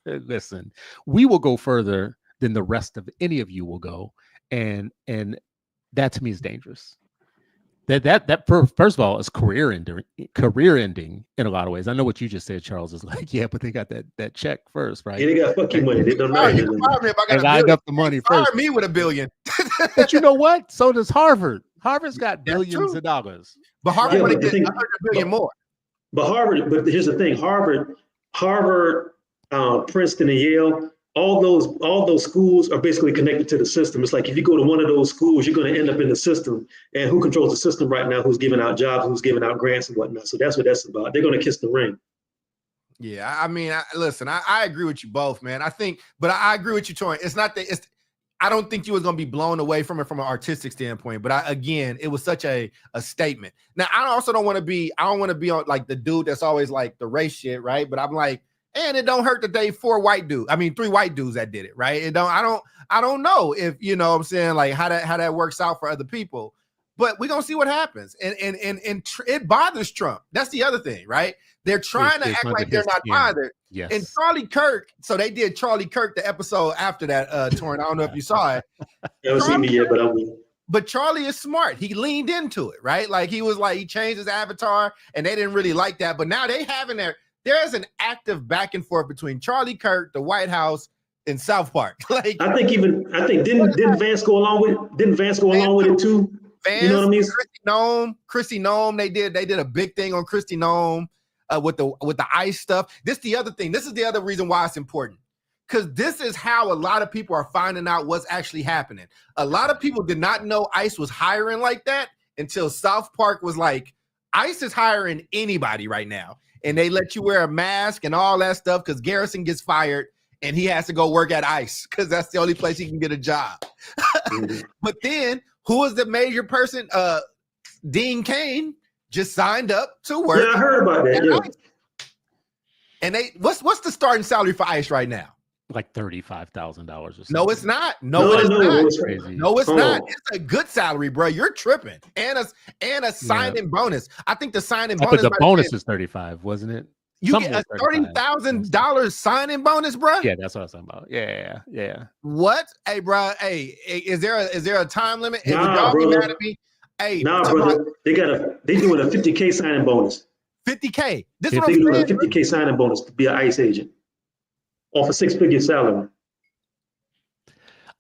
Listen, we will go further than the rest of any of you will go. And that to me is dangerous. That first of all is career ending in a lot of ways. I know what you just said, Charles, is like, yeah, but they got that check first, right? Yeah, they got fucking money. They don't know. You can fire me if I got lined up the money first. Fire me with $1 billion. But you know what? So does Harvard. Harvard's got billions of dollars. But Harvard would get $100 billion more. But here's the thing: Harvard, Princeton, and Yale. All those schools are basically connected to the system. It's like if you go to one of those schools, you're going to end up in the system. And who controls the system right now? Who's giving out jobs? Who's giving out grants and whatnot? So that's what that's about. They're going to kiss the ring. Yeah, I mean, listen, I agree with you both, man. I agree with you, Torin. It's not that I don't think you was going to be blown away from it from an artistic standpoint, but again, it was such a statement. Now, I also don't want to be on like the dude that's always like the race shit, right? But I'm like, and it don't hurt that they 3 white dudes that did it, right? I don't know if, you know what I'm saying, like how that works out for other people, but we're going to see what happens. And it bothers Trump. That's the other thing, right? They're trying to act like they're not bothered. Yes. And Charlie Kirk, so they did Charlie Kirk the episode after that, Torin. I don't know if you saw it. I haven't seen me yet, but I will. But Charlie is smart. He leaned into it, right? Like he changed his avatar and they didn't really like that. But now there's an active back and forth between Charlie Kirk, the White House, and South Park. Like I think didn't Vance go along with it? Didn't Vance go along with it too? Vance, you know what I mean? Kristi Noem, they did a big thing on Kristi Noem with the ICE stuff. This is the other thing. This is the other reason why it's important. Because this is how a lot of people are finding out what's actually happening. A lot of people did not know ICE was hiring like that until South Park was like, ICE is hiring anybody right now. And they let you wear a mask and all that stuff because Garrison gets fired and he has to go work at ICE because that's the only place he can get a job. But then who is the major person? Dean Cain just signed up to work. Yeah, I heard about that. Yeah. And what's the starting salary for ICE right now? Like $35,000 or something. No, it's not. No, it's not. It's crazy. No, it's not. It's a good salary, bro. You're tripping. And a sign-in bonus. I think the sign-in bonus. But the bonus is 35, wasn't it? You get a $30,000 sign-in bonus, bro. Yeah, that's what I was talking about. Yeah. What? Hey, bro. Hey, is there a time limit? Hey, would Nah, y'all brother. be mad at me? Hey, brother. They doing a $50K sign-in bonus. $50K. This They is what I'm doing a saying. $50K sign-in bonus to be an ICE agent off a 6-figure salary.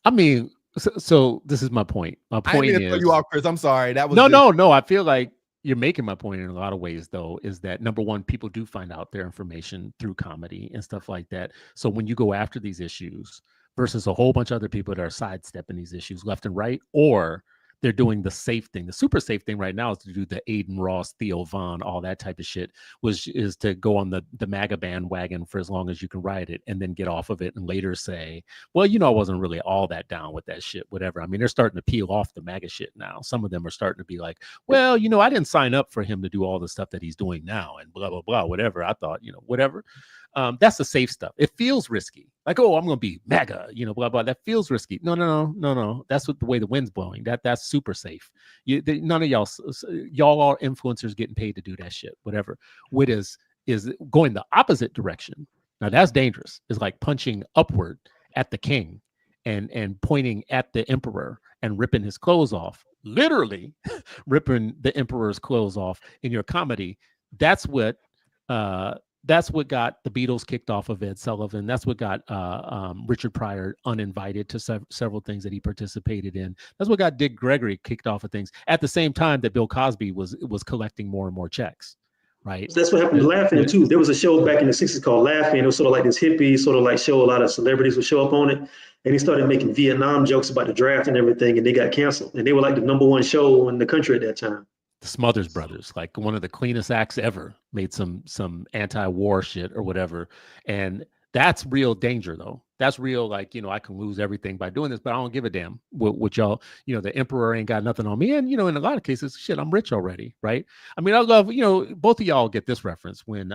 I mean, so this is my point. My point I didn't mean to is, throw you off, Chris. I'm sorry. That was no. I feel like you're making my point in a lot of ways, though, is that number one, people do find out their information through comedy and stuff like that. So when you go after these issues versus a whole bunch of other people that are sidestepping these issues left and right, or they're doing the safe thing. The super safe thing right now is to do the Aiden Ross, Theo Vaughn, all that type of shit, is to go on the MAGA bandwagon for as long as you can ride it and then get off of it and later say, well, I wasn't really all that down with that shit, whatever. I mean, they're starting to peel off the MAGA shit now. Some of them are starting to be like, well, I didn't sign up for him to do all the stuff that he's doing now and blah, blah, blah, whatever. I thought, whatever. That's the safe stuff. It feels risky. Like, oh, I'm going to be MAGA, blah, blah. That feels risky. No. That's the way the wind's blowing. That's super safe. None of y'all are influencers getting paid to do that shit, whatever. What is going the opposite direction. Now that's dangerous. It's like punching upward at the king and pointing at the emperor and ripping his clothes off, literally ripping the emperor's clothes off in your comedy. That's what got the Beatles kicked off of Ed Sullivan. That's what got Richard Pryor uninvited to several things that he participated in. That's what got Dick Gregory kicked off of things at the same time that Bill Cosby was collecting more and more checks. Right. That's what happened to Laughing too. There was a show back in the 60s called Laughing. It was sort of like this hippie, sort of like show. A lot of celebrities would show up on it. And he started making Vietnam jokes about the draft and everything, and they got canceled. And they were like the #1 show in the country at that time. The Smothers Brothers, like one of the cleanest acts ever, made some anti-war shit or whatever. And that's real danger, though. That's real, like, I can lose everything by doing this, but I don't give a damn what y'all, the emperor ain't got nothing on me. And, in a lot of cases, shit, I'm rich already, right? I mean, I love, both of y'all get this reference when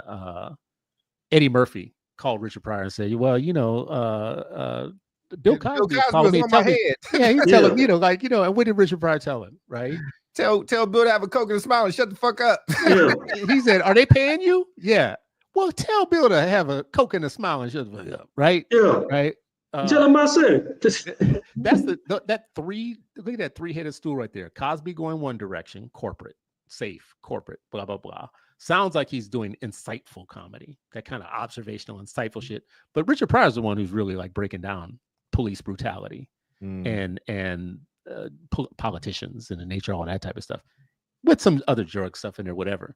Eddie Murphy called Richard Pryor and said, well, Bill Cosby called me. On my head. Yeah, he's telling me, and what did Richard Pryor tell him, right? Tell Bill to have a Coke and a smile and shut the fuck up. Yeah. He said, are they paying you? Yeah. Well, tell Bill to have a Coke and a smile and shut the fuck up, right? Yeah. Right. Tell him I said. That's look at that three-headed stool right there. Cosby going one direction, corporate, safe, corporate, blah, blah, blah. Sounds like he's doing insightful comedy, that kind of observational, insightful shit. But Richard Pryor's the one who's really like breaking down police brutality and politicians and the nature, all that type of stuff, with some other drug stuff in there, whatever.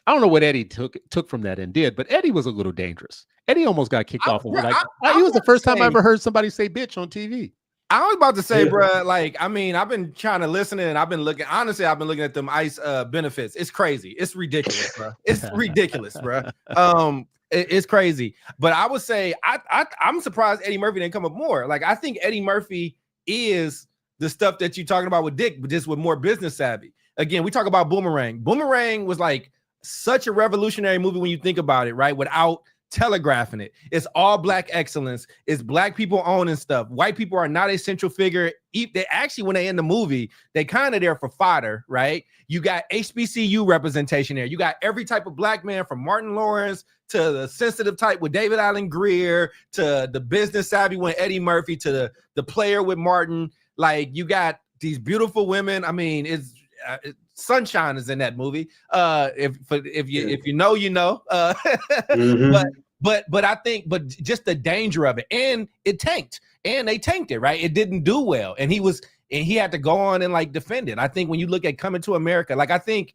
I don't know what Eddie took from that and did, but Eddie was a little dangerous. Eddie almost got kicked off. He was the first time I ever heard somebody say bitch on TV. I was about to say, bro, like, I mean, I've been trying to listen and I've been looking at them ICE benefits. It's crazy. It's ridiculous, bro. It's ridiculous, bro. It's crazy. But I would say I'm surprised Eddie Murphy didn't come up more. Like, I think Eddie Murphy is the stuff that you're talking about with Dick, but just with more business savvy. Again, we talk about Boomerang. Boomerang was like such a revolutionary movie when you think about it, right? Without telegraphing it. It's all black excellence. It's black people owning stuff. White people are not a central figure. They actually, when they in the movie, they kind of there for fodder, right? You got HBCU representation there. You got every type of black man, from Martin Lawrence to the sensitive type with David Allen Greer to the business savvy with Eddie Murphy to the player with Martin. Like, you got these beautiful women. I mean, it's Sunshine is in that movie. If you know, you know. But I think, just the danger of it, and it tanked, and they tanked it, right? It didn't do well, and he had to go on and like defend it. I think when you look at Coming to America, like, I think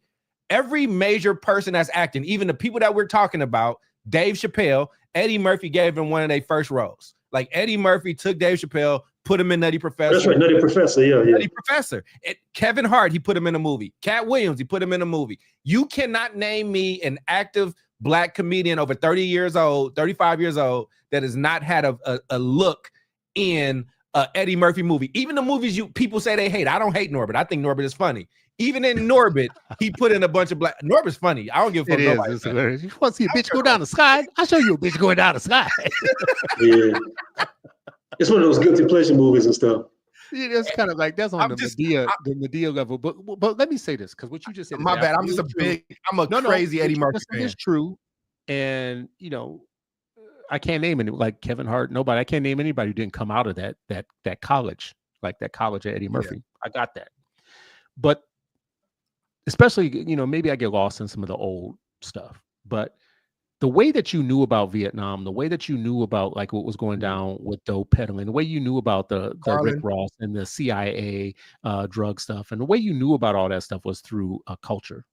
every major person that's acting, even the people that we're talking about, Dave Chappelle, Eddie Murphy gave him one of their first roles. Like, Eddie Murphy took Dave Chappelle, put him in Nutty Professor. That's right, Nutty Professor, yeah. Nutty Professor. Kevin Hart, he put him in a movie. Cat Williams, he put him in a movie. You cannot name me an active black comedian over 30 years old, 35 years old, that has not had a look in a Eddie Murphy movie. Even the movies people say they hate. I don't hate Norbit. I think Norbit is funny. Even in Norbit, he put in a bunch of black. Norbit's funny. I don't give a fuck. It's hilarious. You want to see a bitch go down the slide? I'll show you a bitch going down the slide. Yeah. It's one of those guilty pleasure movies and stuff. It's kind of like that's on the Madea level. But let me say this, because what you just said. My bad. I'm just crazy Eddie Murphy fan. It's true, and I can't name any, like Kevin Hart. Nobody. I can't name anybody who didn't come out of that college, like that college at Eddie Murphy. Yeah. I got that, but especially maybe I get lost in some of the old stuff, but the way that you knew about Vietnam, the way that you knew about like what was going down with dope peddling, the way you knew about the Rick Ross and the CIA drug stuff, and the way you knew about all that stuff was through culture.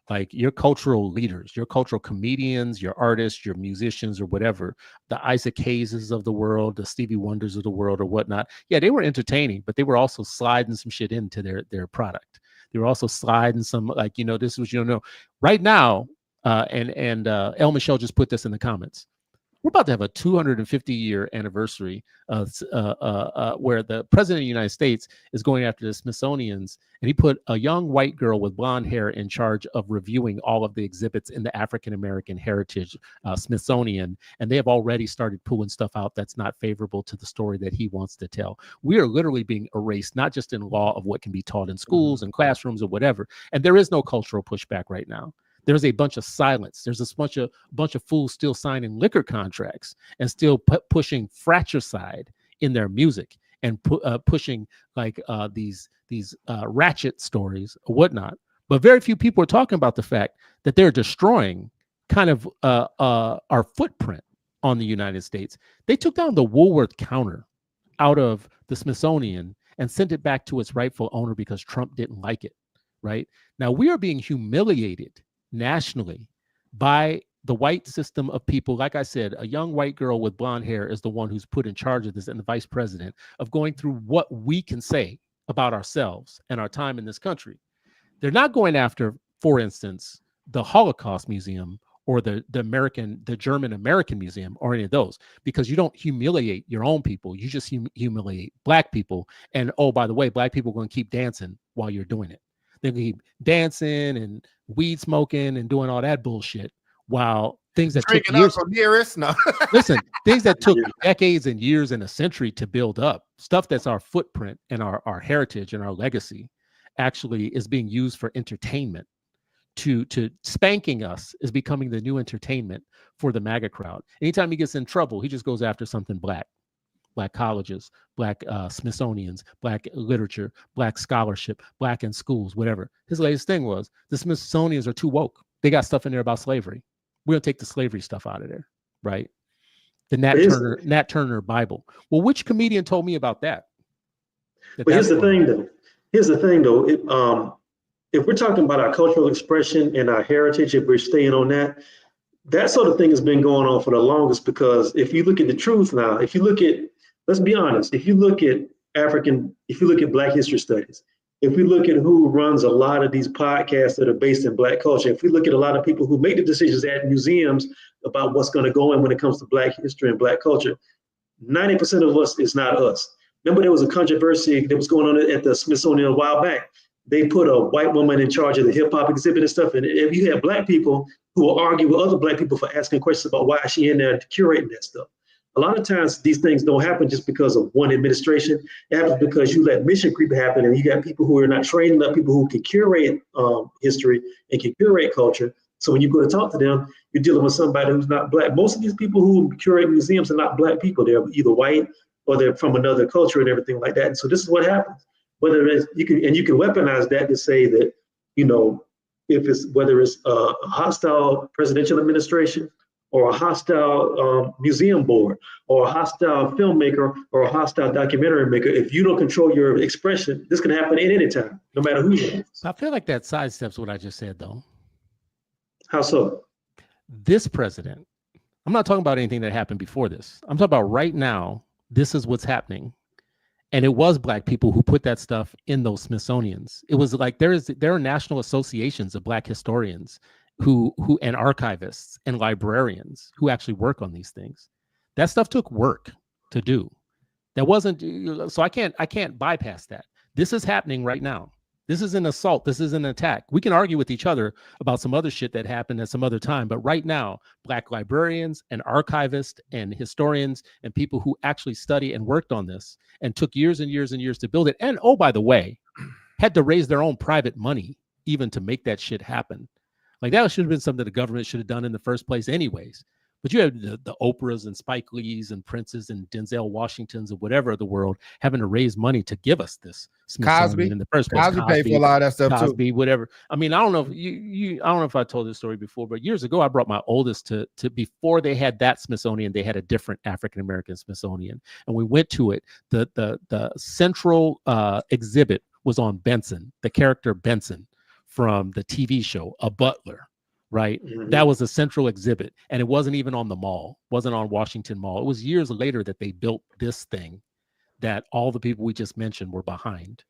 Like, your cultural leaders, your cultural comedians, your artists, your musicians, or whatever, the Isaac Hayeses of the world, the Stevie Wonders of the world, or whatnot. Yeah, they were entertaining, but they were also sliding some shit into their product. They were also sliding some, like, this was, right now. And El Michelle just put this in the comments. We're about to have a 250-year anniversary where the president of the United States is going after the Smithsonian's, and he put a young white girl with blonde hair in charge of reviewing all of the exhibits in the African American Heritage Smithsonian, and they have already started pulling stuff out that's not favorable to the story that he wants to tell. We are literally being erased, not just in law of what can be taught in schools and classrooms or whatever, and there is no cultural pushback right now. There's a bunch of silence. There's a bunch of fools still signing liquor contracts and still pushing fratricide in their music and pushing like these ratchet stories or whatnot. But very few people are talking about the fact that they're destroying kind of our footprint on the United States. They took down the Woolworth counter out of the Smithsonian and sent it back to its rightful owner because Trump didn't like it. Right now, we are being humiliated nationally by the white system of people. Like I said, a young white girl with blonde hair is the one who's put in charge of this, and the vice president of going through what we can say about ourselves and our time in this country. They're not going after, for instance, the Holocaust Museum or the German American Museum or any of those, because you don't humiliate your own people. You just humiliate Black people. And oh, by the way, Black people are going to keep dancing while you're doing it. They're going to keep dancing and weed smoking and doing all that bullshit while things that took years. No. Listen, things that took decades and years and a century to build up, stuff that's our footprint and our heritage and our legacy, actually is being used for entertainment. To spanking us is becoming the new entertainment for the MAGA crowd. Anytime he gets in trouble, he just goes after something Black colleges, Black Smithsonians, Black literature, Black scholarship, Black in schools, whatever. His latest thing was the Smithsonians are too woke. They got stuff in there about slavery. We're gonna take the slavery stuff out of there, right? The Nat Turner Bible. Well, which comedian told me about that? But here's the thing, though. If we're talking about our cultural expression and our heritage, if we're staying on that sort of thing has been going on for the longest, because if you look at the truth now, let's be honest, if you look at Black history studies, if we look at who runs a lot of these podcasts that are based in Black culture, if we look at a lot of people who make the decisions at museums about what's going to go in when it comes to Black history and Black culture, 90% of us is not us. Remember, there was a controversy that was going on at the Smithsonian a while back. They put a white woman in charge of the hip hop exhibit and stuff. And if you have Black people who will argue with other Black people for asking questions about why is she in there curating that stuff. A lot of times these things don't happen just because of one administration. It happens because you let mission creep happen, and you got people who are not trained enough, people who can curate history and can curate culture. So when you go to talk to them, you're dealing with somebody who's not Black. Most of these people who curate museums are not Black people. They're either white or they're from another culture and everything like that. And so this is what happens. Whether it's you can weaponize that to say that, whether it's a hostile presidential administration or a hostile museum board or a hostile filmmaker or a hostile documentary maker, if you don't control your expression, this can happen at any time, no matter who you are. I feel like that sidesteps what I just said, though. How so? This president, I'm not talking about anything that happened before this. I'm talking about right now, this is what's happening. And it was Black people who put that stuff in those Smithsonians. It was like there are national associations of Black historians who and archivists and librarians who actually work on these things. That stuff took work to do. That wasn't so I can't bypass that. This is happening right now. This is an assault. This is an attack. We can argue with each other about some other shit that happened at some other time. But right now, Black librarians and archivists and historians and people who actually study and worked on this and took years and years and years to build it. And oh, by the way, had to raise their own private money even to make that shit happen. Like that should have been something the government should have done in the first place anyways. But you have the Oprahs and Spike Lees and Princes and Denzel Washingtons of whatever of the world having to raise money to give us this Cosby in the first place. Cosby paid for a lot of that stuff Cosby, too. Whatever. I mean, I don't know if I don't know if I told this story before, but years ago I brought my oldest to before they had that Smithsonian, they had a different African American Smithsonian, and we went to it. The central exhibit was on Benson, the character Benson from the TV show A Butler. Right. Mm-hmm. That was a central exhibit. And it wasn't even on the mall, wasn't on Washington Mall. It was years later that they built this thing that all the people we just mentioned were behind.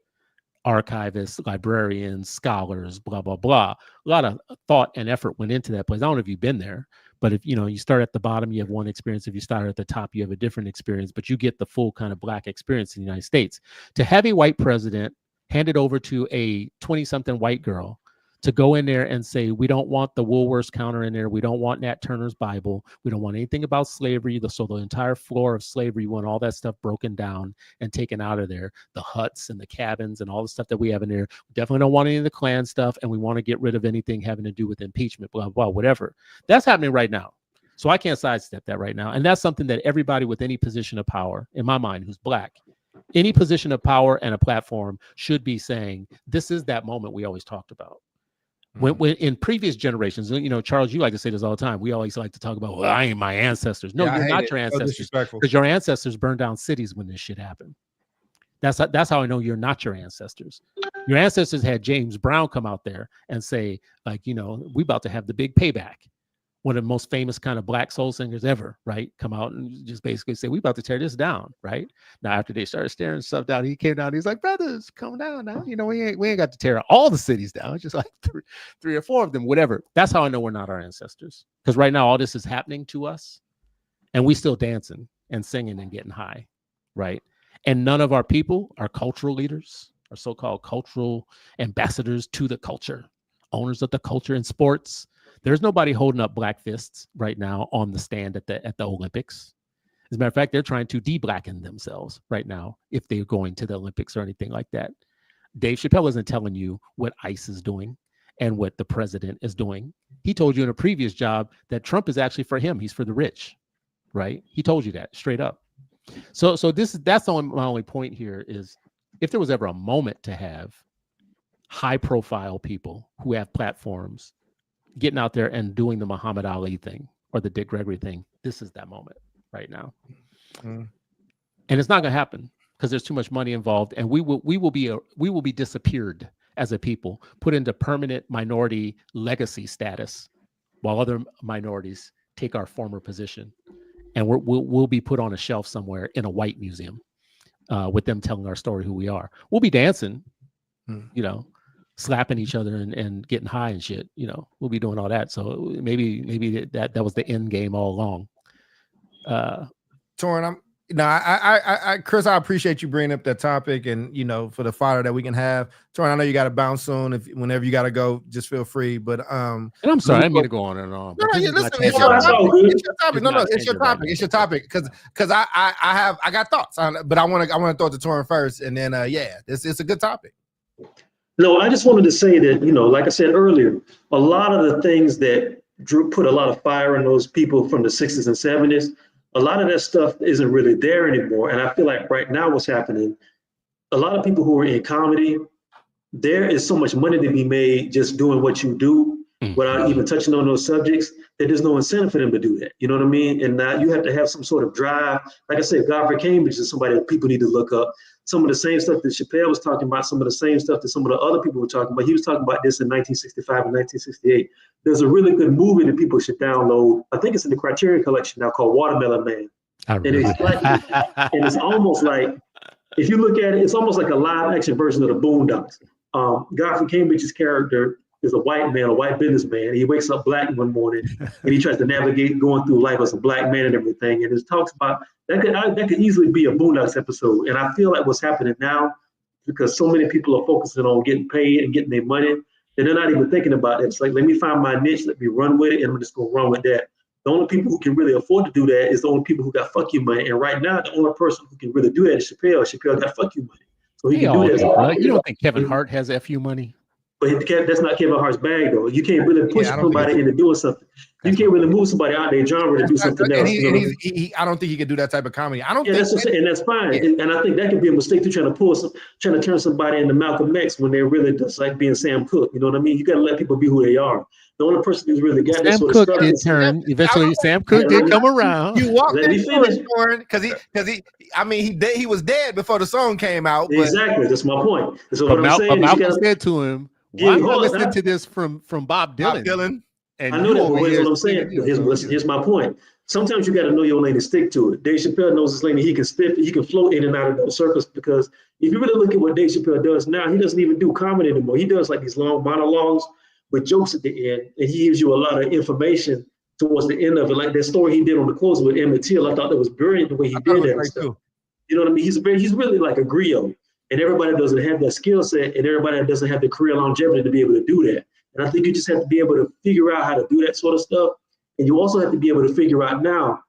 Archivists, librarians, scholars, blah, blah, blah. A lot of thought and effort went into that place. I don't know if you've been there, But if you start at the bottom, you have one experience. If you start at the top, you have a different experience, but you get the full kind of Black experience in the United States. To have a white president handed over to a 20-something white girl to go in there and say, we don't want the Woolworths counter in there. We don't want Nat Turner's Bible. We don't want anything about slavery. So the entire floor of slavery, we want all that stuff broken down and taken out of there. The huts and the cabins and all the stuff that we have in there. We definitely don't want any of the Klan stuff. And we want to get rid of anything having to do with impeachment, blah, blah, whatever. That's happening right now. So I can't sidestep that right now. And that's something that everybody with any position of power, in my mind, who's Black, any position of power and a platform should be saying, this is that moment we always talked about. When in previous generations, Charles, you like to say this all the time. We always like to talk about, well, I ain't my ancestors. No, you're not your ancestors, because your ancestors burned down cities when this shit happened. That's how I know you're not your ancestors. Your ancestors had James Brown come out there and say, like, we about to have the big payback. One of the most famous kind of Black soul singers ever, right? Come out and just basically say, we about to tear this down, right? Now, after they started staring stuff down, he came down. He's like, brothers, come down now. We ain't got to tear all the cities down. Just like three or four of them, whatever. That's how I know we're not our ancestors. Because right now, all this is happening to us, and we still dancing and singing and getting high, right? And none of our people, our cultural leaders, our so-called cultural ambassadors to the culture, owners of the culture in sports. There's nobody holding up Black fists right now on the stand at the Olympics. As a matter of fact, they're trying to de-Blacken themselves right now if they're going to the Olympics or anything like that. Dave Chappelle isn't telling you what ICE is doing and what the president is doing. He told you in a previous job that Trump is actually for him. He's for the rich, right? He told you that straight up. So that's my only point here is, if there was ever a moment to have high-profile people who have platforms getting out there and doing the Muhammad Ali thing or the Dick Gregory thing, this is that moment right now. And it's not going to happen because there's too much money involved, and we will be disappeared as a people, put into permanent minority legacy status, while other minorities take our former position, and we'll be put on a shelf somewhere in a white museum with them telling our story, who we are. We'll be dancing, slapping each other and getting high and shit. We'll be doing all that. So maybe that was the end game all along. Torrin, Chris, I appreciate you bringing up that topic, and for the fodder that we can have. Torrin, I know you got to bounce soon. Whenever you got to go, just feel free. But and I'm sorry, I didn't mean to go on and on. No, listen, it's your topic. No, it's your topic. It's your topic because I got thoughts on it, but I want to throw it to Torrin first, and then it's a good topic. No, I just wanted to say that, like I said earlier, a lot of the things that put a lot of fire in those people from the 60s and 70s, a lot of that stuff isn't really there anymore. And I feel like right now what's happening, a lot of people who are in comedy, there is so much money to be made just doing what you do without even touching on those subjects, that there's no incentive for them to do that. You know what I mean? And now you have to have some sort of drive. Like I said, Godfrey Cambridge is somebody that people need to look up. Some of the same stuff that Chappelle was talking about, some of the same stuff that some of the other people were talking about. He was talking about this in 1965 and 1968. There's a really good movie that people should download. I think it's in the Criterion Collection now, called Watermelon Man. And it's almost like, if you look at it, it's almost like a live action version of the Boondocks. Godfrey Cambridge's character is a white man, a white businessman. He wakes up Black one morning and he tries to navigate going through life as a Black man and everything. And it talks about that could easily be a Boondocks episode. And I feel like what's happening now, because so many people are focusing on getting paid and getting their money, and they're not even thinking about it. It's like, let me find my niche, let me run with it, and I'm just gonna run with that. The only people who can really afford to do that is the only people who got fuck you money. And right now, the only person who can really do that is Chappelle. Chappelle got fuck you money. So he can do that. You don't think Kevin Hart has FU money? But that's not Kevin Hart's bag, though. You can't really push somebody into doing something. You can't really move somebody out of their genre to do something else. I don't think he could do that type of comedy. And that's fine. And I think that could be a mistake to trying to turn somebody into Malcolm X when they're really just like being Sam Cooke. You know what I mean? You got to let people be who they are. The only person who's really got this sort of stuff. Eventually, Sam Cooke did come around. You walked in because he was dead before the song came out. Exactly. That's my point. So what I'm saying is, Malcolm said to him, "Why not listen to this from Bob Dylan?" And I know that, but what I'm saying, here's my point. Sometimes you got to know your lane and stick to it. Dave Chappelle knows his lane, and he can float in and out of those circles, because if you really look at what Dave Chappelle does now, he doesn't even do comedy anymore. He does like these long monologues with jokes at the end, and he gives you a lot of information towards the end of it. Like that story he did on the close with Emmett Till, I thought that was brilliant the way he did that and stuff. Too. You know what I mean? He's really like a griot. And everybody doesn't have that skill set, and everybody doesn't have the career longevity to be able to do that. And I think you just have to be able to figure out how to do that sort of stuff. And you also have to be able to figure out now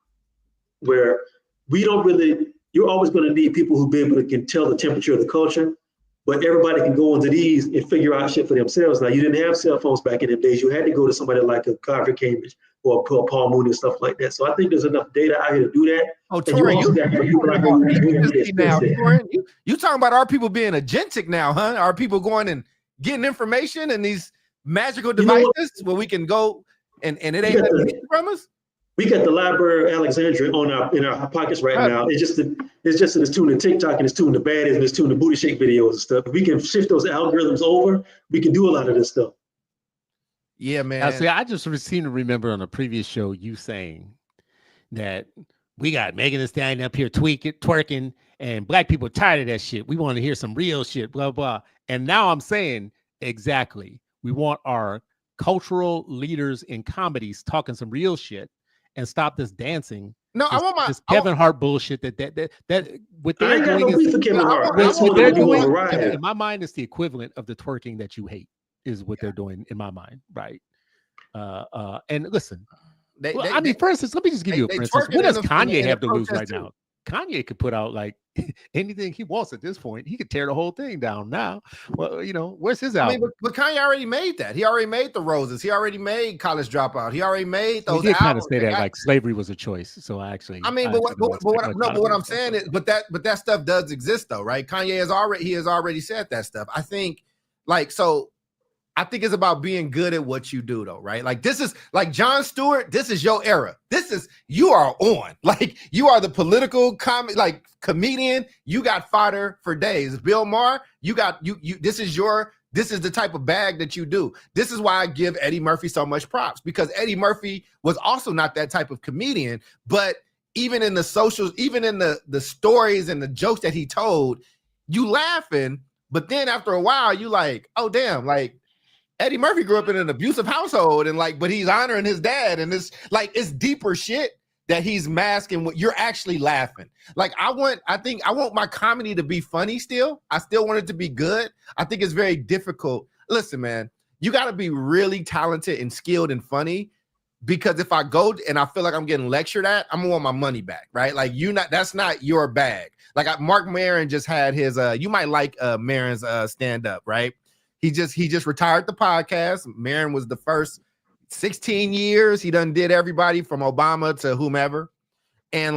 where you're always going to need people who can tell the temperature of the culture, but everybody can go into these and figure out shit for themselves. Now, you didn't have cell phones back in the days. You had to go to somebody like a Carver Cambridge or Paul Mooney and stuff like that. So I think there's enough data out here to do that. Oh, Tori, you talking about our people being agentic now, huh? Our people going and getting information and these magical devices where we can go and it ain't nothing from us? We got the Library of Alexandria in our pockets right now. It's just that it's tuned to TikTok and it's tuned to baddies and it's tuned to booty shake videos and stuff. If we can shift those algorithms over, we can do a lot of this stuff. Yeah, man. Now, see, I just seem to remember on a previous show you saying that we got Megan Thee Stallion up here twerking, and black people are tired of that shit. We want to hear some real shit, blah, blah. And now I'm saying exactly. We want our cultural leaders in comedies talking some real shit and stop this dancing. I want this Kevin Hart bullshit that what they're doing in my mind is the equivalent of the twerking that you hate is what they're doing in my mind, right? And listen, for instance, let me just give you a for instance. What does Kanye have to lose right now? Kanye could put out like anything he wants at this point. He could tear the whole thing down now. Well, where's his album? I mean, but Kanye already made that. He already made The Roses. He already made College Dropout. He already made those. He did kind of say that like slavery was a choice. So actually, what I'm saying is, but that stuff does exist though, right? Kanye has already said that stuff. I think it's about being good at what you do, though, right? Like this is like Jon Stewart. This is your era. You are on. Like you are the political comedian. You got fodder for days. Bill Maher, you. This is the type of bag that you do. This is why I give Eddie Murphy so much props, because Eddie Murphy was also not that type of comedian. But even in the socials, even in the stories and the jokes that he told, you laughing. But then after a while, you like, oh damn, like. Eddie Murphy grew up in an abusive household but he's honoring his dad. And it's deeper shit that he's masking what you're actually laughing. Like I want my comedy to be funny still. I still want it to be good. I think it's very difficult. Listen, man, you got to be really talented and skilled and funny, because if I go and I feel like I'm getting lectured at, I'm gonna want my money back, right? Like that's not your bag. Like Mark Maron just had his, you might like Maron's stand up, right? He just retired the podcast. Maron was the first 16 years. He done did everybody from Obama to whomever. And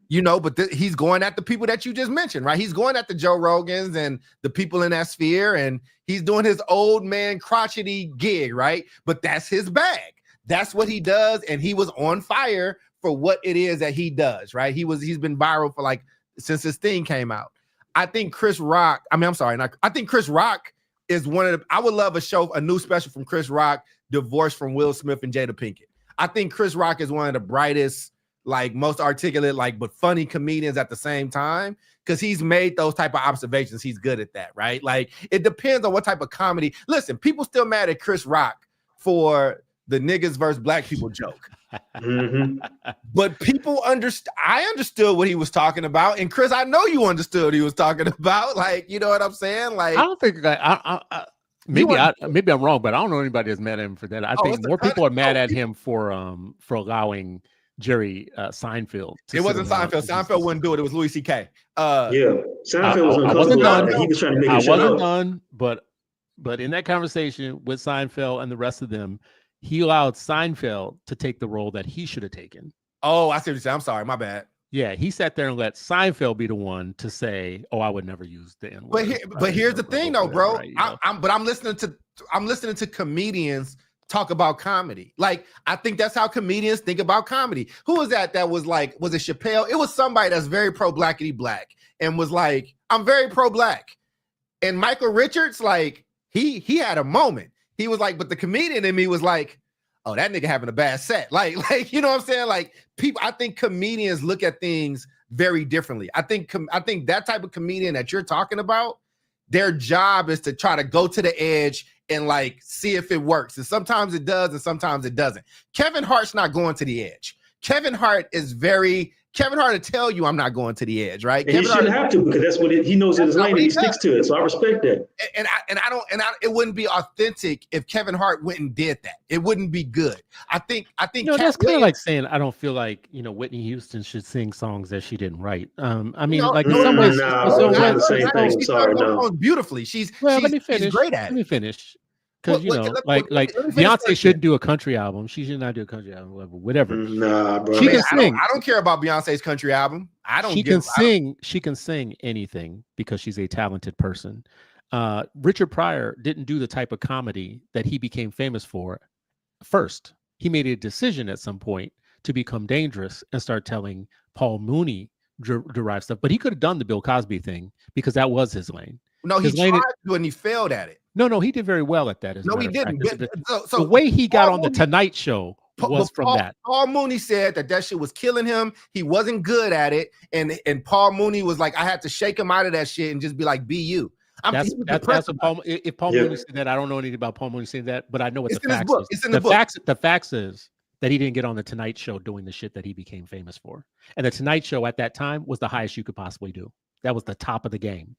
he's going at the people that you just mentioned, right? He's going at the Joe Rogans and the people in that sphere. And he's doing his old man crotchety gig, right? But that's his bag. That's what he does. And he was on fire for what it is that he does, right? He's been viral for since his thing came out. I think Chris Rock, I think Chris Rock is I would love a new special from Chris Rock, divorced from Will Smith and Jada Pinkett. I think Chris Rock is one of the brightest, most articulate, but funny comedians at the same time, because he's made those type of observations. He's good at that, right? Like, it depends on what type of comedy. Listen, people still mad at Chris Rock for the niggas versus black people joke. Mm-hmm. But people I understood what he was talking about, and Chris, I know you understood what he was talking about. Like, you know what I'm saying? Like, I don't think maybe I'm wrong, but I don't know anybody that's mad at him for that. I think more people are mad at him for allowing Jerry Seinfeld. It wasn't Seinfeld. Seinfeld wouldn't do it. It was Louis C.K. Seinfeld was uncomfortable. He was trying to make it shut up. I wasn't done, but in that conversation with Seinfeld and the rest of them, he allowed Seinfeld to take the role that he should have taken. Oh, I see what you're saying. I'm sorry, my bad. Yeah, he sat there and let Seinfeld be the one to say, "Oh, I would never use the N-word." But here's the thing, though, bro. Right, I'm listening to comedians talk about comedy. Like, I think that's how comedians think about comedy. Who was that? That was like, was it Chappelle? It was somebody that's very pro-blackity black and was like, "I'm very pro-black." And Michael Richards, he had a moment. He was like, but the comedian in me was like, oh, that nigga having a bad set. Like, you know what I'm saying? Like, I think comedians look at things very differently. I think that type of comedian that you're talking about, their job is to try to go to the edge and like see if it works. And sometimes it does, and sometimes it doesn't. Kevin Hart's not going to the edge. Kevin Hart will tell you I'm not going to the edge, right? And he shouldn't have to, because that's what he knows in his lane and he sticks to it. So I respect that. It wouldn't be authentic if Kevin Hart went and did that. It wouldn't be good. I think that's kind of like saying I don't feel like Whitney Houston should sing songs that she didn't write. I mean, like in some ways, the same thing. Sorry, no. Beautifully. She's let me finish. She's great at it. Let me finish. Because Beyonce shouldn't do a country album. She should not do a country album, whatever. Nah, bro. She can sing. I don't care about Beyonce's country album. She can sing anything because she's a talented person. Richard Pryor didn't do the type of comedy that he became famous for. First, he made a decision at some point to become dangerous and start telling Paul Mooney derived stuff. But he could have done the Bill Cosby thing because that was his lane. No, he tried to and he failed at it. No, he did very well at that. No, he didn't. So the way he got on the Tonight Show was from that. Paul Mooney said that shit was killing him. He wasn't good at it. And Paul Mooney was like, I had to shake him out of that shit and just be like, be you. That's what Paul. If Paul Mooney said that, I don't know anything about Paul Mooney saying that, but I know what the facts is. It's in the book. The facts is that he didn't get on the Tonight Show doing the shit that he became famous for. And the Tonight Show at that time was the highest you could possibly do. That was the top of the game.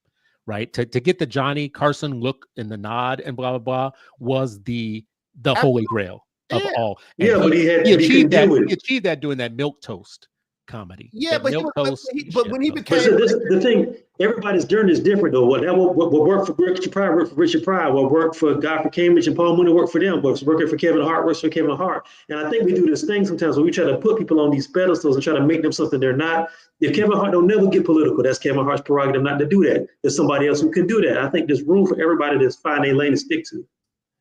Right, to get the Johnny Carson look and the nod and blah blah blah was the holy grail of all. And but he achieved that. He achieved that doing that milquetoast comedy. Yeah, but when he became the thing, everybody's journey is different though. What worked for Richard Pryor worked for Richard Pryor. What worked for Godfrey Cambridge and Paul Mooney worked for them. What's working for Kevin Hart works for Kevin Hart. And I think we do this thing sometimes where we try to put people on these pedestals and try to make them something they're not. If Kevin Hart don't never get political, that's Kevin Hart's prerogative not to do that. There's somebody else who can do that. I think there's room for everybody to find a lane to stick to.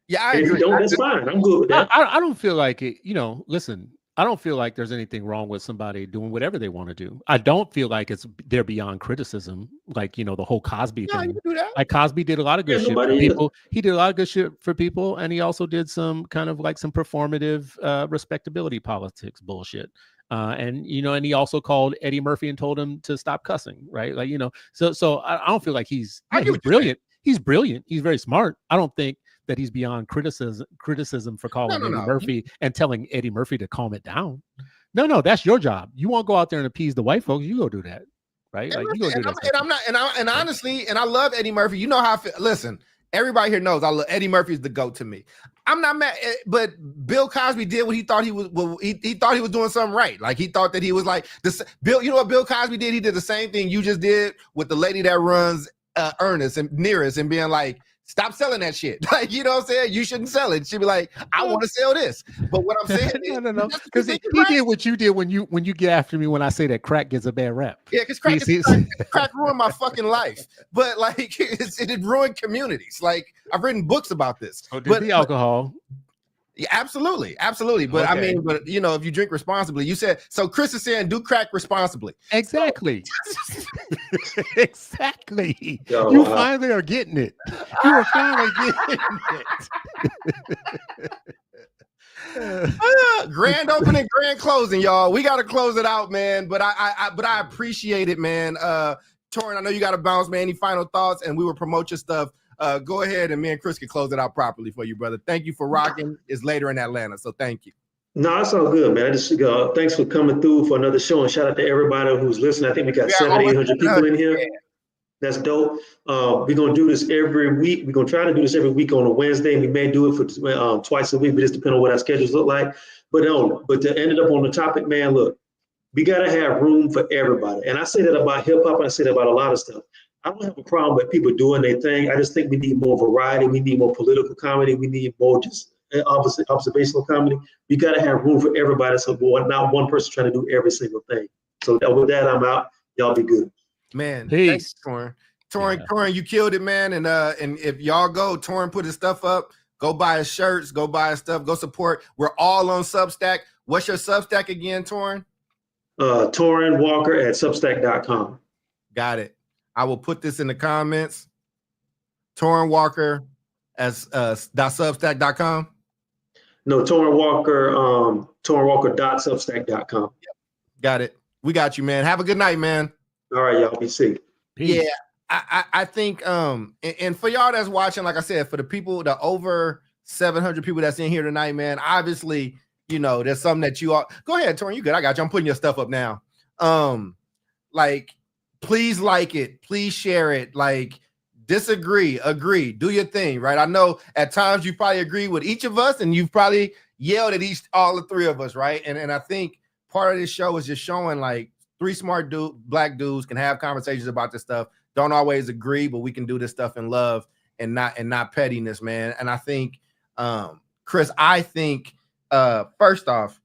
Yeah, I agree. If you don't, that's fine. I'm good with that. I don't feel like it. Listen. I don't feel like there's anything wrong with somebody doing whatever they want to do. I don't feel like they're beyond criticism. Like, the whole Cosby thing. You do that. Like Cosby did a lot of good shit for people. He did a lot of good shit for people. And he also did some kind of like some performative respectability politics bullshit. And he also called Eddie Murphy and told him to stop cussing. Right. Like, so I don't feel like he's brilliant. He's brilliant. He's very smart. I don't think that he's beyond criticism for calling Eddie Murphy and telling Eddie Murphy to calm it down. No, that's your job. You want to go out there and appease the white folks, you go do that, right? Like you go do that. And honestly, I love Eddie Murphy. You know how I feel. Listen, everybody here knows Eddie Murphy is the GOAT to me. I'm not mad, but Bill Cosby did what he thought he was. He thought he was doing something right. Like he thought that he was like this. Bill, you know what Bill Cosby did? He did the same thing you just did with the lady that runs Ernest and Nearest and being like, stop selling that shit. Like, you know what I'm saying? You shouldn't sell it. She'd be like, I want to sell this. But what I'm saying is, no. Because he did what you did when you get after me when I say that crack gets a bad rap. Yeah, because crack ruined my fucking life. But like, it ruined communities. Like, I've written books about this. Oh, but the alcohol. Yeah, absolutely. But okay. I mean, if you drink responsibly, you said, so Chris is saying do crack responsibly. Exactly. Exactly. You finally are getting it. You are finally getting it. Grand opening, grand closing, y'all. We got to close it out, man. But I appreciate it, man. Torrin, I know you got to bounce, man. Any final thoughts? And we will promote your stuff. Go ahead, and me and Chris can close it out properly for you, brother. Thank you for rocking. It's later in Atlanta, so thank you. No, it's all good, man. I just thanks for coming through for another show, and shout out to everybody who's listening. I think we got 700-800 people in here. Yeah. That's dope. We're gonna do this every week. We're gonna try to do this every week on a Wednesday, and we may do it for twice a week, but just depending on what our schedules look like. But to end it up on the topic, man, look, we gotta have room for everybody, and I say that about hip hop, and I say that about a lot of stuff. I don't have a problem with people doing their thing. I just think we need more variety. We need more political comedy. We need more just observational comedy. You got to have room for everybody. So not one person trying to do every single thing. So with that, I'm out. Y'all be good. Man, peace. Thanks, Torrin. Torrin, you killed it, man. And if y'all go, Torrin put his stuff up. Go buy his shirts. Go buy his stuff. Go support. We're all on Substack. What's your Substack again, Torrin? Torrin Walker at Substack.com. Got it. I will put this in the comments. Torrin Walker as .substack.com. No, Torrin Walker, TorrinWalker.substack.com. Yep. Got it. We got you, man. Have a good night, man. All right, y'all. Be safe. Peace. Yeah. I think and for y'all that's watching, like I said, for the people, the over 700 people that's in here tonight, man, obviously, you know, there's something that you all go ahead, Torrin, you good. I got you. I'm putting your stuff up now. Like, please like it, please share it, like disagree, agree, do your thing, right? I know at times you probably agree with each of us, and you've probably yelled at all the three of us, right? And I think part of this show is just showing like three smart black dudes can have conversations about this stuff. Don't always agree, but we can do this stuff in love and not pettiness, man. And I think, Chris, I think first off,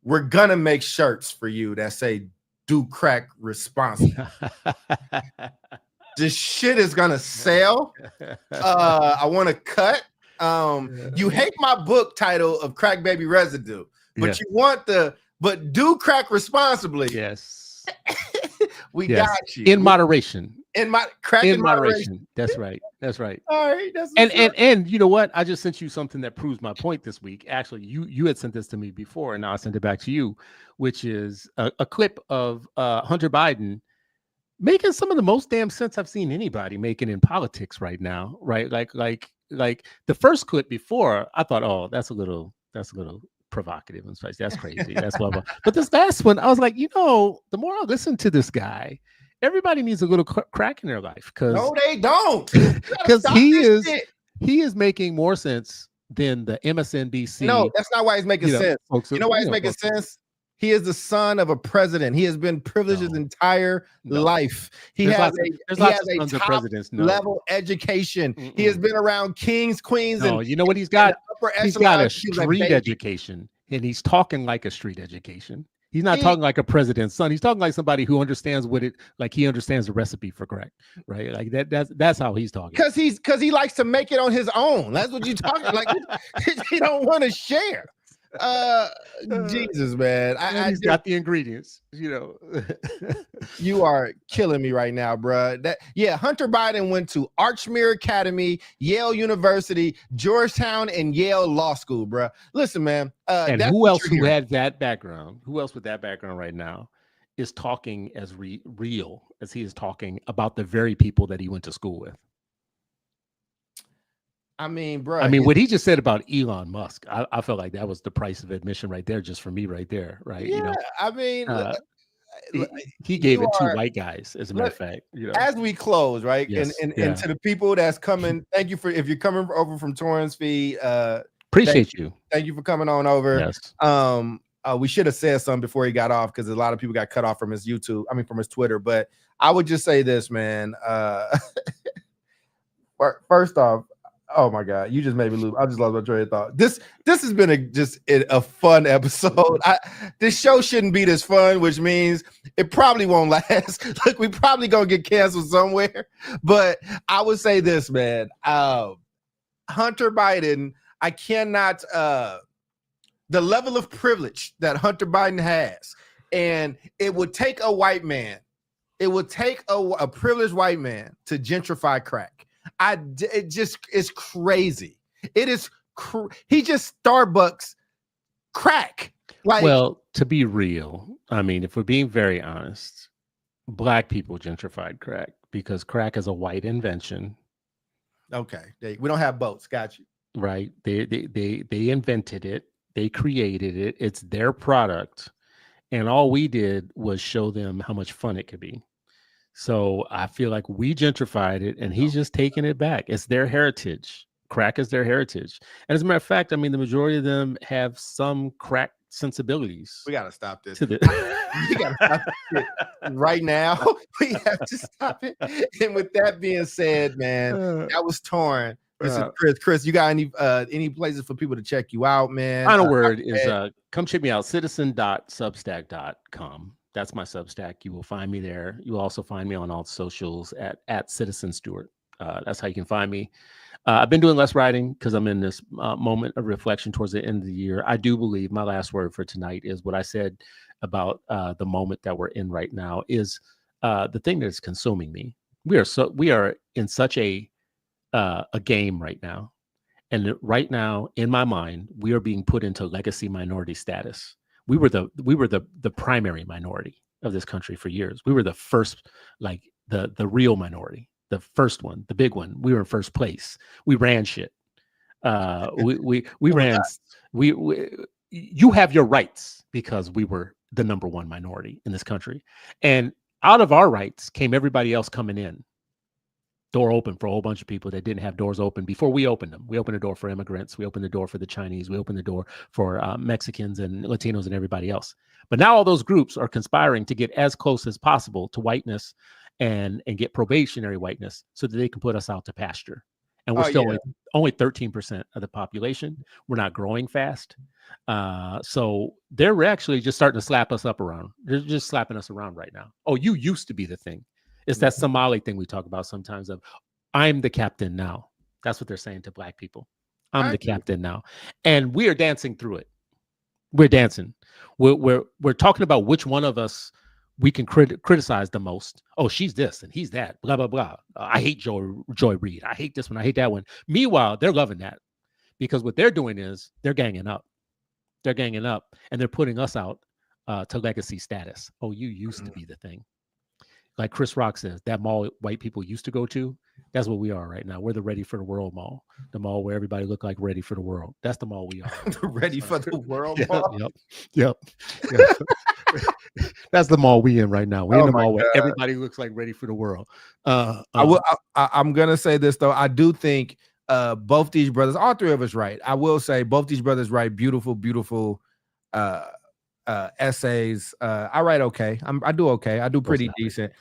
we're gonna make shirts for you that say "Do crack responsibly." This shit is gonna sell. I want to cut. You hate my book title of Crack Baby Residue, but you want but do crack responsibly. Yes. We got you. In moderation. In moderation. That's right. That's right. All right. That's and you know what? I just sent you something that proves my point this week. Actually, you had sent this to me before, and now I sent it back to you, which is a clip of Hunter Biden making some of the most damn sense I've seen anybody making in politics right now. Right? Like the first clip before, I thought, oh, that's a little provocative and spicy. That's crazy. That's blah blah. But this last one, I was like, you know, the more I listen to this guy, everybody needs a little crack in their life, because no, they don't. Because he is making more sense than the MSNBC. No, that's not why he's making sense. Folks, you know why he's making sense? He is the son of a president. He has been privileged his entire life. He has a top level education. He has been around kings, queens, and you know what he's got? He's got a street education, and he's talking like a street education. He's not talking like a president's son. He's talking like somebody who understands he understands the recipe for crack, right? Like that's how he's talking. Because he likes to make it on his own. That's what you're talking like. He don't want to share. Jesus, man. He's got the ingredients, you know. You are killing me right now, bro. Hunter Biden went to Archmere Academy, Yale University, Georgetown, and Yale Law School, bro. Listen, man. And who else who had that background? Who else with that background right now is talking as real as he is talking about the very people that he went to school with? I mean, bro. What he just said about Elon Musk, I felt like that was the price of admission right there, just for me, right there, right? Yeah, you know, I mean, he gave it to white guys, as a matter of fact. You know, as we close, right? Yes, and to the people that's coming, thank you if you're coming over from Torrin's feed. Appreciate you. Thank you for coming on over. Yes. We should have said something before he got off, because a lot of people got cut off from his YouTube. I mean, from his Twitter. But I would just say this, man. First off. Oh my God, you just made me lose. I just lost my train of thought. This has been a fun episode. This show shouldn't be this fun, which means it probably won't last. Look, we probably gonna get canceled somewhere. But I would say this, man. Hunter Biden, I cannot the level of privilege that Hunter Biden has, and it would take a white man, it would take a privileged white man to gentrify crack. It just is crazy. It is he just Starbucks crack. Like, well, to be real, I mean, if we're being very honest, black people gentrified crack because crack is a white invention. Okay, we don't have boats. Got you. Right? They invented it. They created it. It's their product, and all we did was show them how much fun it could be. So I feel like we gentrified it, and he's just taking it back. It's their heritage. Crack is their heritage. And as a matter of fact, I mean, the majority of them have some crack sensibilities. We got to stop this. We got to stop this right now. We have to stop it. And with that being said, man, that was Torrin. This is Chris. Chris, you got any places for people to check you out, man? Final word is come check me out, citizen.substack.com. That's my Substack. You will find me there. You will also find me on all socials at Citizen Stewart. That's how you can find me. I've been doing less writing because I'm in this moment of reflection towards the end of the year. I do believe my last word for tonight is what I said about the moment that we're in right now is the thing that is consuming me. We are in such a game right now. And right now, in my mind, we are being put into legacy minority status. We were the primary minority of this country for years. We were the first, like the real minority. the first one, the big one. We were in first place. We ran shit. We ran. We you have your rights because we were the number one minority in this country, and out of our rights came everybody else coming in. Door open for a whole bunch of people that didn't have doors open before we opened them. We opened the door for immigrants. We opened the door for the Chinese. We opened the door for Mexicans and Latinos and everybody else. But now all those groups are conspiring to get as close as possible to whiteness and get probationary whiteness so that they can put us out to pasture. And we're still only 13% of the population. We're not growing fast. So they're actually just starting to slap us up around. They're just slapping us around right now. Oh, you used to be the thing. It's that Somali thing we talk about sometimes of, I'm the captain now. That's what they're saying to Black people. I'm the captain now. And we are dancing through it. We're dancing. We're talking about which one of us we can criticize the most. Oh, she's this and he's that, blah, blah, blah. I hate Joy Reid. I hate this one. I hate that one. Meanwhile, they're loving that because what they're doing is they're ganging up. They're ganging up and they're putting us out to legacy status. Oh, you used to be the thing. Like Chris Rock says, that mall white people used to go to, that's what we are right now. We're the Ready for the World mall, the mall where everybody look like ready for the world. That's the mall we are. The Ready for the World mall? Yep. That's the mall we in right now. We're in the mall where everybody looks like ready for the world. I'm going to say this, though. I do think both these brothers, all three of us right. I will say both these brothers write beautiful, beautiful essays. I write okay. I do okay. I do pretty decent.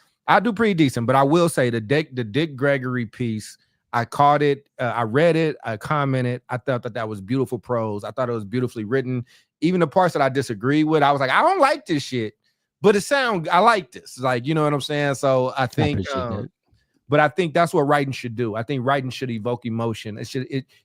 But I will say the Dick Gregory piece, I caught it. I read it. I commented. I thought that was beautiful prose. I thought it was beautifully written. Even the parts that I disagree with, I was like, I don't like this shit, but I like this. Like, you know what I'm saying? So I think, but I think that's what writing should do. I think writing should evoke emotion.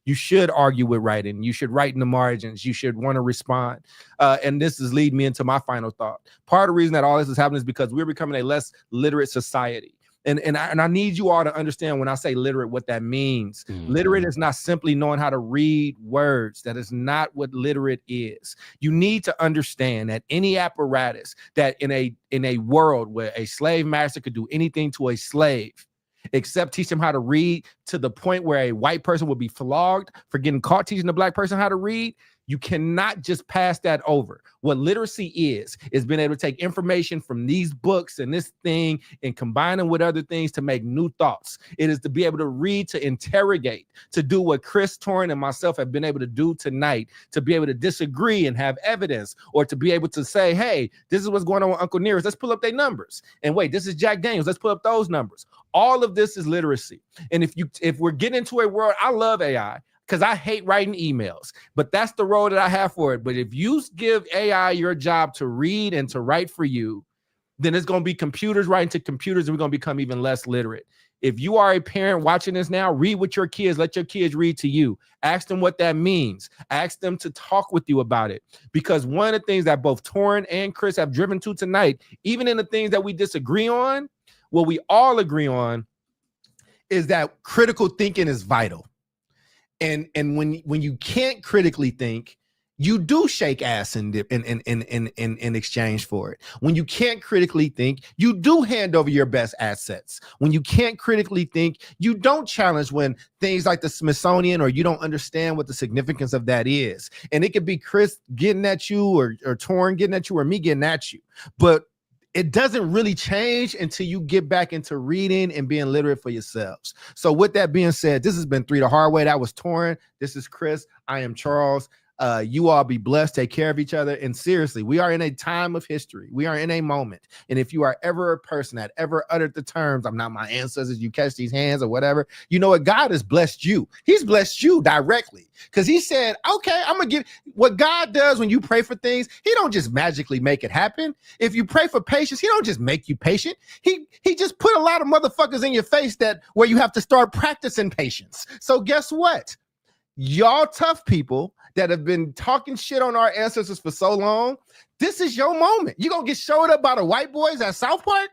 You should argue with writing. You should write in the margins. You should want to respond. And this is leading me into my final thought. Part of the reason that all this is happening is because we're becoming a less literate society. And I need you all to understand when I say literate, what that means. Mm-hmm. Literate is not simply knowing how to read words. That is not what literate is. You need to understand that any apparatus that in a world where a slave master could do anything to a slave, except teach them how to read, to the point where a white person would be flogged for getting caught teaching a Black person how to read. You cannot just pass that over. What literacy is being able to take information from these books and this thing and combine them with other things to make new thoughts. It is to be able to read, to interrogate, to do what Chris Torrin and myself have been able to do tonight, to be able to disagree and have evidence, or to be able to say, hey, this is what's going on with Uncle Nearest. Let's pull up their numbers. And wait, this is Jack Daniels. Let's pull up those numbers. All of this is literacy. And if we're getting into a world, I love AI, because I hate writing emails, but that's the role that I have for it. But if you give AI your job to read and to write for you, then it's going to be computers writing to computers, and we're going to become even less literate. If you are a parent watching this now, read with your kids. Let your kids read to you. Ask them what that means. Ask them to talk with you about it. Because one of the things that both Torrin and Chris have driven to tonight, even in the things that we disagree on, what we all agree on is that critical thinking is vital. And when you can't critically think, you do shake ass in exchange for it. When you can't critically think, you do hand over your best assets. When you can't critically think, you don't challenge when things like the Smithsonian, or you don't understand what the significance of that is. And it could be Chris getting at you, or Torrin getting at you, or me getting at you. But it doesn't really change until you get back into reading and being literate for yourselves. So with that being said, this has been 3 the Hard Way. That was Torrin. This is Chris. I am Charles. You all be blessed. Take care of each other. And seriously, we are in a time of history. We are in a moment. And if you are ever a person that ever uttered the terms, I'm not my ancestors, you catch these hands or whatever, you know what? God has blessed you. He's blessed you directly, because he said, okay, I'm going to give what God does when you pray for things. He don't just magically make it happen. If you pray for patience, he don't just make you patient. He just put a lot of motherfuckers in your face where you have to start practicing patience. So guess what? Y'all tough people that have been talking shit on our ancestors for so long, this is your moment. You're going to get showed up by the white boys at South Park?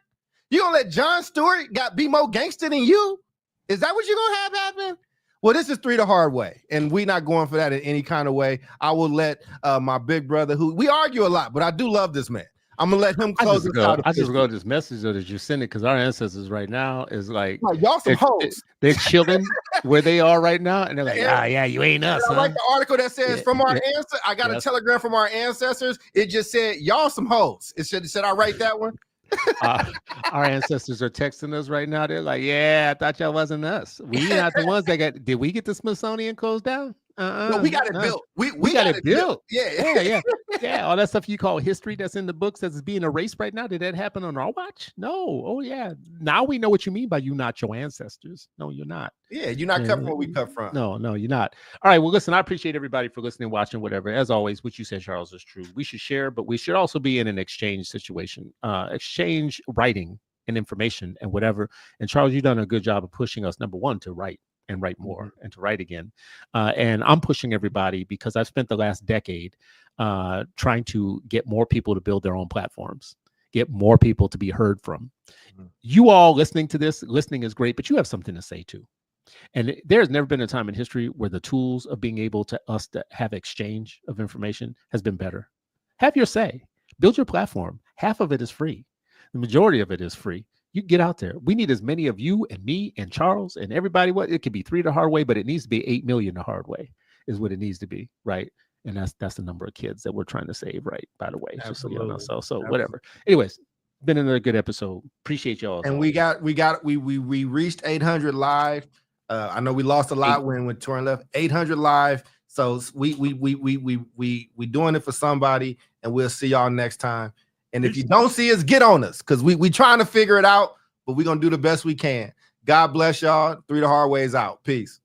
You're going to let Jon Stewart be more gangster than you? Is that what you're going to have happen? Well, this is 3 the Hard Way, and we're not going for that in any kind of way. I will let my big brother, who we argue a lot, but I do love this man. I'm gonna let him close us out. I just wrote this message though that you sent it because our ancestors right now is like y'all some hoes. They're chilling where they are right now, and they're like, yeah, you ain't us. I like the article that says from our ancestors. I got a telegram from our ancestors. It just said y'all some hoes. It should I write that one? Our ancestors are texting us right now. They're like, yeah, I thought y'all wasn't us. We not the ones that got. Did we get the Smithsonian closed down? No, we got it built. We got it built. Yeah. All that stuff you call history that's in the books that's being erased right now. Did that happen on our watch? No. Oh yeah. Now we know what you mean by you not your ancestors. No, you're not. Yeah, you're not cut from where we cut from. No, you're not. All right. Well, listen, I appreciate everybody for listening, watching, whatever. As always, what you said, Charles, is true. We should share, but we should also be in an exchange situation, exchange writing and information and whatever. And Charles, you've done a good job of pushing us, number one, to write and write more and to write again. And I'm pushing everybody because I've spent the last decade trying to get more people to build their own platforms, get more people to be heard from. You all listening to this, listening is great, but you have something to say too. And there's never been a time in history where the tools of being able to have exchange of information has been better. Have your say, build your platform. Half of it is free. The majority of it is free. You get out there. We need as many of you and me and Charles and everybody. What it could be 3 the hard way, but it needs to be 8 million the hard way is what it needs to be, right? And that's the number of kids that we're trying to save, right? By the way, just so you know. So whatever. Anyways, been another good episode. Appreciate y'all. And we reached 800 live. I know we lost a lot when Torin left. 800 live. So we doing it for somebody, and we'll see y'all next time. And if you don't see us, get on us because we trying to figure it out, but we're gonna do the best we can. God bless y'all. 3 the hard ways out. Peace.